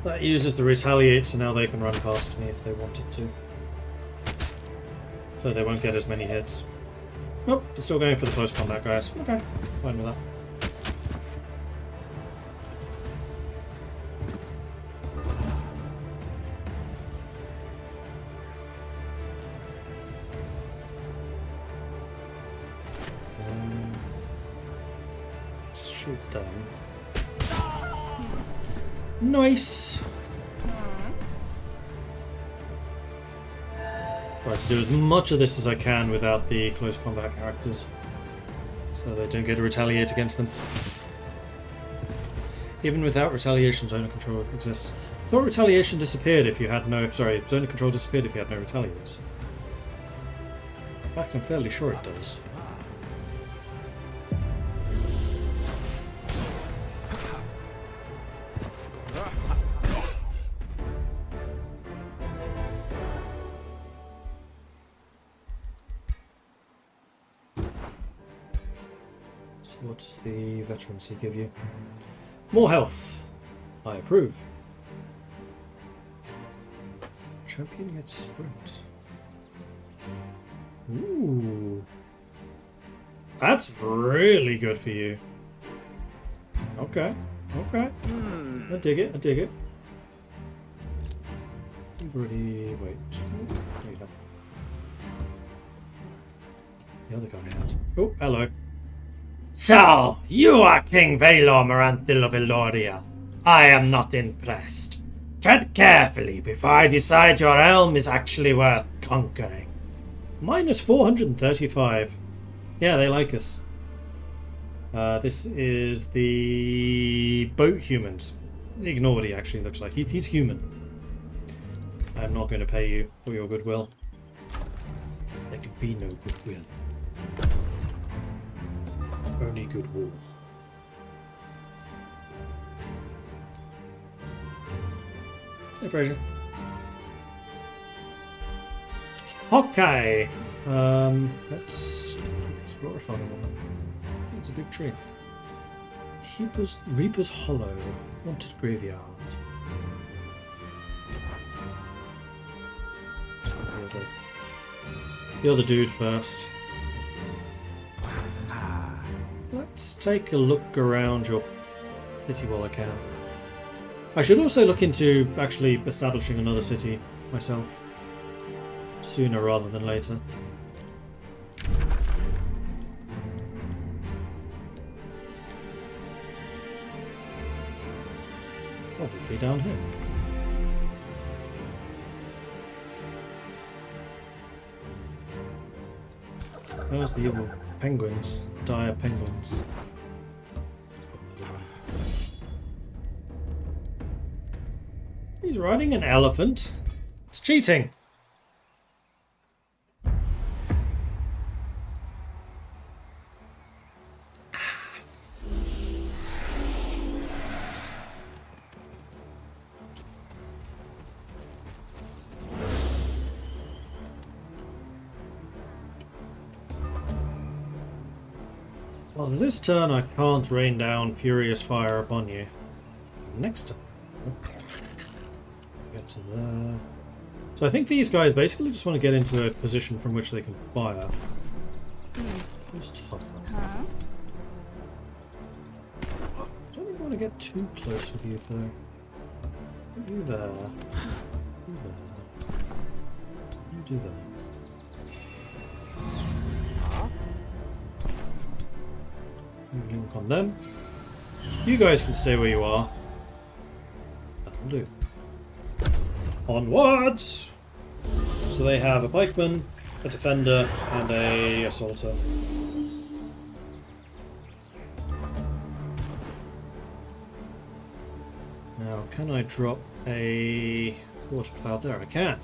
That uses the retaliate, so now they can run past me if they wanted to. So they won't get as many hits. Nope, they're still going for the close combat, guys. Okay, fine with that. Let's shoot them. Nice! Try to do as much of this as I can without the close combat characters, so they don't get to retaliate against them. Even without retaliation, zone of control exists. I thought retaliation disappeared if you had no... Sorry, zone of control disappeared if you had no retaliates. In fact, I'm fairly sure it does. What does the veterancy give you? More health. I approve. Champion gets sprint. Ooh. That's really good for you. Okay. Okay. I dig it. I dig it. You've already... Wait. There you go. The other guy had... Oh, hello. So, you are King Valor Maranthil of Eloria. I am not impressed. Tread carefully before I decide your realm is actually worth conquering. Minus 435. Yeah, they like us. This is the boat humans. Ignore what he actually looks like. He's human. I'm not going to pay you for your goodwill. There can be no goodwill. Only goodwill. Hey, Fraser. Okay. Let's explore further. It's a big tree. Reaper's Hollow. Haunted Graveyard. The other dude first. Let's take a look around your city while I can. I should also look into actually establishing another city myself. Sooner rather than later. Probably down here. There's the other penguins. The dire penguins. He's riding an elephant. It's cheating. Well, this turn I can't rain down furious fire upon you. Next turn. Get to there. So I think these guys basically just want to get into a position from which they can fire. Who's tougher? Don't really want to get too close with you though. You there. You there. You do that. Link on them. You guys can stay where you are. That'll do. Onwards! So they have a pikeman, a defender, and a assaulter. Now, can I drop a water cloud there? I can.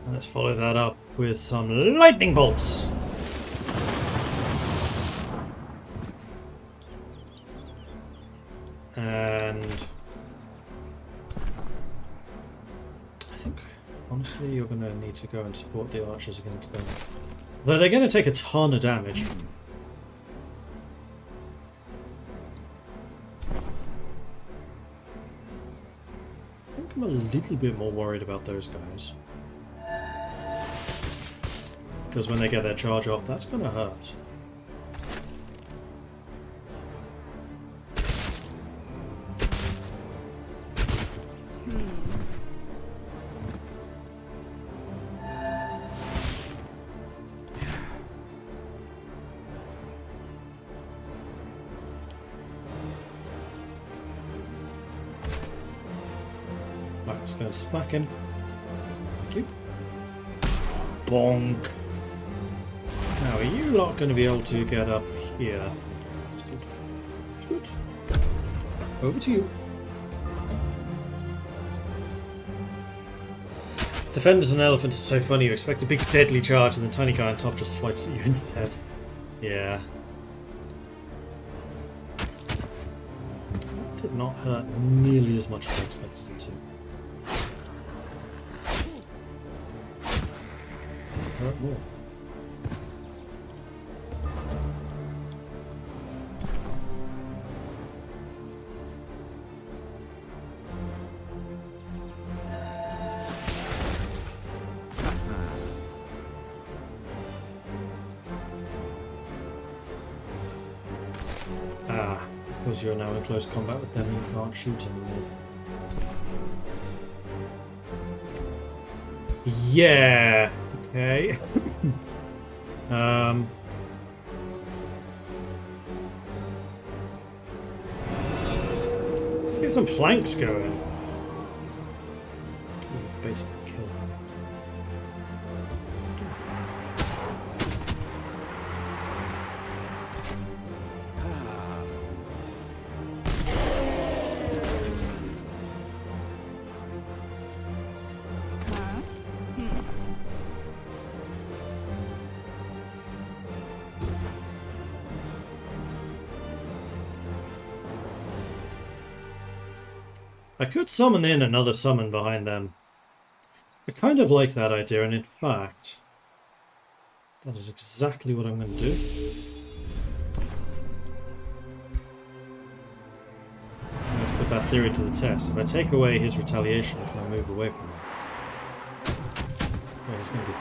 And let's follow that up with some lightning bolts. And I think, honestly, you're going to need to go and support the archers against them. Though they're going to take a ton of damage. I think I'm a little bit more worried about those guys. Because when they get their charge off, that's going to hurt. Right, let's go and smack him. Thank you. Bonk. Now, are you lot going to be able to get up here? That's good. That's good. Over to you. Defenders and elephants are so funny. You expect a big deadly charge and the tiny guy on top just swipes at you instead. Yeah. That did not hurt nearly as much as I expected it to. Hurt more. Because you're now in close combat with them, you can't shoot anymore. Yeah. Okay. get some flanks going. Basically kill them. I could summon in another summon behind them. I kind of like that idea, and in fact, that is exactly what I'm going to do. Let's put that theory to the test. If I take away his retaliation, can I move away from him? Oh, he's going to be...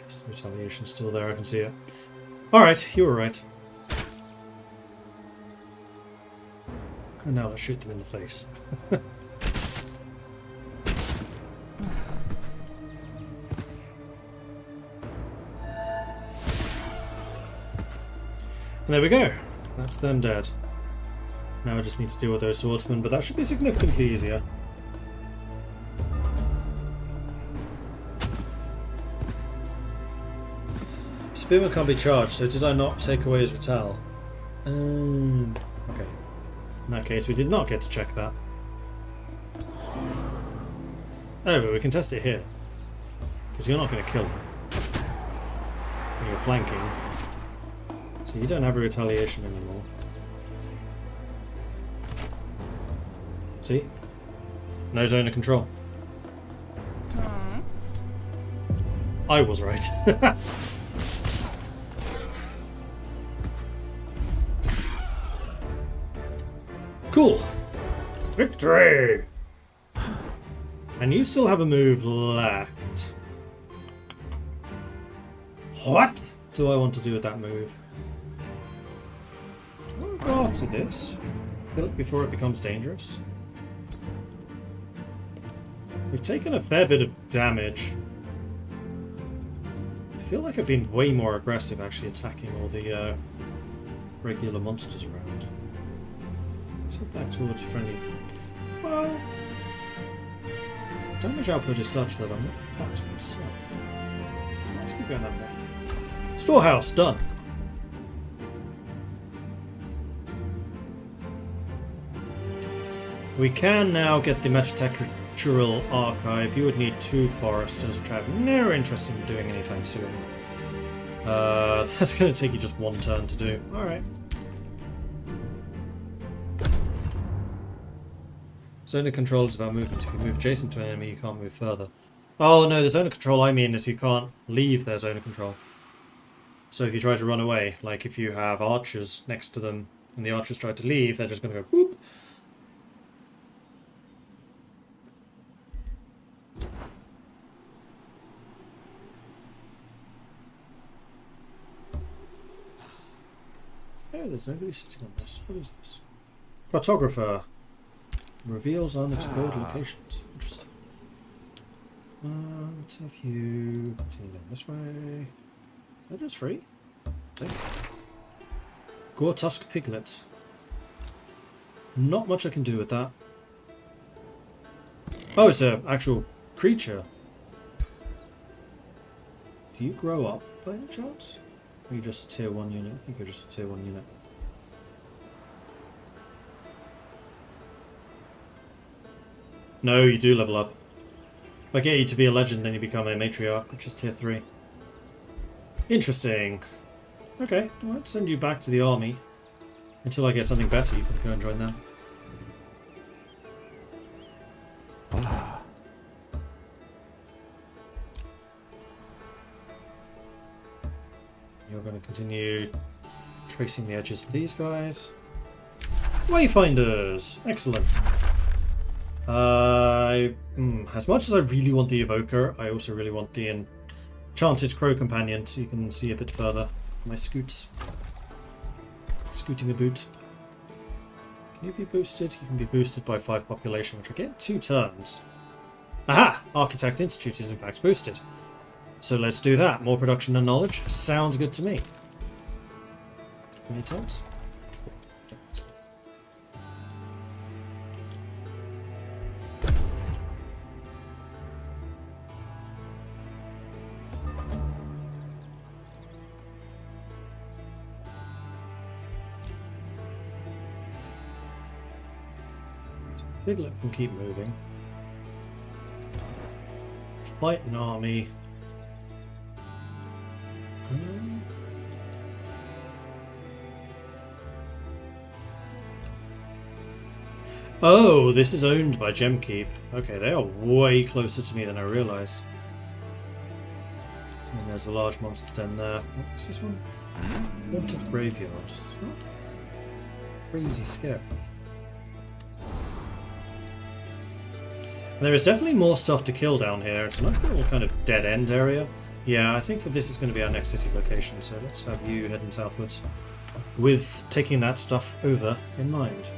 Yes, the retaliation's still there, I can see it. Alright, you were right. And now let's shoot them in the face. And there we go. That's them dead. Now I just need to deal with those swordsmen, but that should be significantly easier. Spearman can't be charged, so did I not take away his retaliation? Okay. In that case, we did not get to check that. Oh, but we can test it here. Because you're not going to kill him. And you're flanking. So you don't have a retaliation anymore. See? No zone of control. I was right. Cool. Victory! And you still have a move left. What do I want to do with that move? Do I want to go after this? Kill it before it becomes dangerous? We've taken a fair bit of damage. I feel like I've been way more aggressive actually attacking all the regular monsters around. So back towards friendly. Well, damage output is such that I'm not that concerned. Let's keep going that way. Storehouse done. We can now get the Magitectural Archive. You would need 2 foresters, which I have no interest in doing anytime soon. That's going to take you just 1 turn to do. Alright. Zone of control is about movement. If you move adjacent to an enemy, you can't move further. Oh no, the zone of control I mean is you can't leave their zone of control. So if you try to run away, like if you have archers next to them and the archers try to leave, they're just going to go whoop. Oh, there's nobody sitting on this. What is this? Cartographer. Reveals unexplored locations. Interesting. Let's have you continue down this way. That is free. Okay. Gore-tusk piglet. Not much I can do with that. Oh, it's an actual creature. Do you grow up by any chance? Or are you just a tier 1 unit? I think you're just a tier 1 unit. No, you do level up. If I get you to be a legend, then you become a matriarch, which is tier 3. Interesting. Okay, I might send you back to the army. Until I get something better, you can go and join them. You're going to continue tracing the edges of these guys. Wayfinders! Excellent. As much as I really want the Evoker, I also really want the Enchanted Crow Companion, so you can see a bit further. My scoots. Scooting a boot. Can you be boosted? You can be boosted by 5 population, which I get in 2 turns. Aha! Architect Institute is in fact boosted. So let's do that. More production and knowledge. Sounds good to me. Any tells? Piglet can keep moving. Fight an army. Oh, this is owned by Gemkeep. Okay, they are way closer to me than I realised. And there's a large monster den there. What's this one? Haunted Graveyard. It's not crazy scary. And there is definitely more stuff to kill down here. It's a nice little kind of dead end area. Yeah, I think that this is going to be our next city location, so let's have you heading southwards with taking that stuff over in mind.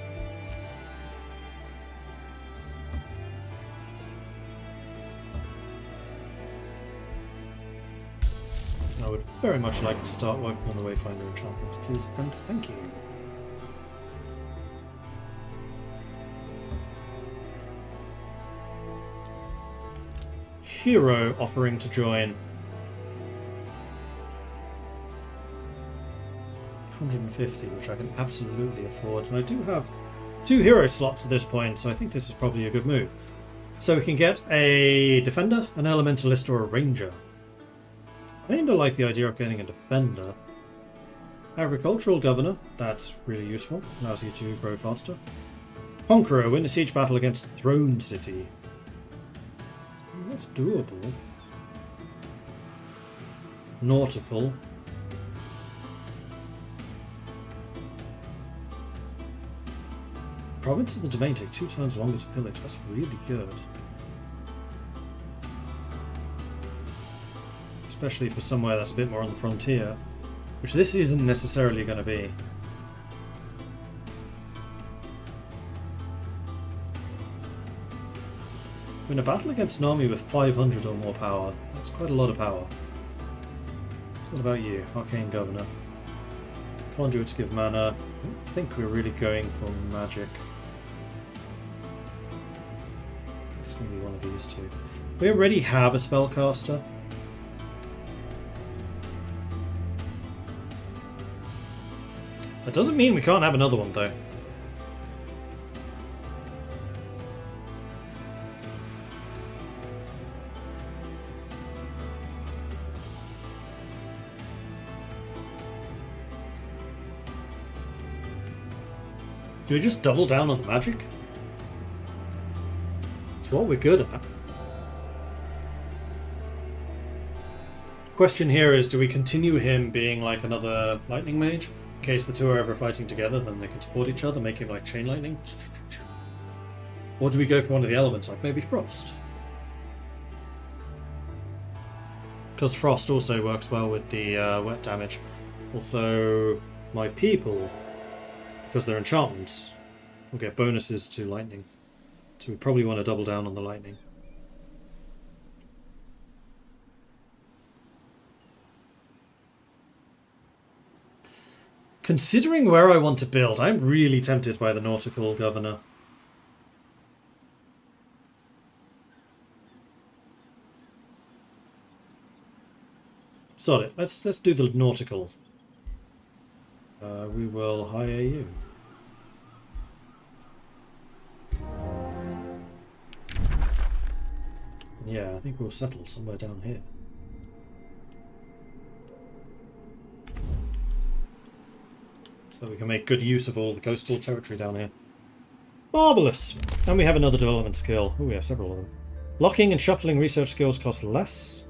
I would very much like to start working on the Wayfinder enchantment, please, and thank you. Hero offering to join. 150, which I can absolutely afford, and I do have 2 hero slots at this point, so I think this is probably a good move. So we can get a defender, an elementalist, or a ranger. I kind of like the idea of getting a defender. Agricultural governor, that's really useful, allows you to grow faster. Conqueror, win a siege battle against the Throne City. That's doable. Nautical. Province of the Domain take 2 times longer to pillage. That's really good. Especially for somewhere that's a bit more on the frontier. Which this isn't necessarily going to be. Win a battle against an army with 500 or more power. That's quite a lot of power. What about you? Arcane Governor. Conduits give mana. I think we're really going for magic. It's going to be one of these two. We already have a spellcaster. That doesn't mean we can't have another one, though. Do we just double down on the magic? It's what we're good at. Question here is, do we continue him being like another lightning mage? In case the two are ever fighting together, then they can support each other, make him like chain lightning? Or do we go for one of the elements, like maybe frost? Because frost also works well with the wet damage. Although my people, because they're enchantments, will get bonuses to lightning. So we probably want to double down on the lightning. Considering where I want to build, I'm really tempted by the Nautical Governor. Sod it, let's do the Nautical. We will hire you. Yeah, I think we'll settle somewhere down here. So that we can make good use of all the coastal territory down here. Marvellous! And we have another development skill. Oh, we have several of them. Locking and shuffling research skills cost less.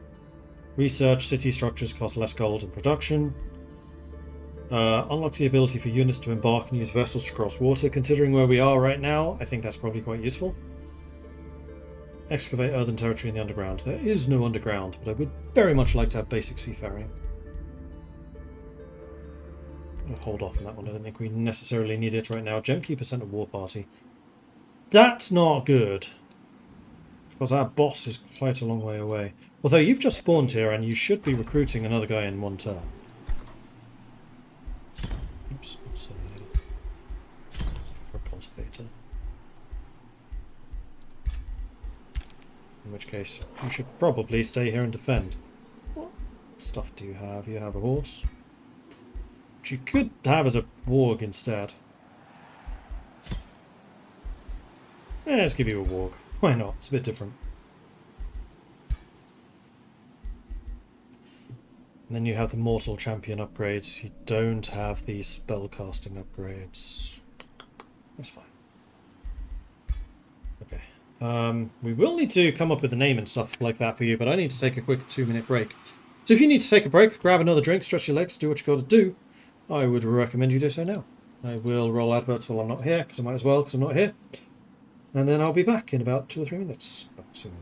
Research city structures cost less gold in production. Unlocks the ability for units to embark and use vessels to cross water. Considering where we are right now, I think that's probably quite useful. Excavate earthen territory in the underground. There is no underground, but I would very much like to have basic seafaring. I'll hold off on that one. I don't think we necessarily need it right now. Gemkeeper sent a war party. That's not good. Because our boss is quite a long way away. Although you've just spawned here and you should be recruiting another guy in one turn. In which case, you should probably stay here and defend. What stuff do you have? You have a horse. Which you could have as a warg instead. Let's give you a warg. Why not? It's a bit different. And then you have the Mortal Champion upgrades. You don't have the spellcasting upgrades. That's fine. Okay. We will need to come up with a name and stuff like that for you, but I need to take a quick 2-minute break. So if you need to take a break, grab another drink, stretch your legs, do what you got to do, I would recommend you do so now. I will roll adverts while I'm not here, because I might as well, because I'm not here. And then I'll be back in about 2 or 3 minutes. Back soon.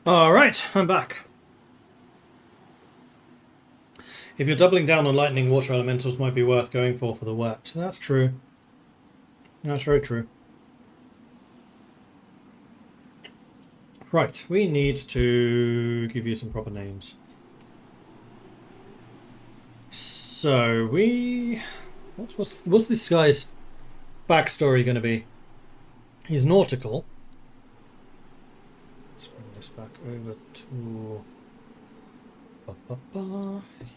Alright, I'm back. If you're doubling down on lightning, water elementals might be worth going for the wet. That's true. That's very true. Right, we need to give you some proper names. So what's this guy's backstory going to be? He's nautical. Let's bring this back over to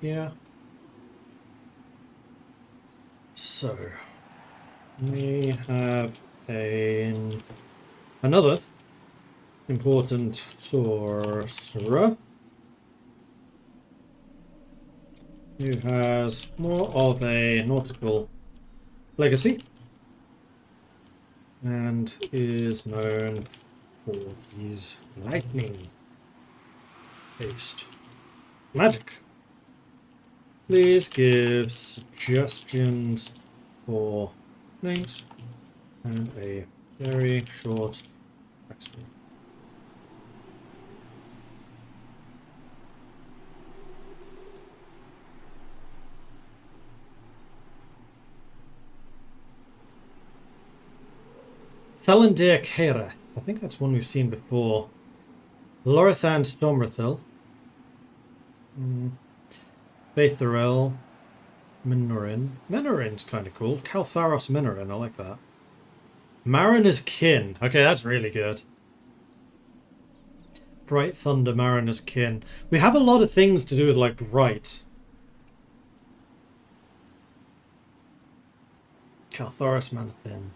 here. So we have another important sorcerer who has more of a nautical legacy and is known for his lightning-based magic. Please give suggestions for names and a very short backstory. Thalandir Kera. I think that's one we've seen before. Lorathan Stormrathil. Baitharel. Minorin. Minorin's kind of cool. Kaltharos Minorin, I like that. Mariner's Kin. Okay, that's really good. Bright Thunder, Mariner's Kin. We have a lot of things to do with, like, bright. Kaltharos Manathin.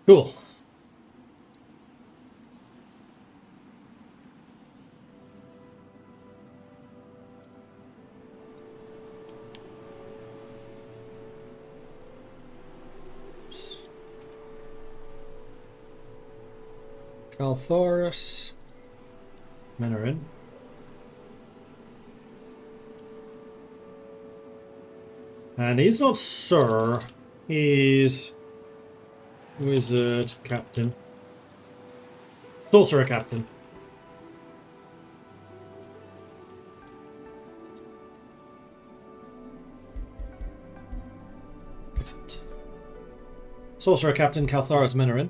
Cool. Kaltharos Minorin. And he's not Sir, he's Wizard Captain. Sorcerer Captain. Excellent. Sorcerer Captain Kaltharos Minorin.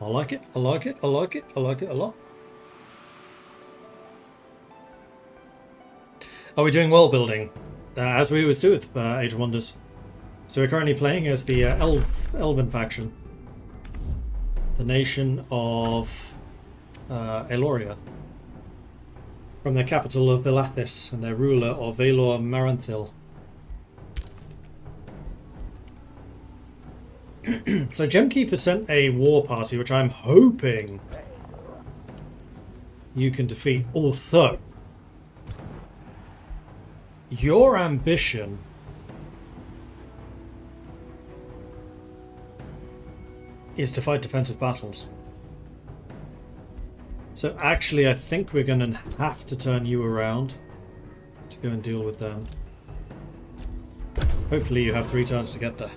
I like it, I like it, I like it, I like it a lot. Are we doing world building? As we always do with Age of Wonders. So we're currently playing as the Elven faction. The nation of Eloria. From their capital of Vilathis and their ruler of Valor Maranthil. So Gemkeeper sent a war party, which I'm hoping you can defeat. Although, your ambition is to fight defensive battles. So actually I think we're going to have to turn you around to go and deal with them. Hopefully you have 3 turns to get there.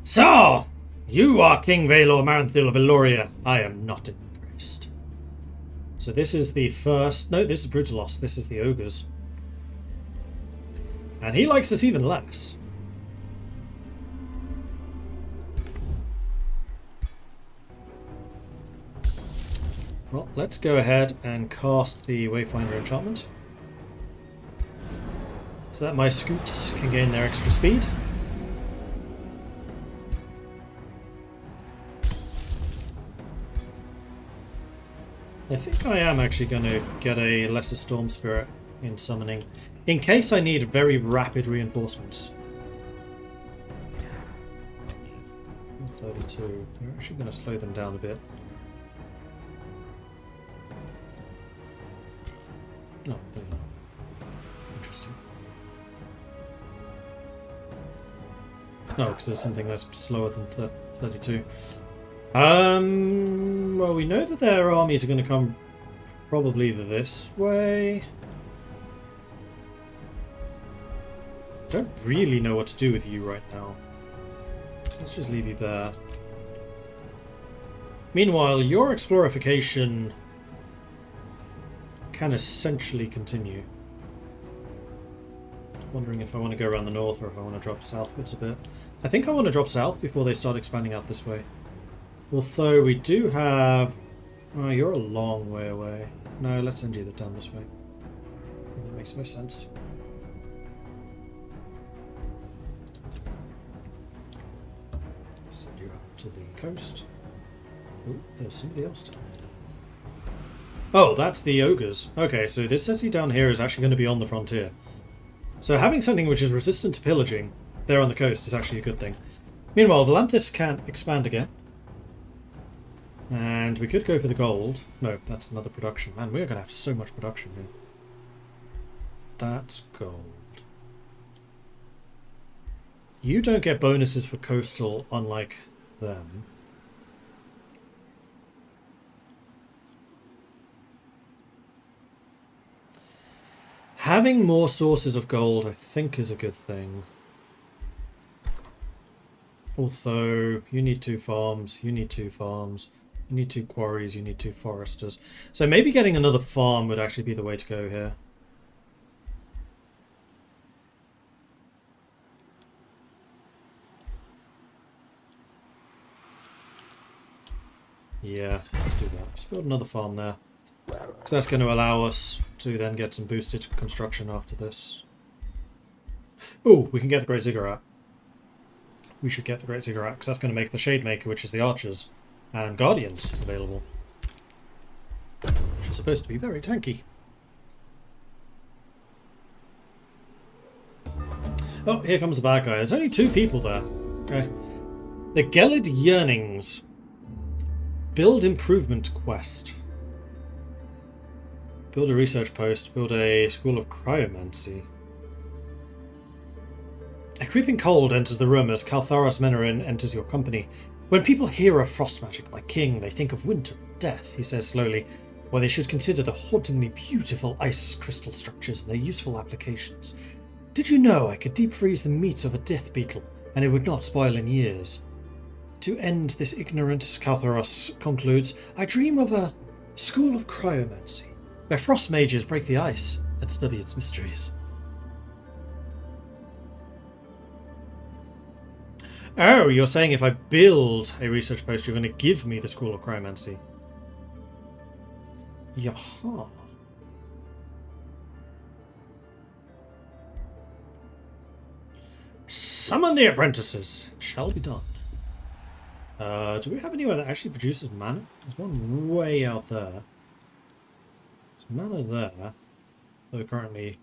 So, you are King Valor Maranthil of Eloria. I am not impressed. So this is the first... No, this is Brutalos. This is the Ogres. And he likes us even less. Well, let's go ahead and cast the Wayfinder enchantment. So that my scoots can gain their extra speed. I think I am actually going to get a Lesser Storm Spirit in summoning, in case I need very rapid reinforcements. 32. We're actually going to slow them down a bit. Oh, there you go. Interesting. No, because there's something that's slower than 32. Well, we know that their armies are going to come probably this way. Don't really know what to do with you right now. So let's just leave you there. Meanwhile, your explorification can essentially continue. Wondering if I want to go around the north or if I want to drop southwards a bit. I think I want to drop south before they start expanding out this way. Although we do have... Oh, you're a long way away. No, let's send you down this way. I think that makes most sense. Send you up to the coast. Oh, there's somebody else down here. Oh, that's the ogres. Okay, so this city down here is actually going to be on the frontier. So having something which is resistant to pillaging there on the coast is actually a good thing. Meanwhile, Volanthus can expand again. And we could go for the gold. No, that's another production. Man, we're going to have so much production here. That's gold. You don't get bonuses for coastal, unlike them. Having more sources of gold, I think, is a good thing. Although, you need 2 farms, you need 2 farms, you need 2 quarries, you need 2 foresters. So maybe getting another farm would actually be the way to go here. Yeah, let's do that. Let's build another farm there. Because that's going to allow us to then get some boosted construction after this. Oh, we can get the Great Ziggurat. We should get the Great Ziggurat, because that's going to make the Shademaker, which is the Archers, and Guardians available. Which is supposed to be very tanky. Oh, here comes the bad guy. There's only 2 people there. Okay. The Gelid Yearnings. Build improvement quest. Build a research post. Build a school of cryomancy. A creeping cold enters the room as Kaltharos Menarin enters your company. When people hear of frost magic, my king, they think of winter and death, he says slowly, where they should consider the hauntingly beautiful ice crystal structures and their useful applications. Did you know I could deep freeze the meat of a death beetle, and it would not spoil in years? To end this ignorance, Kaltharos concludes, I dream of a school of cryomancy, where frost mages break the ice and study its mysteries. Oh, you're saying if I build a research post, you're going to give me the School of Cryomancy. Yaha. Summon the apprentices. Shall be done. Do we have anywhere that actually produces mana? There's one way out there. There's mana there, though currently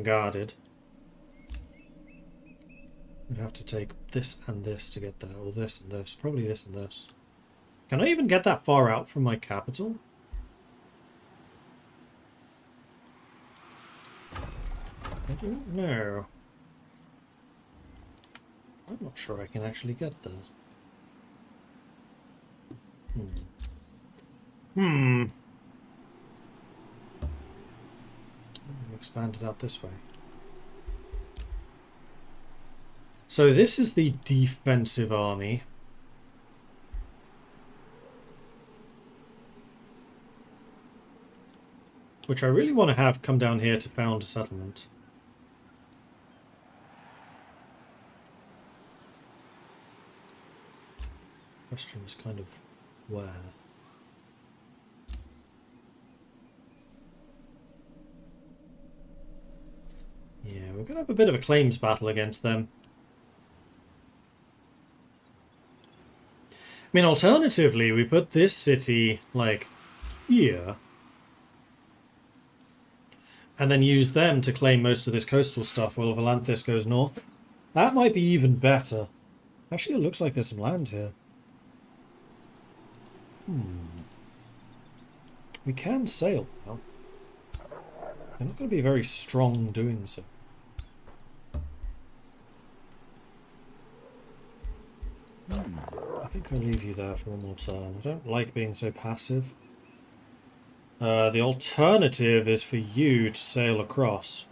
guarded. We'd have to take this and this to get there, or this and this. Probably this and this. Can I even get that far out from my capital? I don't know. I'm not sure I can actually get there. Expand it out this way. So this is the defensive army. Which I really want to have come down here to found a settlement. Question is kind of where. Yeah, we're going to have a bit of a claims battle against them. I mean, alternatively, we put this city, like, here. And then use them to claim most of this coastal stuff while Volanthus goes north. That might be even better. Actually, it looks like there's some land here. We can sail now. We're not going to be very strong doing so. I think I'll leave you there for one more turn. I don't like being so passive. The alternative is for you to sail across.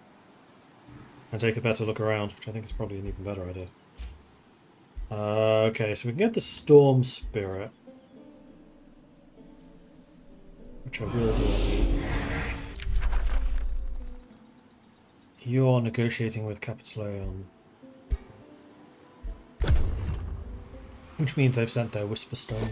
and take a better look around, which I think is probably an even better idea. Okay, so we can get the Storm Spirit, which I will do. You're negotiating with Capitolion, which means they've sent their Whisper Stone.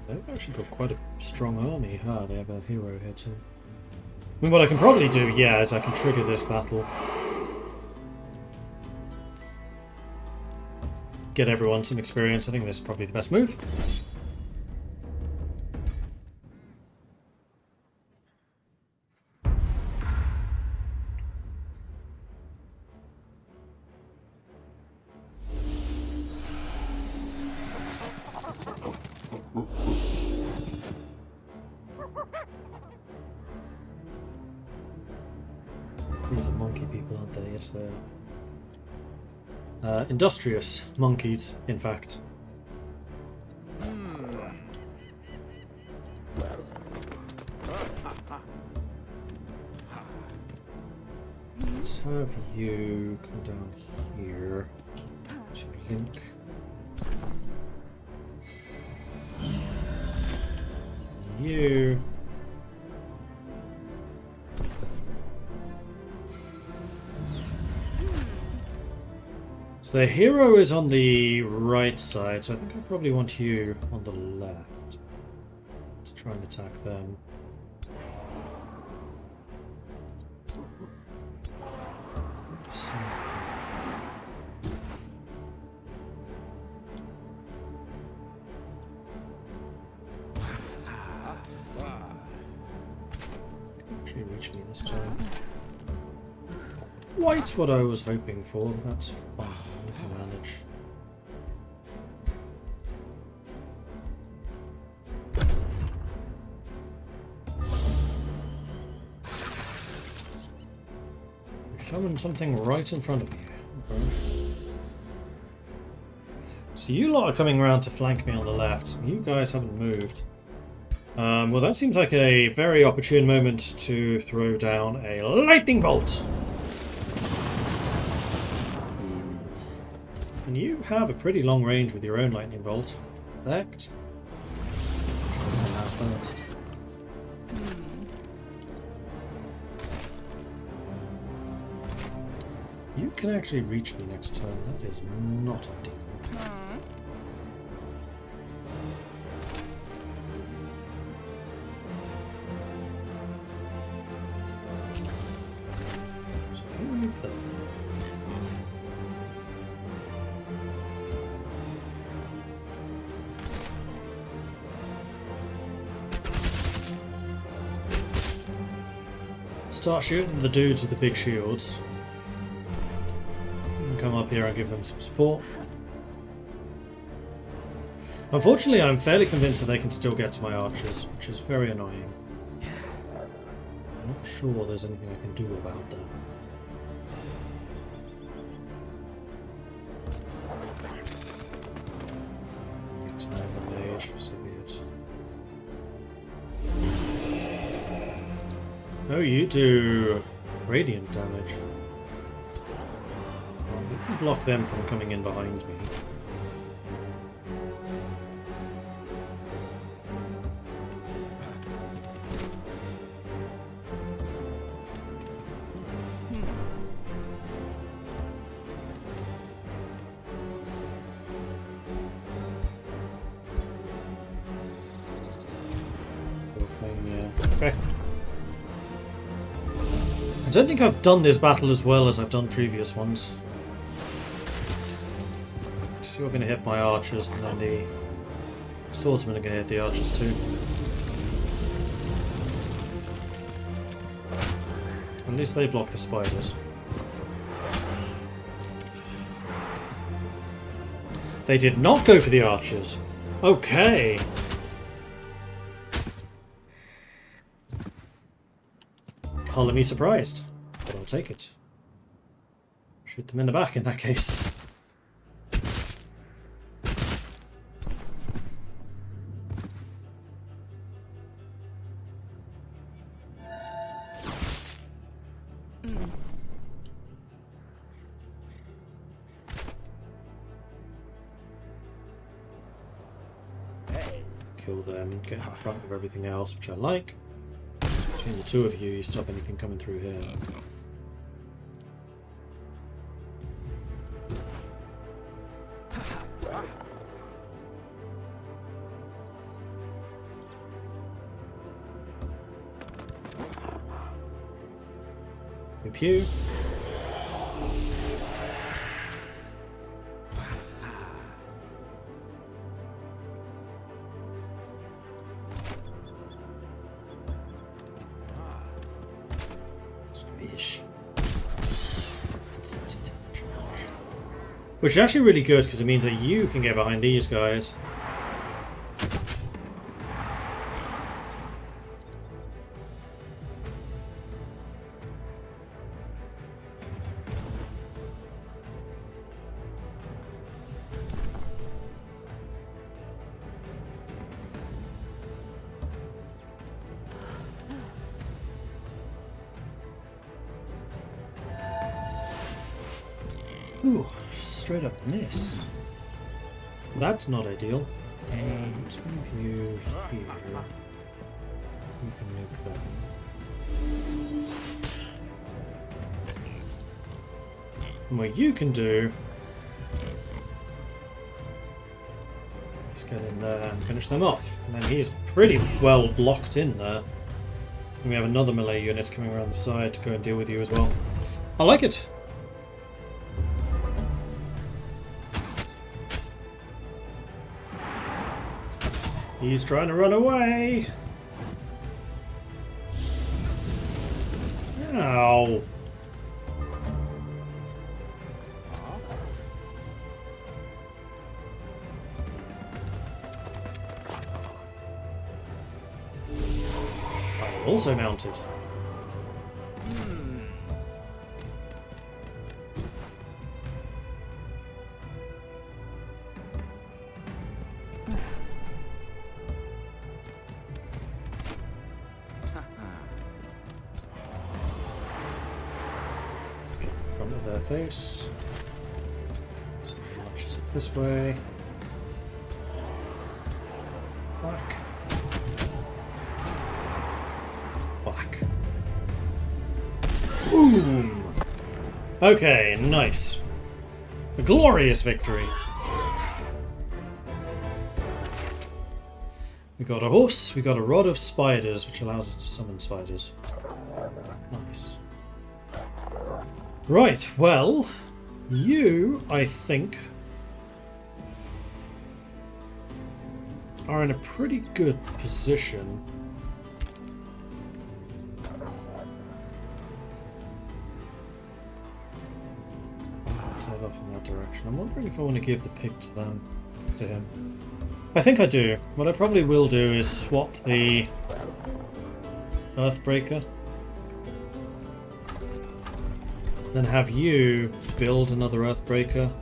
They've actually got quite a strong army. Ah, they have a hero here too. I mean, what I can probably do, yeah, is I can trigger this battle. Get everyone some experience. I think this is probably the best move. These are monkey people, aren't they? Yes, they are. Industrious monkeys, in fact. Let's have you come down here to link. You. So the hero is on the right side, so I think I probably want you on the left to try and attack them. Actually reach me this time. Quite what I was hoping for, but that's fine. We can manage. You're showing something right in front of you. Okay. So you lot are coming around to flank me on the left. You guys haven't moved. Well, that seems like a very opportune moment to throw down a lightning bolt. And you have a pretty long range with your own lightning bolt. Perfect. First. You can actually reach me next turn. That is not ideal. So you move there. Start shooting the dudes with the big shields. Come up here and give them some support. Unfortunately, I'm fairly convinced that they can still get to my archers, which is very annoying. I'm not sure there's anything I can do about that. Get to my other mage, so be it. Oh, you do radiant damage. Well, you can block them from coming in behind me. Cool thing, yeah. Okay. I don't think I've done this battle as well as I've done previous ones. So you're going to hit my archers, and then the swordsmen are going to hit the archers too. At least they block the spiders. They did not go for the archers. Okay. Color me surprised, but I'll take it. Shoot them in the back in that case. Kill them, get in front of everything else, which I like. So between the two of you, you stop anything coming through here. Pew. Which is actually really good because it means that you can get behind these guys. Ooh, straight up missed. That's not ideal. Let's move you here. You can nuke them. And what you can do is get in there and finish them off. And then he's pretty well blocked in there. And we have another melee unit coming around the side to go and deal with you as well. I like it. He's trying to run away. Ow. I'm also mounted. Face. So he launches up this way. Whack. Whack. Boom! Okay, nice. A glorious victory. We got a horse, we got a rod of spiders, which allows us to summon spiders. Nice. Right, well, you, I think, are in a pretty good position. Head off in that direction. I'm wondering if I want to give the pig to him. I think I do. What I probably will do is swap the Earthbreaker. Then have you build another Earthbreaker.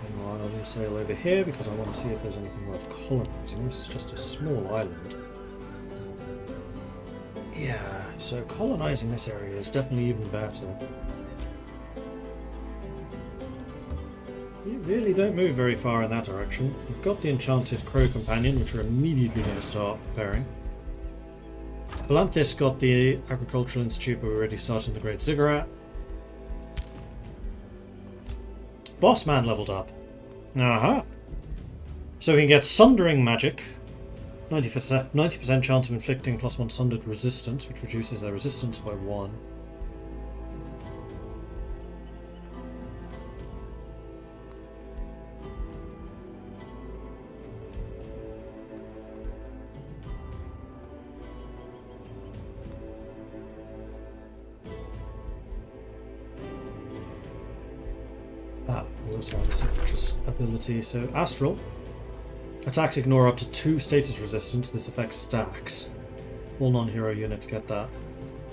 Meanwhile, I'll sail over here because I want to see if there's anything worth colonizing. This is just a small island. Yeah, so colonizing this area is definitely even better. You really don't move very far in that direction. We've got the Enchanted Crow Companion, which we're immediately going to start preparing. Palanthis got the Agricultural Institute, but we're already starting the Great Ziggurat. Boss Man leveled up. Aha! So we can get Sundering Magic. 90% chance of inflicting +1 sundered resistance, which reduces their resistance by 1. We also have a subcultures ability. So Astral. Attacks ignore up to 2 status resistance. This affects stacks. All non-hero units get that.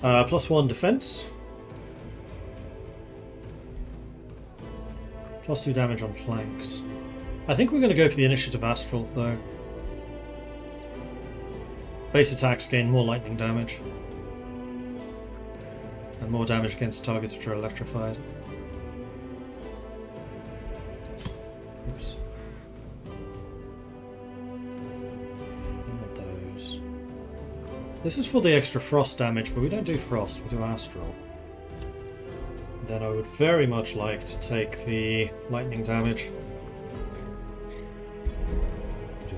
+1 defense. +2 damage on flanks. I think we're going to go for the initiative Astral, though. Base attacks gain more lightning damage. And more damage against targets which are electrified. Oops. I want those. This is for the extra frost damage, but we don't do frost, we do astral. Then I would very much like to take the lightning damage. Do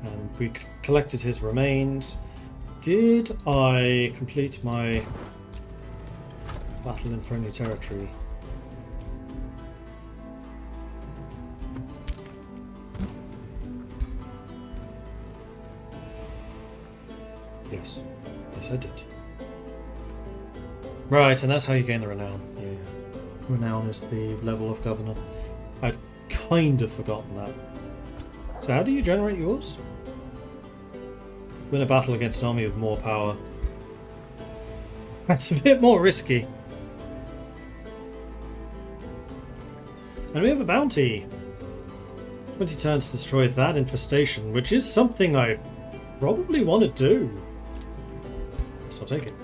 that. And we collected his remains. Did I complete my battle in friendly territory? Yes. Yes, I did. Right, and that's how you gain the renown. Yeah. Renown is the level of governor. I'd kind of forgotten that. So how do you generate yours? Win a battle against an army with more power. That's a bit more risky. And we have a bounty. 20 turns to destroy that infestation, which is something I probably want to do. So I'll take it.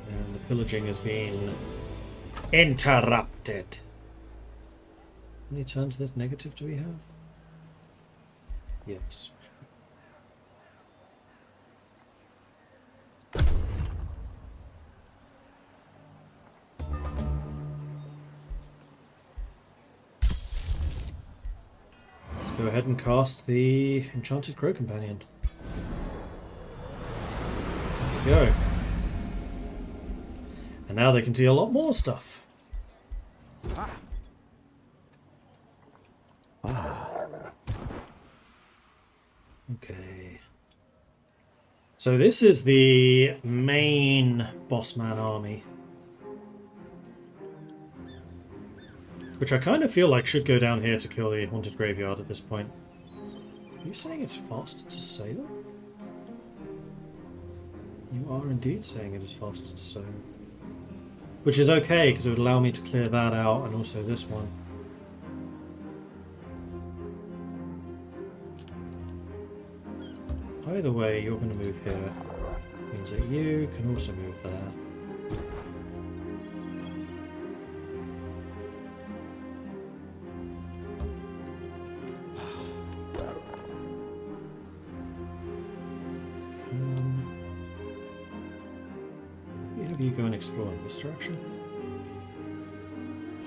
And the pillaging has been interrupted. How many turns this negative do we have? Yes. Let's go ahead and cast the Enchanted Crow Companion. There we go. And now they can see a lot more stuff. Okay. So this is the main bossman army. Which I kind of feel like should go down here to kill the Haunted Graveyard at this point. Are you saying it's faster to sail? You are indeed saying it is faster to sail. Which is okay, because it would allow me to clear that out, and also this one. Either way, you're going to move here. Means that you can also move there. You go and explore in this direction.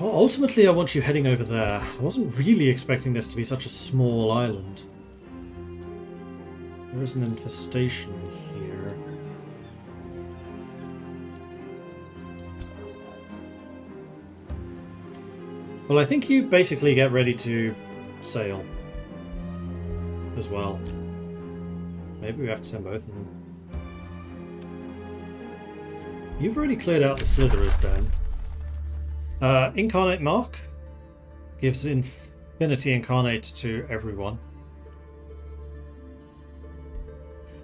Oh, ultimately, I want you heading over there. I wasn't really expecting this to be such a small island. There is an infestation here. Well, I think you basically get ready to sail as well. Maybe we have to send both of them. You've already cleared out the Slitherer's Den. Incarnate Mark gives Infinity Incarnate to everyone.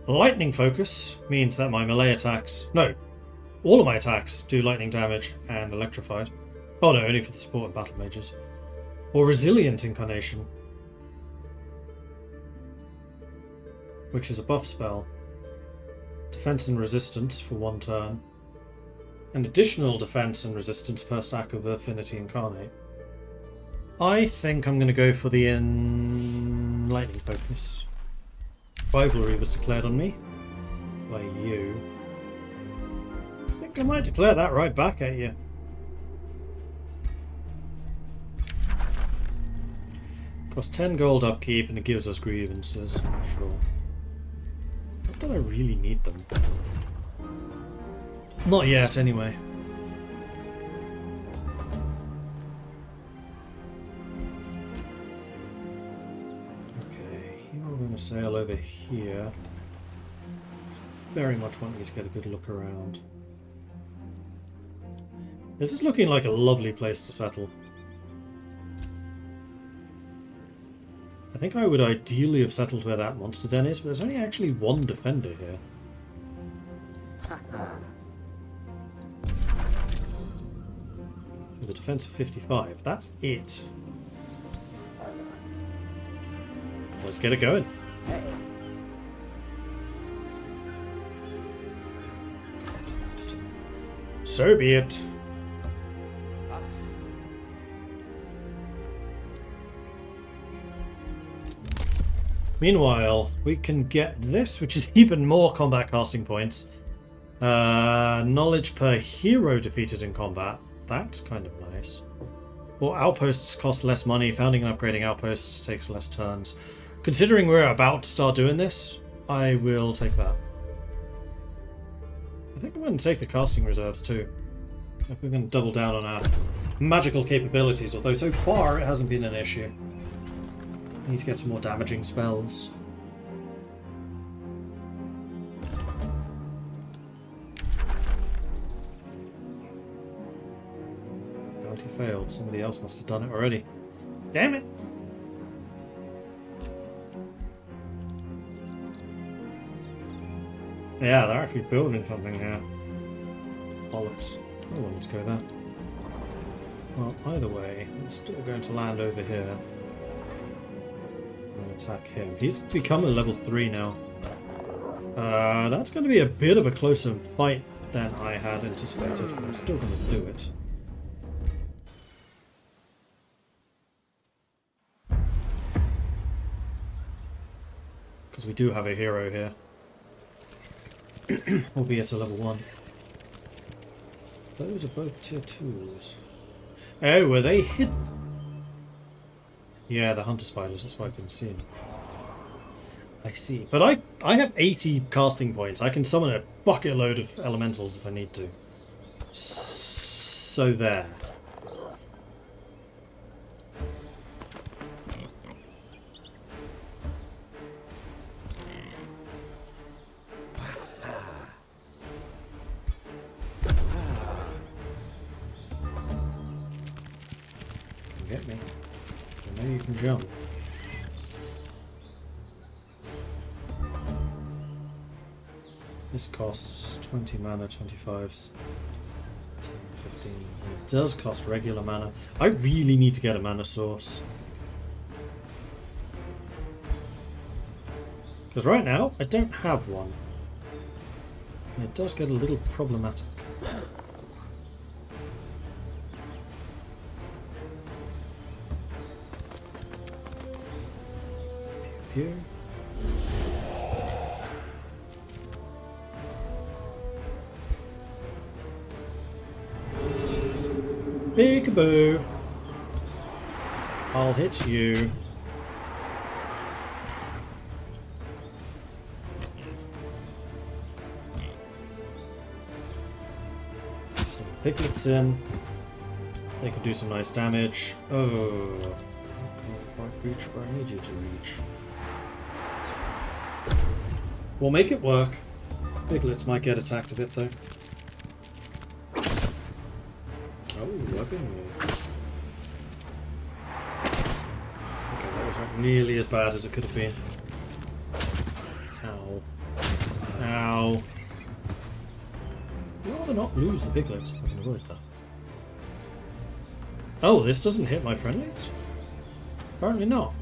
Lightning Focus means that my melee attacks... No, all of my attacks do lightning damage and electrified. Oh no, only for the support and battle mages. Or Resilient Incarnation, which is a buff spell. Defense and resistance for 1 turn. And additional defense and resistance per stack of Affinity Incarnate. I think I'm going to go for the Lightning Focus. Rivalry was declared on me by you. I think I might declare that right back at you. Costs 10 gold upkeep and it gives us grievances. Sure. Not that I really need them. Not yet, anyway. Okay, you're going to sail over here. Very much want you to get a good look around. This is looking like a lovely place to settle. I think I would ideally have settled where that monster den is, but there's only actually one defender here. With a defense of 55. That's it. Let's get it going. So be it. Meanwhile, we can get this, which is even more combat casting points. Knowledge per hero defeated in combat. That's kind of nice. Or outposts cost less money. Founding and upgrading outposts takes less turns. Considering we're about to start doing this, I will take that. I think I'm going to take the casting reserves too. I think we're going to double down on our magical capabilities, although so far it hasn't been an issue. I need to get some more damaging spells. Bounty failed. Somebody else must have done it already. Damn it! Yeah, they're actually building something here. Bollocks. I don't want to go there. Well, either way, we're still going to land over here. And attack him. He's become a level 3 now. That's going to be a bit of a closer fight than I had anticipated, but I'm still going to do it. Because we do have a hero here. Albeit a level 1. Those are both tier 2s. Oh, were they hidden? Yeah, the hunter spiders, that's why I couldn't see them. I see. But I have 80 casting points. I can summon a bucket load of elementals if I need to. So there. Get me. I know you can jump. This costs 20 mana, 25, 10, 15. It does cost regular mana. I really need to get a mana source. Because right now, I don't have one. And it does get a little problematic. Here. Peekaboo. I'll hit you. Some piglets in. They could do some nice damage. Oh, I can't quite reach where I need you to reach. We'll make it work. Piglets might get attacked a bit though. Oh, weapon me. Okay, that was not nearly as bad as it could have been. Ow. Ow. I'd rather not lose the piglets if I can avoid that. Oh, this doesn't hit my friendlies? Apparently not.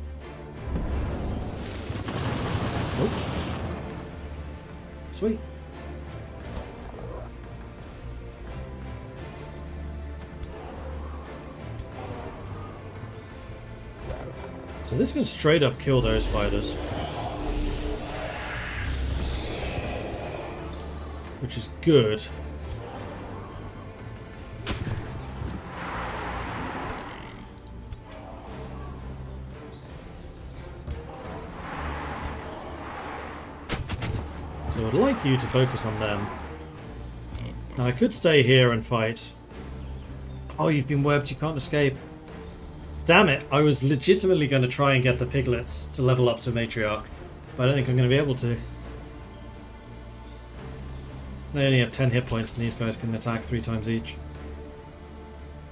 Oh. Sweet. So this can straight up kill those spiders. Which is good. So I'd like you to focus on them. Now I could stay here and fight. Oh, you've been webbed, you can't escape. Damn it, I was legitimately going to try and get the piglets to level up to Matriarch, but I don't think I'm going to be able to. They only have 10 hit points and these guys can attack 3 times each.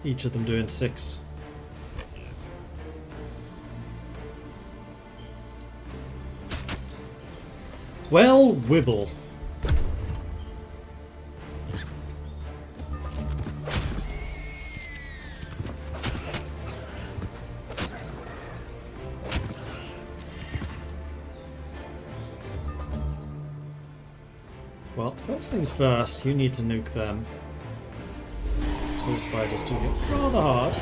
Each of them doing 6. Well, Wibble. Well, first things first, you need to nuke them. So the spiders do get rather hard.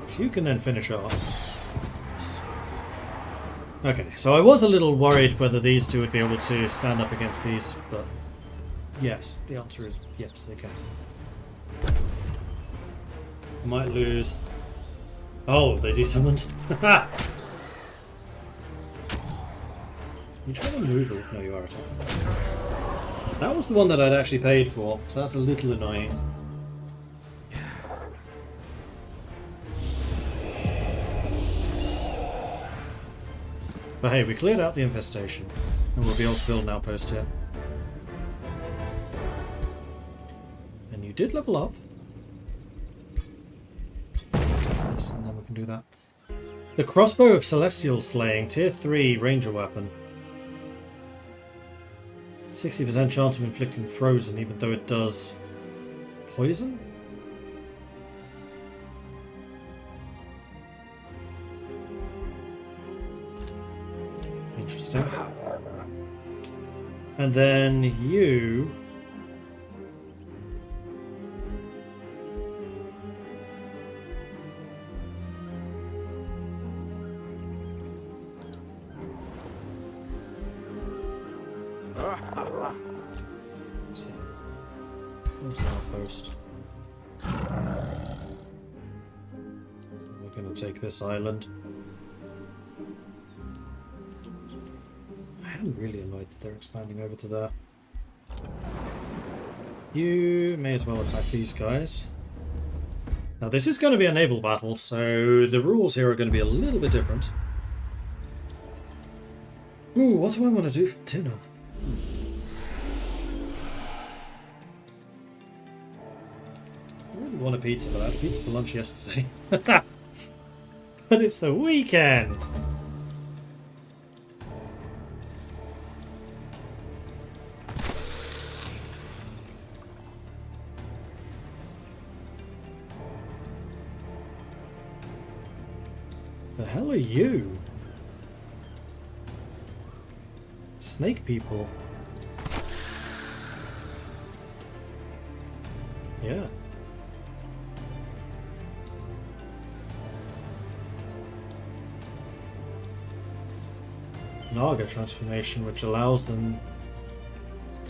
Which you can then finish off. Okay, so I was a little worried whether these two would be able to stand up against these, but yes, the answer is yes, they can. I might lose... Oh, they desummoned. Haha! You trying to move it? No, you are attacking. That was the one that I'd actually paid for, so that's a little annoying. But hey, we cleared out the infestation, and we'll be able to build an outpost here. And you did level up. Yes, and then we can do that. The crossbow of celestial slaying, tier 3 ranger weapon. 60% chance of inflicting frozen, even though it does poison? Interesting. And then you... Where's an outpost? We're going to take this island. I am really annoyed that they're expanding over to there. You may as well attack these guys. Now this is going to be a naval battle, so the rules here are going to be a little bit different. Ooh, what do I want to do for dinner? I really want a pizza, but I had a pizza for lunch yesterday. But it's the weekend! The hell are you? Snake people. Yeah. Naga transformation, which allows them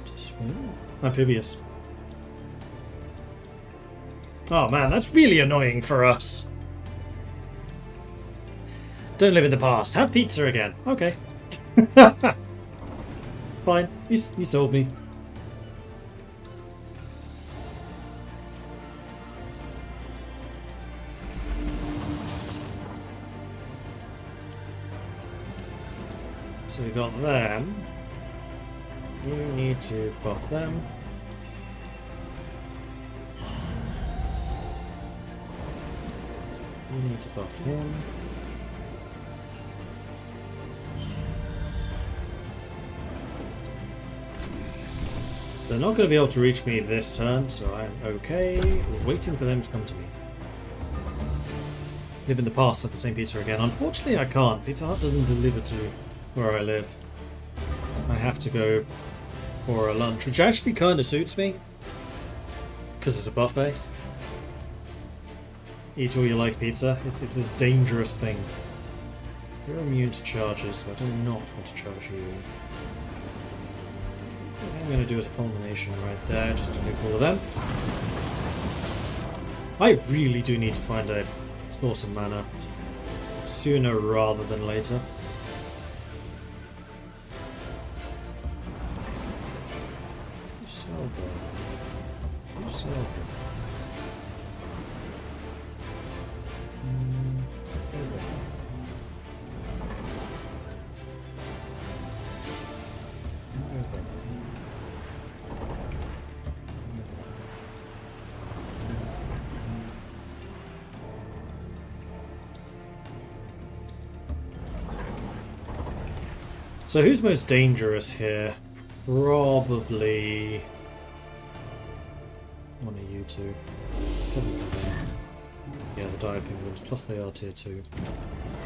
to swim. Amphibious. Oh man, that's really annoying for us. Don't live in the past. Have pizza again. Okay. Fine. You sold me. So we got them. You need to buff them. You need to buff him. So they're not going to be able to reach me this turn, so I'm okay with waiting for them to come to me. Live in the past, have the same pizza again. Unfortunately, I can't. Pizza Hut doesn't deliver to where I live. I have to go for a lunch, which actually kind of suits me, because it's a buffet. Eat all you like pizza. It's this dangerous thing. You're immune to charges, so I do not want to charge you. What I'm going to do is a fulmination right there, just to nuke all of them. I really do need to find a source of mana sooner rather than later. You sell there. You sell there. So who's most dangerous here? Probably one of you two. Probably them. Yeah, the dire penguins, plus they are tier 2.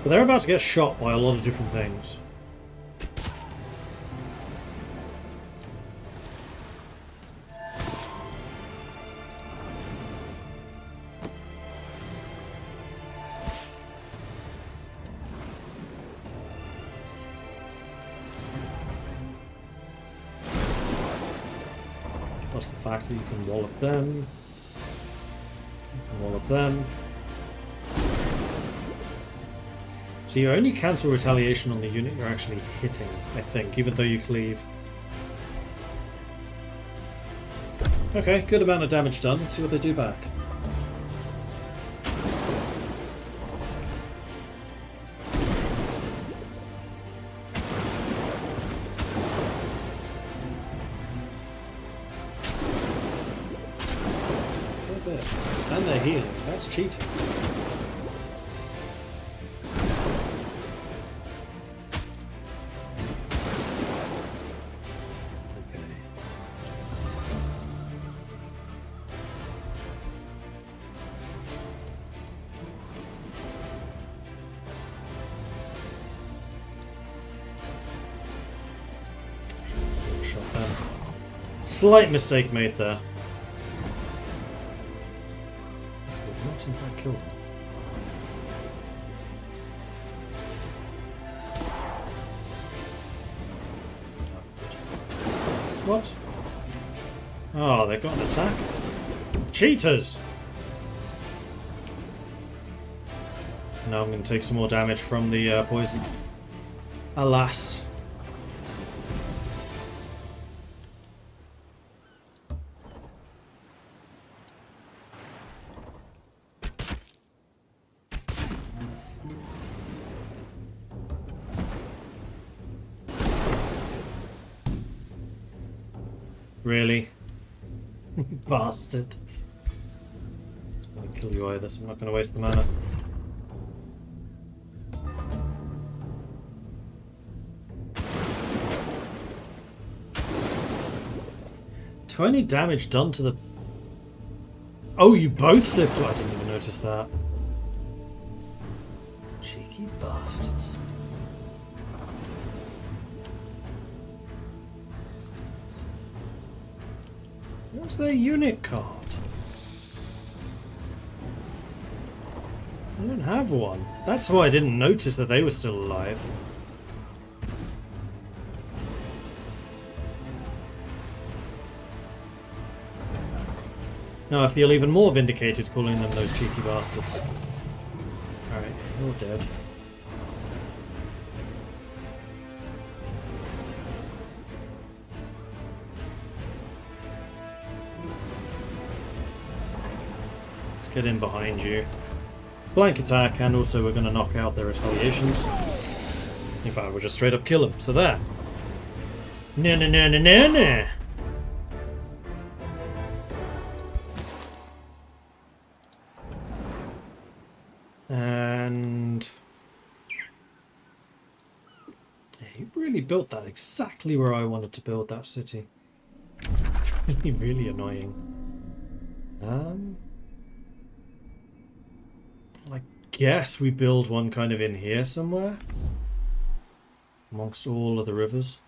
But they're about to get shot by a lot of different things. Plus the fact that you can wallop them. You can wallop them. So you only cancel retaliation on the unit you're actually hitting, I think, even though you cleave. Okay, good amount of damage done. Let's see what they do back. And they're healing. That's cheating. Okay. Shot them. Slight mistake made there. Not in fact killed him. What? Oh, they got an attack? Cheaters! Now I'm going to take some more damage from the poison. Alas. Really? Bastard. It's going to kill you either, so I'm not going to waste the mana. $20 damage done to the... Oh, you both slipped? Oh, I didn't even notice that. Cheeky bastards. Where's their unit card? I don't have one. That's why I didn't notice that they were still alive. Now I feel even more vindicated calling them those cheeky bastards. Alright, you're dead. Get in behind you. Blank attack, and also we're going to knock out their retaliations. In fact, we'll just straight up kill them. So there. No, no, no, no, no, no. And... yeah, you really built that exactly where I wanted to build that city. It's really, really annoying. I guess we build one kind of in here somewhere. Amongst all of the rivers.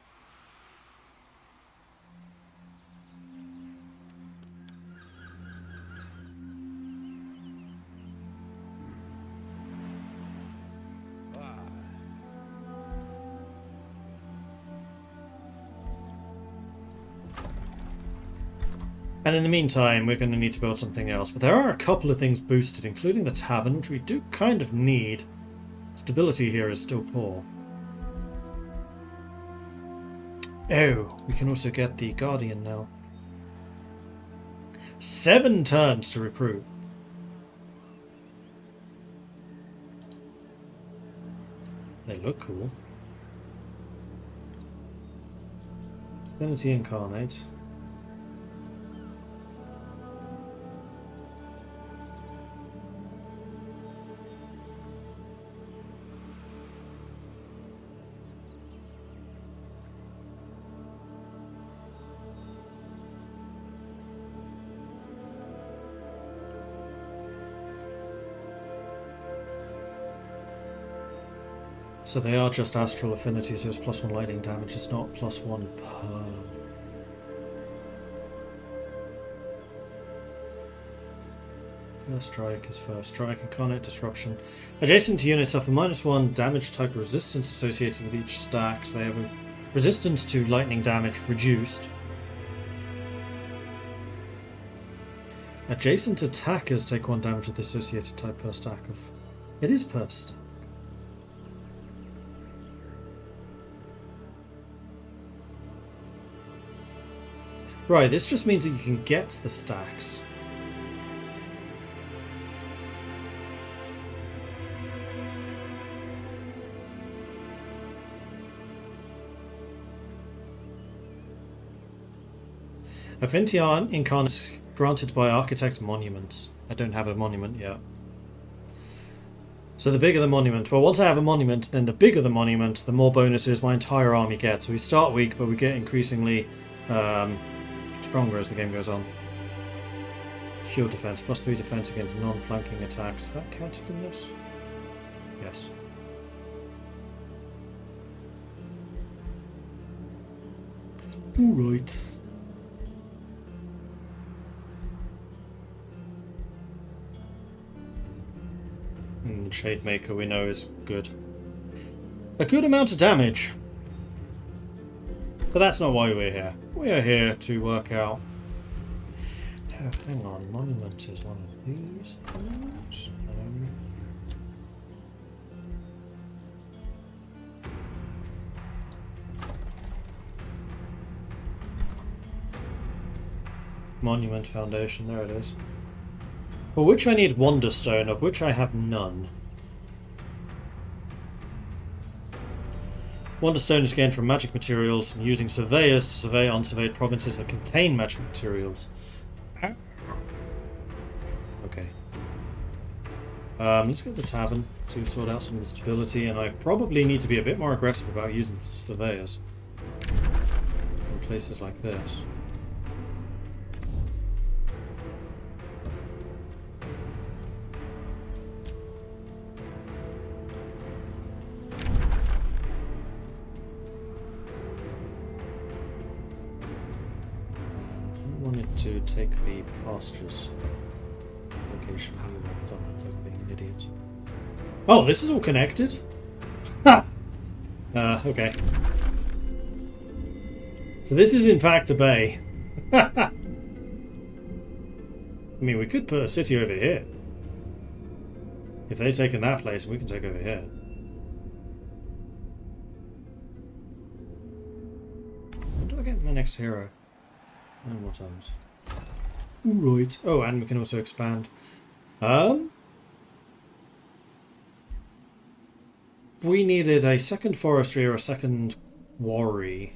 And in the meantime, we're going to need to build something else. But there are a couple of things boosted, including the tavern, which we do kind of need. Stability here is still poor. Oh, we can also get the Guardian now. 7 turns to recruit. They look cool. Affinity Incarnate. So they are just astral affinities, so it's +1 lightning damage, it's not +1 per. First strike is first strike. Incarnate Disruption. Adjacent to units have a -1 damage type resistance associated with each stack, so they have a resistance to lightning damage reduced. Adjacent attackers take 1 damage of the associated type per stack of... It is per stack. Right, this just means that you can get the stacks. A Pantheon incarnate granted by Architect Monuments. I don't have a monument yet. So the bigger the monument. Well, once I have a monument, then the bigger the monument, the more bonuses my entire army gets. So we start weak, but we get increasingly stronger as the game goes on. Shield defense, +3 defense against non-flanking attacks. Is that counted in this? Yes. Alright. Shademaker we know is good. A good amount of damage. But that's not why we're here. We are here to work out... Oh, hang on, Monument is one of these things? No. Monument Foundation, there it is. For which I need Wonderstone, of which I have none. Wonderstone is gained from magic materials and using surveyors to survey unsurveyed provinces that contain magic materials. Okay. Let's get the tavern to sort out some of the stability, and I probably need to be a bit more aggressive about using surveyors in places like this. To take the pastures location. We would have done that though, being an idiot. Oh, this is all connected? Ha! Okay. So this is in fact a bay. I mean, we could put a city over here. If they've taken that place, we can take over here. When do I get my next hero? And more times. Right. Oh, and we can also expand. We needed a second forestry or a second quarry.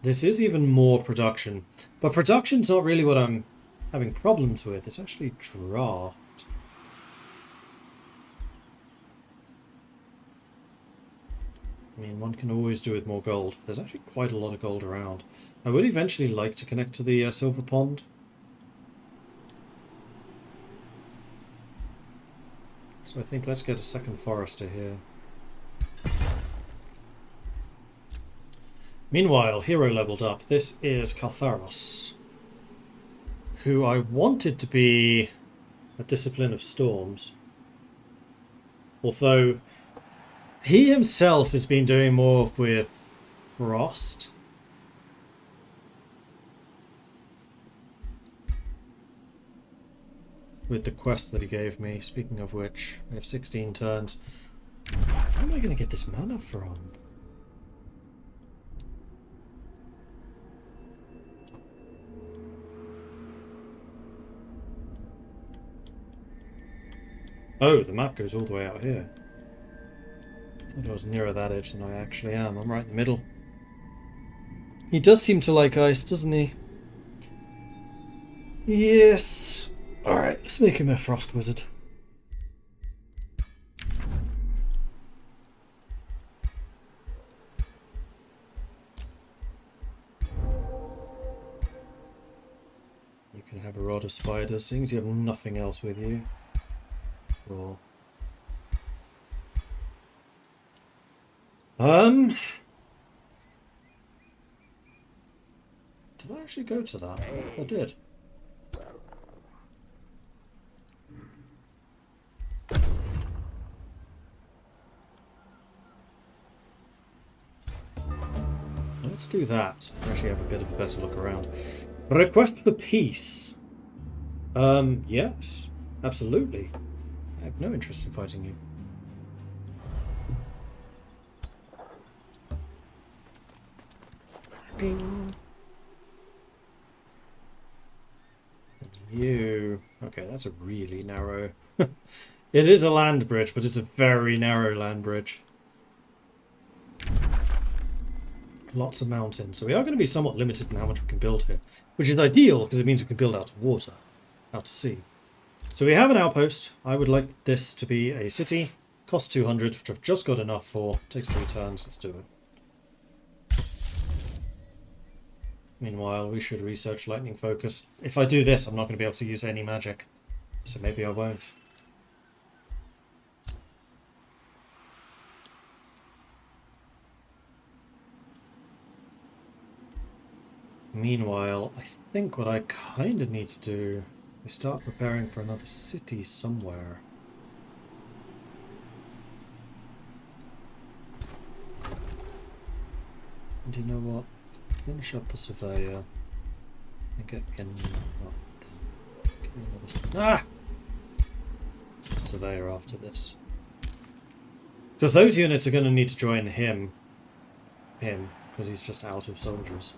This is even more production. But production's not really what I'm having problems with. It's actually draft. I mean, one can always do with more gold, but there's actually quite a lot of gold around. I would eventually like to connect to the silver pond. So I think let's get a second forester here. Meanwhile, hero leveled up. This is Kaltharos, who I wanted to be a Discipline of Storms. Although he himself has been doing more with Frost. With the quest that he gave me. Speaking of which, we have 16 turns. Where am I going to get this mana from? Oh, the map goes all the way out here. I thought I was nearer that edge than I actually am. I'm right in the middle. He does seem to like ice, doesn't he? Yes. Alright, let's make him a frost wizard. You can have a rod of spiders, seeing as you have nothing else with you. Or Did I actually go to that? I did. Let's do that. Actually have a bit of a better look around. Request for peace. Yes. Absolutely. I have no interest in fighting you. Bing. You. Okay, that's a really narrow... It is a land bridge, but it's a very narrow land bridge. Lots of mountains. So we are going to be somewhat limited in how much we can build here. Which is ideal, because it means we can build out to water. Out to sea. So we have an outpost. I would like this to be a city. Cost 200, which I've just got enough for. Takes 3 turns. Let's do it. Meanwhile, we should research lightning focus. If I do this, I'm not going to be able to use any magic. So maybe I won't. Meanwhile, I think what I kind of need to do is start preparing for another city somewhere. And you know what? Finish up the surveyor and get me another surveyor after this. Because those units are going to need to join him, because he's just out of soldiers.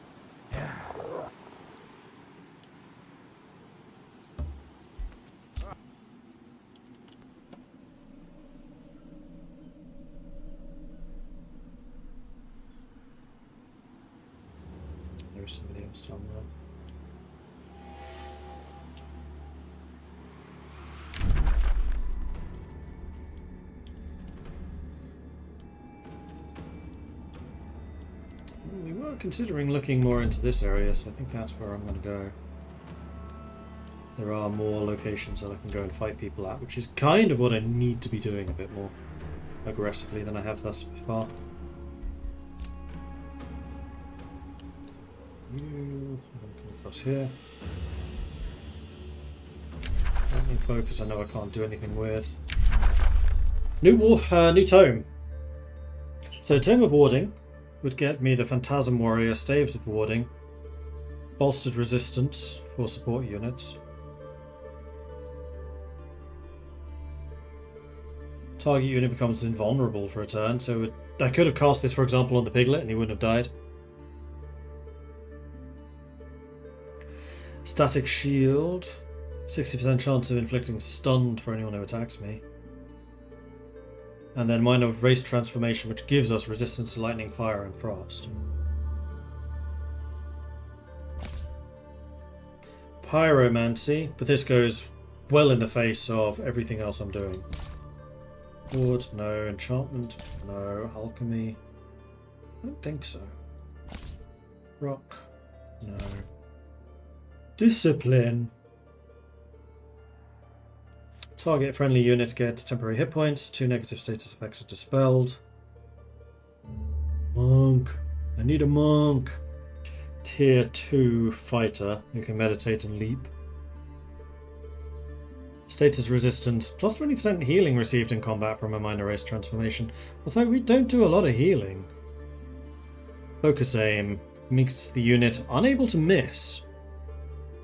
There's somebody else down there. We were considering looking more into this area, so I think that's where I'm going to go. There are more locations that I can go and fight people at, which is kind of what I need to be doing a bit more aggressively than I have thus far. You come across here. Lightning focus, I know I can't do anything with. New tome. So Tome of Warding would get me the Phantasm Warrior, Staves of Warding, bolstered resistance for support units. Target unit becomes invulnerable for a turn, so I could have cast this, for example, on the Piglet and he wouldn't have died. Static Shield, 60% chance of inflicting stunned for anyone who attacks me. And then Minor Race Transformation, which gives us resistance to lightning, fire, and frost. Pyromancy, but this goes well in the face of everything else I'm doing. Ward, no. Enchantment, no. Alchemy, I don't think so. Rock, no. Discipline. Target friendly unit gets temporary hit points. 2 negative status effects are dispelled. Monk. I need a monk. Tier 2 fighter who can meditate and leap. Status resistance. Plus 20% healing received in combat from a minor race transformation. Although we don't do a lot of healing. Focus aim makes the unit unable to miss,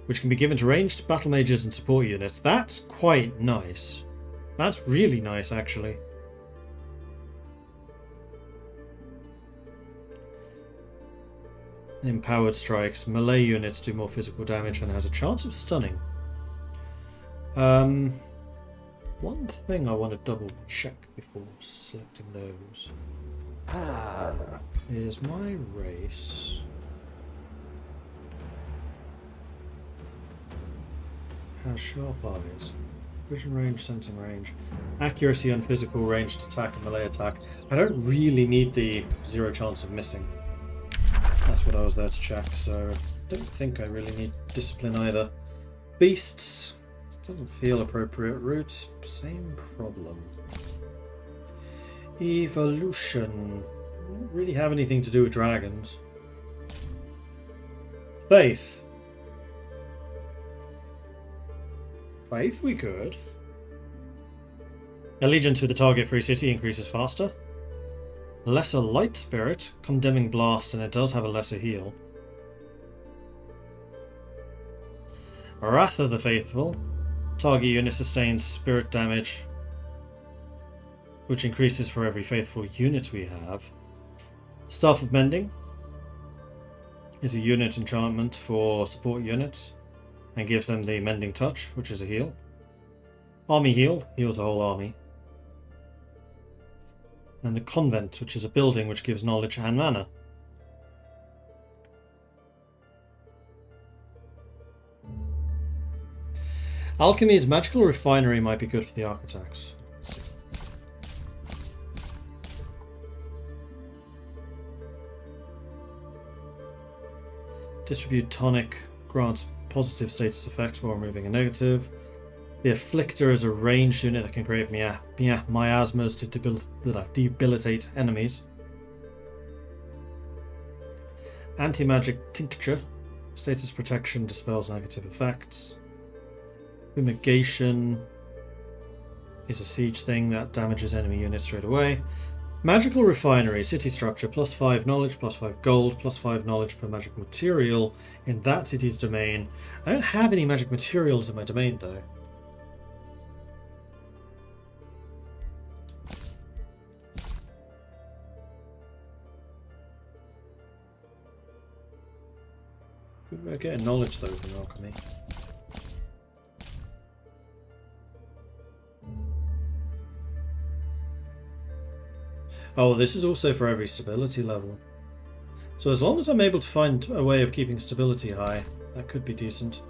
which can be given to ranged battle mages and support units. That's quite nice. That's really nice, actually. Empowered strikes. Melee units do more physical damage and has a chance of stunning. One thing I want to double check before selecting those is my race. Has sharp eyes, vision range, sensing range, accuracy on physical ranged attack and melee attack. I don't really need the 0 chance of missing. That's what I was there to check, so I don't think I really need discipline either. Beasts, doesn't feel appropriate. Roots, same problem. Evolution, We don't really have anything to do with dragons. Faith. Faith we could. Allegiance with the target free city increases faster. Lesser light spirit, condemning blast, and it does have a lesser heal. Wrath of the Faithful. Target unit sustains spirit damage, which increases for every faithful unit we have. Staff of Mending is a unit enchantment for support units and gives them the Mending Touch, which is a heal. Army Heal heals the whole army. And the Convent, which is a building which gives knowledge and mana. Alchemy's Magical Refinery might be good for the architects. Distribute Tonic grants positive status effects while removing a negative. The Afflictor is a ranged unit that can create miasmas to debilitate enemies. Anti-Magic Tincture. Status protection dispels negative effects. Fumigation is a siege thing that damages enemy units straight away. Magical Refinery, city structure, +5 knowledge, +5 gold, +5 knowledge per magic material in that city's domain. I don't have any magic materials in my domain though. We're getting knowledge though from alchemy. Oh, this is also for every stability level. So as long as I'm able to find a way of keeping stability high, that could be decent.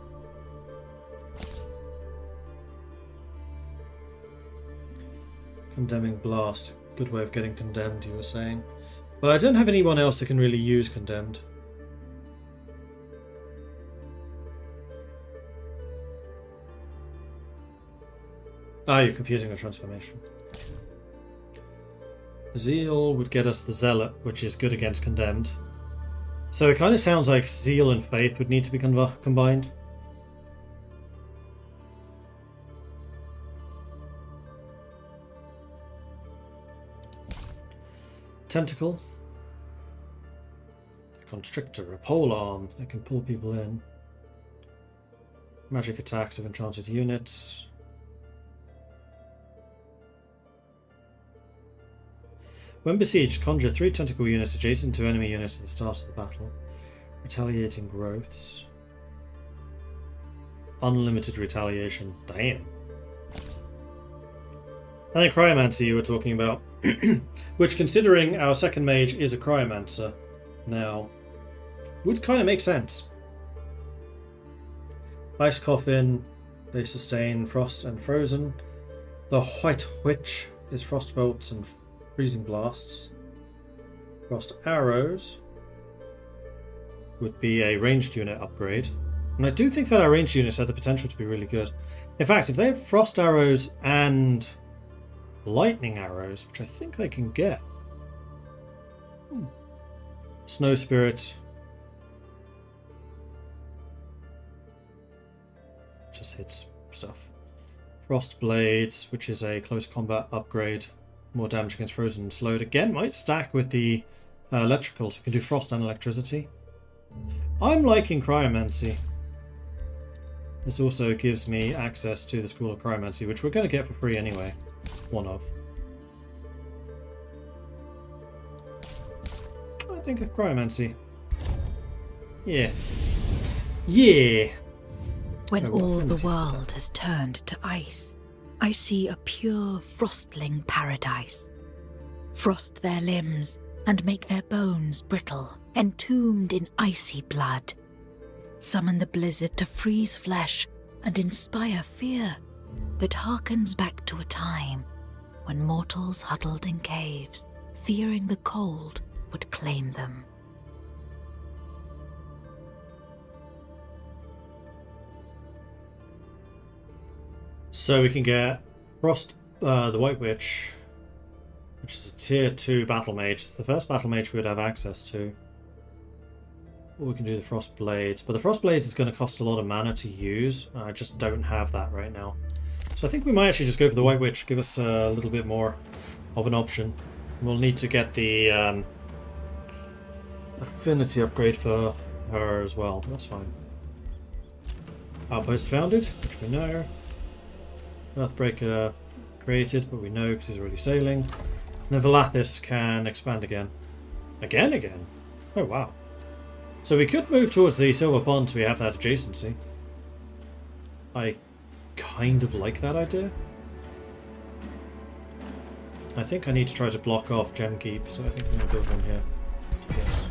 Condemning Blast. Good way of getting condemned, you were saying. But I don't have anyone else that can really use condemned. Ah, you're confusing a transformation. Zeal would get us the Zealot, which is good against Condemned. So it kind of sounds like Zeal and Faith would need to be combined. Tentacle. A Constrictor, a Polearm that can pull people in. Magic attacks of enchanted units. When besieged, conjure 3 tentacle units adjacent to enemy units at the start of the battle. Retaliating growths. Unlimited retaliation. Damn. I think Cryomancy you were talking about. Which, considering our second mage is a Cryomancer now, would kind of make sense. Ice Coffin, they sustain frost and frozen. The White Witch is frost bolts and freezing blasts. Frost arrows would be a ranged unit upgrade. And I do think that our ranged units have the potential to be really good. In fact, if they have frost arrows and lightning arrows, which I think they can get. Snow Spirit. Just hits stuff. Frost Blades, which is a close combat upgrade. More damage against frozen and slowed. Again, might stack with the electrical, so we can do frost and electricity. I'm liking Cryomancy. This also gives me access to the School of Cryomancy, which we're going to get for free anyway. One of. I think of Cryomancy. Yeah. Yeah! When Oh, all the Affinities to world that. has turned to ice, I see a pure frostling paradise. Frost their limbs and make their bones brittle, entombed in icy blood. Summon the blizzard to freeze flesh and inspire fear that harkens back to a time when mortals huddled in caves, fearing the cold would claim them. So we can get Frost, the White Witch, which is a tier 2 battle mage. It's the first battle mage we would have access to. Or we can do the frost blades, but the frost blades is going to cost a lot of mana to use. I just don't have that right now. So I think we might actually just go for the White Witch, give us a little bit more of an option. We'll need to get the affinity upgrade for her as well, but that's fine. Outpost founded, which we know. Earthbreaker created, but we know because he's already sailing. And then Valathis can expand again. Again? Oh wow. So we could move towards the Silver Pond so we have that adjacency. I kind of like that idea. I think I need to try to block off Gemkeep, so I think I'm going to build one here. Yes.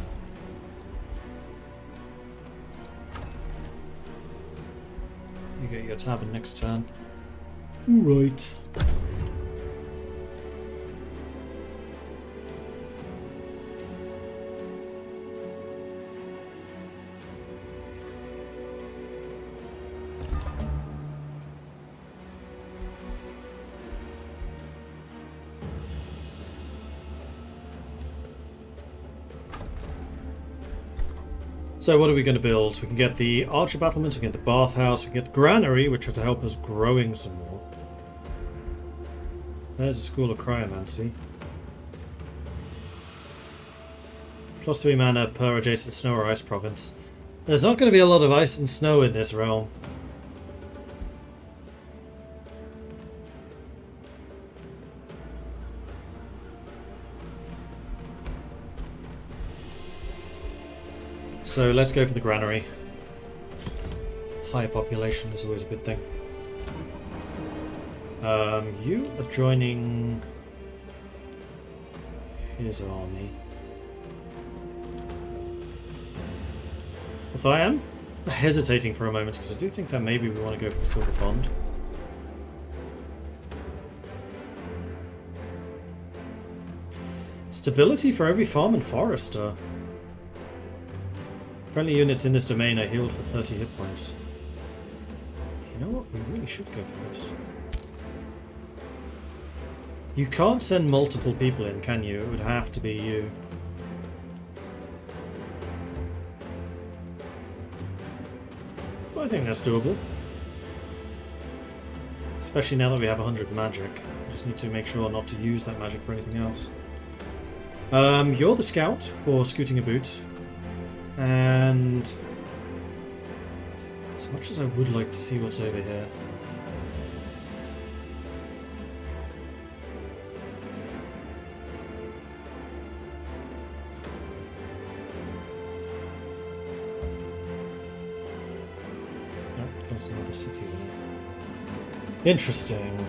You get your tavern next turn. Right. So what are we going to build? We can get the Archer Battlements, we can get the Bathhouse, we can get the Granary, which will help us growing some more. There's a School of Cryomancy. Plus 3 mana per adjacent snow or ice province. There's not going to be a lot of ice and snow in this realm. So let's go for the Granary. High population is always a good thing. You are joining his army. Although I am hesitating for a moment because I do think that maybe we want to go for the Silver Pond. Stability for every farm and forester. Friendly units in this domain are healed for 30 hit points. You know what? We really should go for this. You can't send multiple people in, can you? It would have to be you. I think that's doable. Especially now that we have 100 magic. We just need to make sure not to use that magic for anything else. You're the scout for Scooting a Boot. And as much as I would like to see what's over here, nope, there's another city there. Interesting.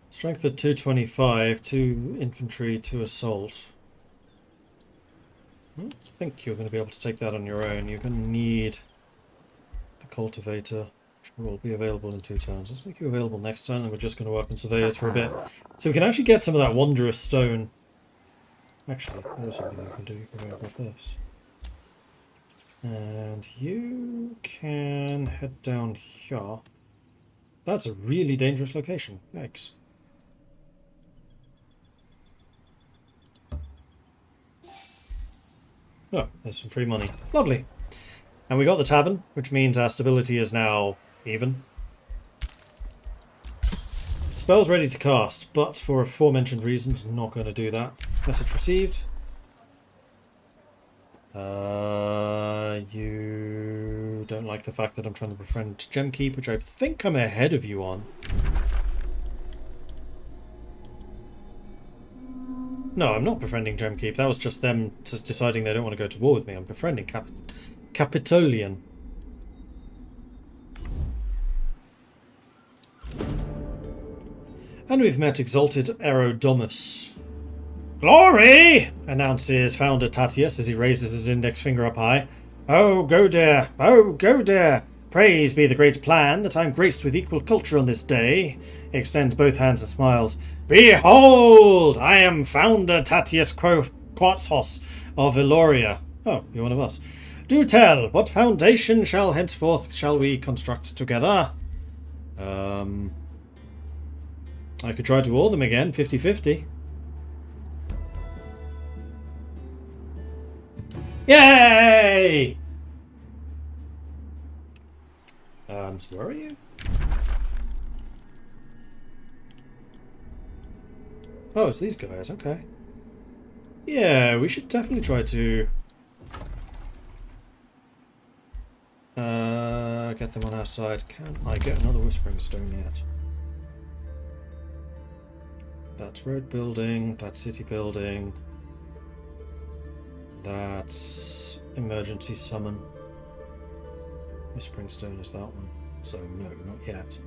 Strength at 225, 2 infantry, 2 assault. I don't think you're going to be able to take that on your own. You're going to need the cultivator, which will be available in 2 turns. Let's make you available next turn, and we're just going to work on surveyors for a bit. So we can actually get some of that wondrous stone. Actually, there's something you can do. You can go about this. And you can head down here. That's a really dangerous location. Yikes. Oh, there's some free money. Lovely. And we got the tavern, which means our stability is now even. Spell's ready to cast, but for aforementioned reasons, I'm not going to do that. Message received. You don't like the fact that I'm trying to befriend Gemkeep, which I think I'm ahead of you on. No, I'm not befriending Gemkeep. That was just them deciding they don't want to go to war with me. I'm befriending Capitolian. And we've met Exalted Aerodomus. Glory! Announces Founder Tatius as he raises his index finger up high. Oh, go dear! Oh, go dear! Praise be the great plan that I'm graced with equal culture on this day. He extends both hands and smiles. Behold! I am Founder Tatius Quatzhos of Eloria. Oh, you're one of us. Do tell, what foundation shall we construct together? I could try to war them again, 50-50. Yay! So where are you? Oh, it's these guys, okay. Yeah, we should definitely try to get them on our side. Can I get another Whispering Stone yet? That's road building, that's city building, that's emergency summon. Whispering Stone is that one. So no, not yet.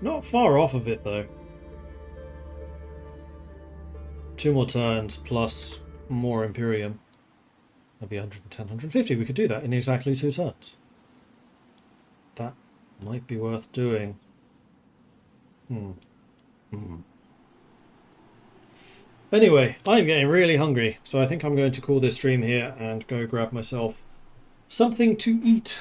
Not far off of it though. 2 more turns plus more Imperium. That'd be 110, 150. We could do that in exactly 2 turns. That might be worth doing. Anyway, I'm getting really hungry, so I think I'm going to call this stream here and go grab myself something to eat.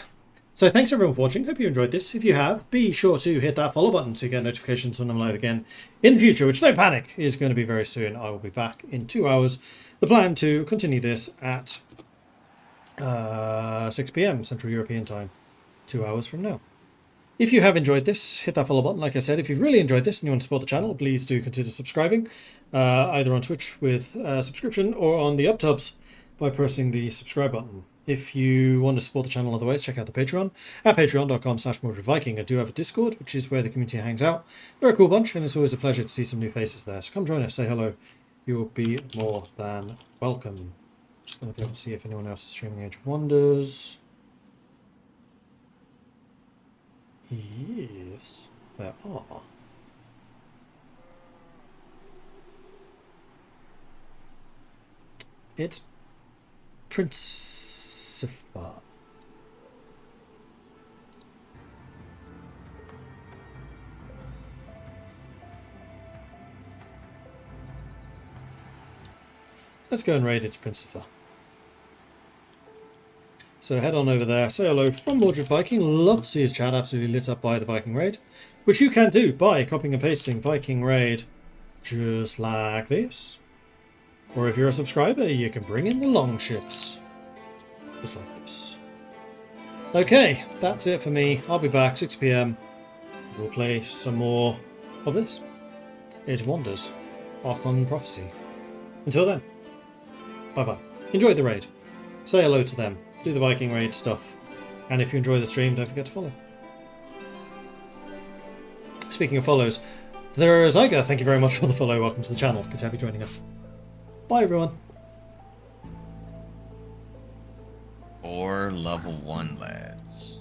So thanks everyone for watching. Hope you enjoyed this. If you have, be sure to hit that follow button to get notifications when I'm live again in the future, which, don't panic, is going to be very soon. I will be back in 2 hours. The plan to continue this at 6 PM Central European time, 2 hours from now. If you have enjoyed this, hit that follow button. Like I said, if you've really enjoyed this and you want to support the channel, please do consider subscribing, either on Twitch with subscription or on the UpTubs by pressing the subscribe button. If you want to support the channel otherwise, check out the Patreon at patreon.com/MordredViking. I do have a Discord, which is where the community hangs out. They're a cool bunch, and it's always a pleasure to see some new faces there. So come join us, say hello. You'll be more than welcome. Just going to go and see if anyone else is streaming Age of Wonders. Yes, there are. It's Principal. Let's go and raid its Principal. So head on over there, say hello from Mordred Viking. Love to see his chat absolutely lit up by the Viking raid, which you can do by copying and pasting Viking raid just like this. Or if you're a subscriber, you can bring in the longships. Just like this. Okay, that's it for me. I'll be back 6 PM. We'll play some more of this. Age of Wonders. Archon Prophecy. Until then. Bye-bye. Enjoy the raid. Say hello to them. Do the Viking raid stuff. And if you enjoy the stream, don't forget to follow. Speaking of follows, there's Iga. Thank you very much for the follow. Welcome to the channel. Good to have you joining us. Bye, everyone. Or level 1 lads.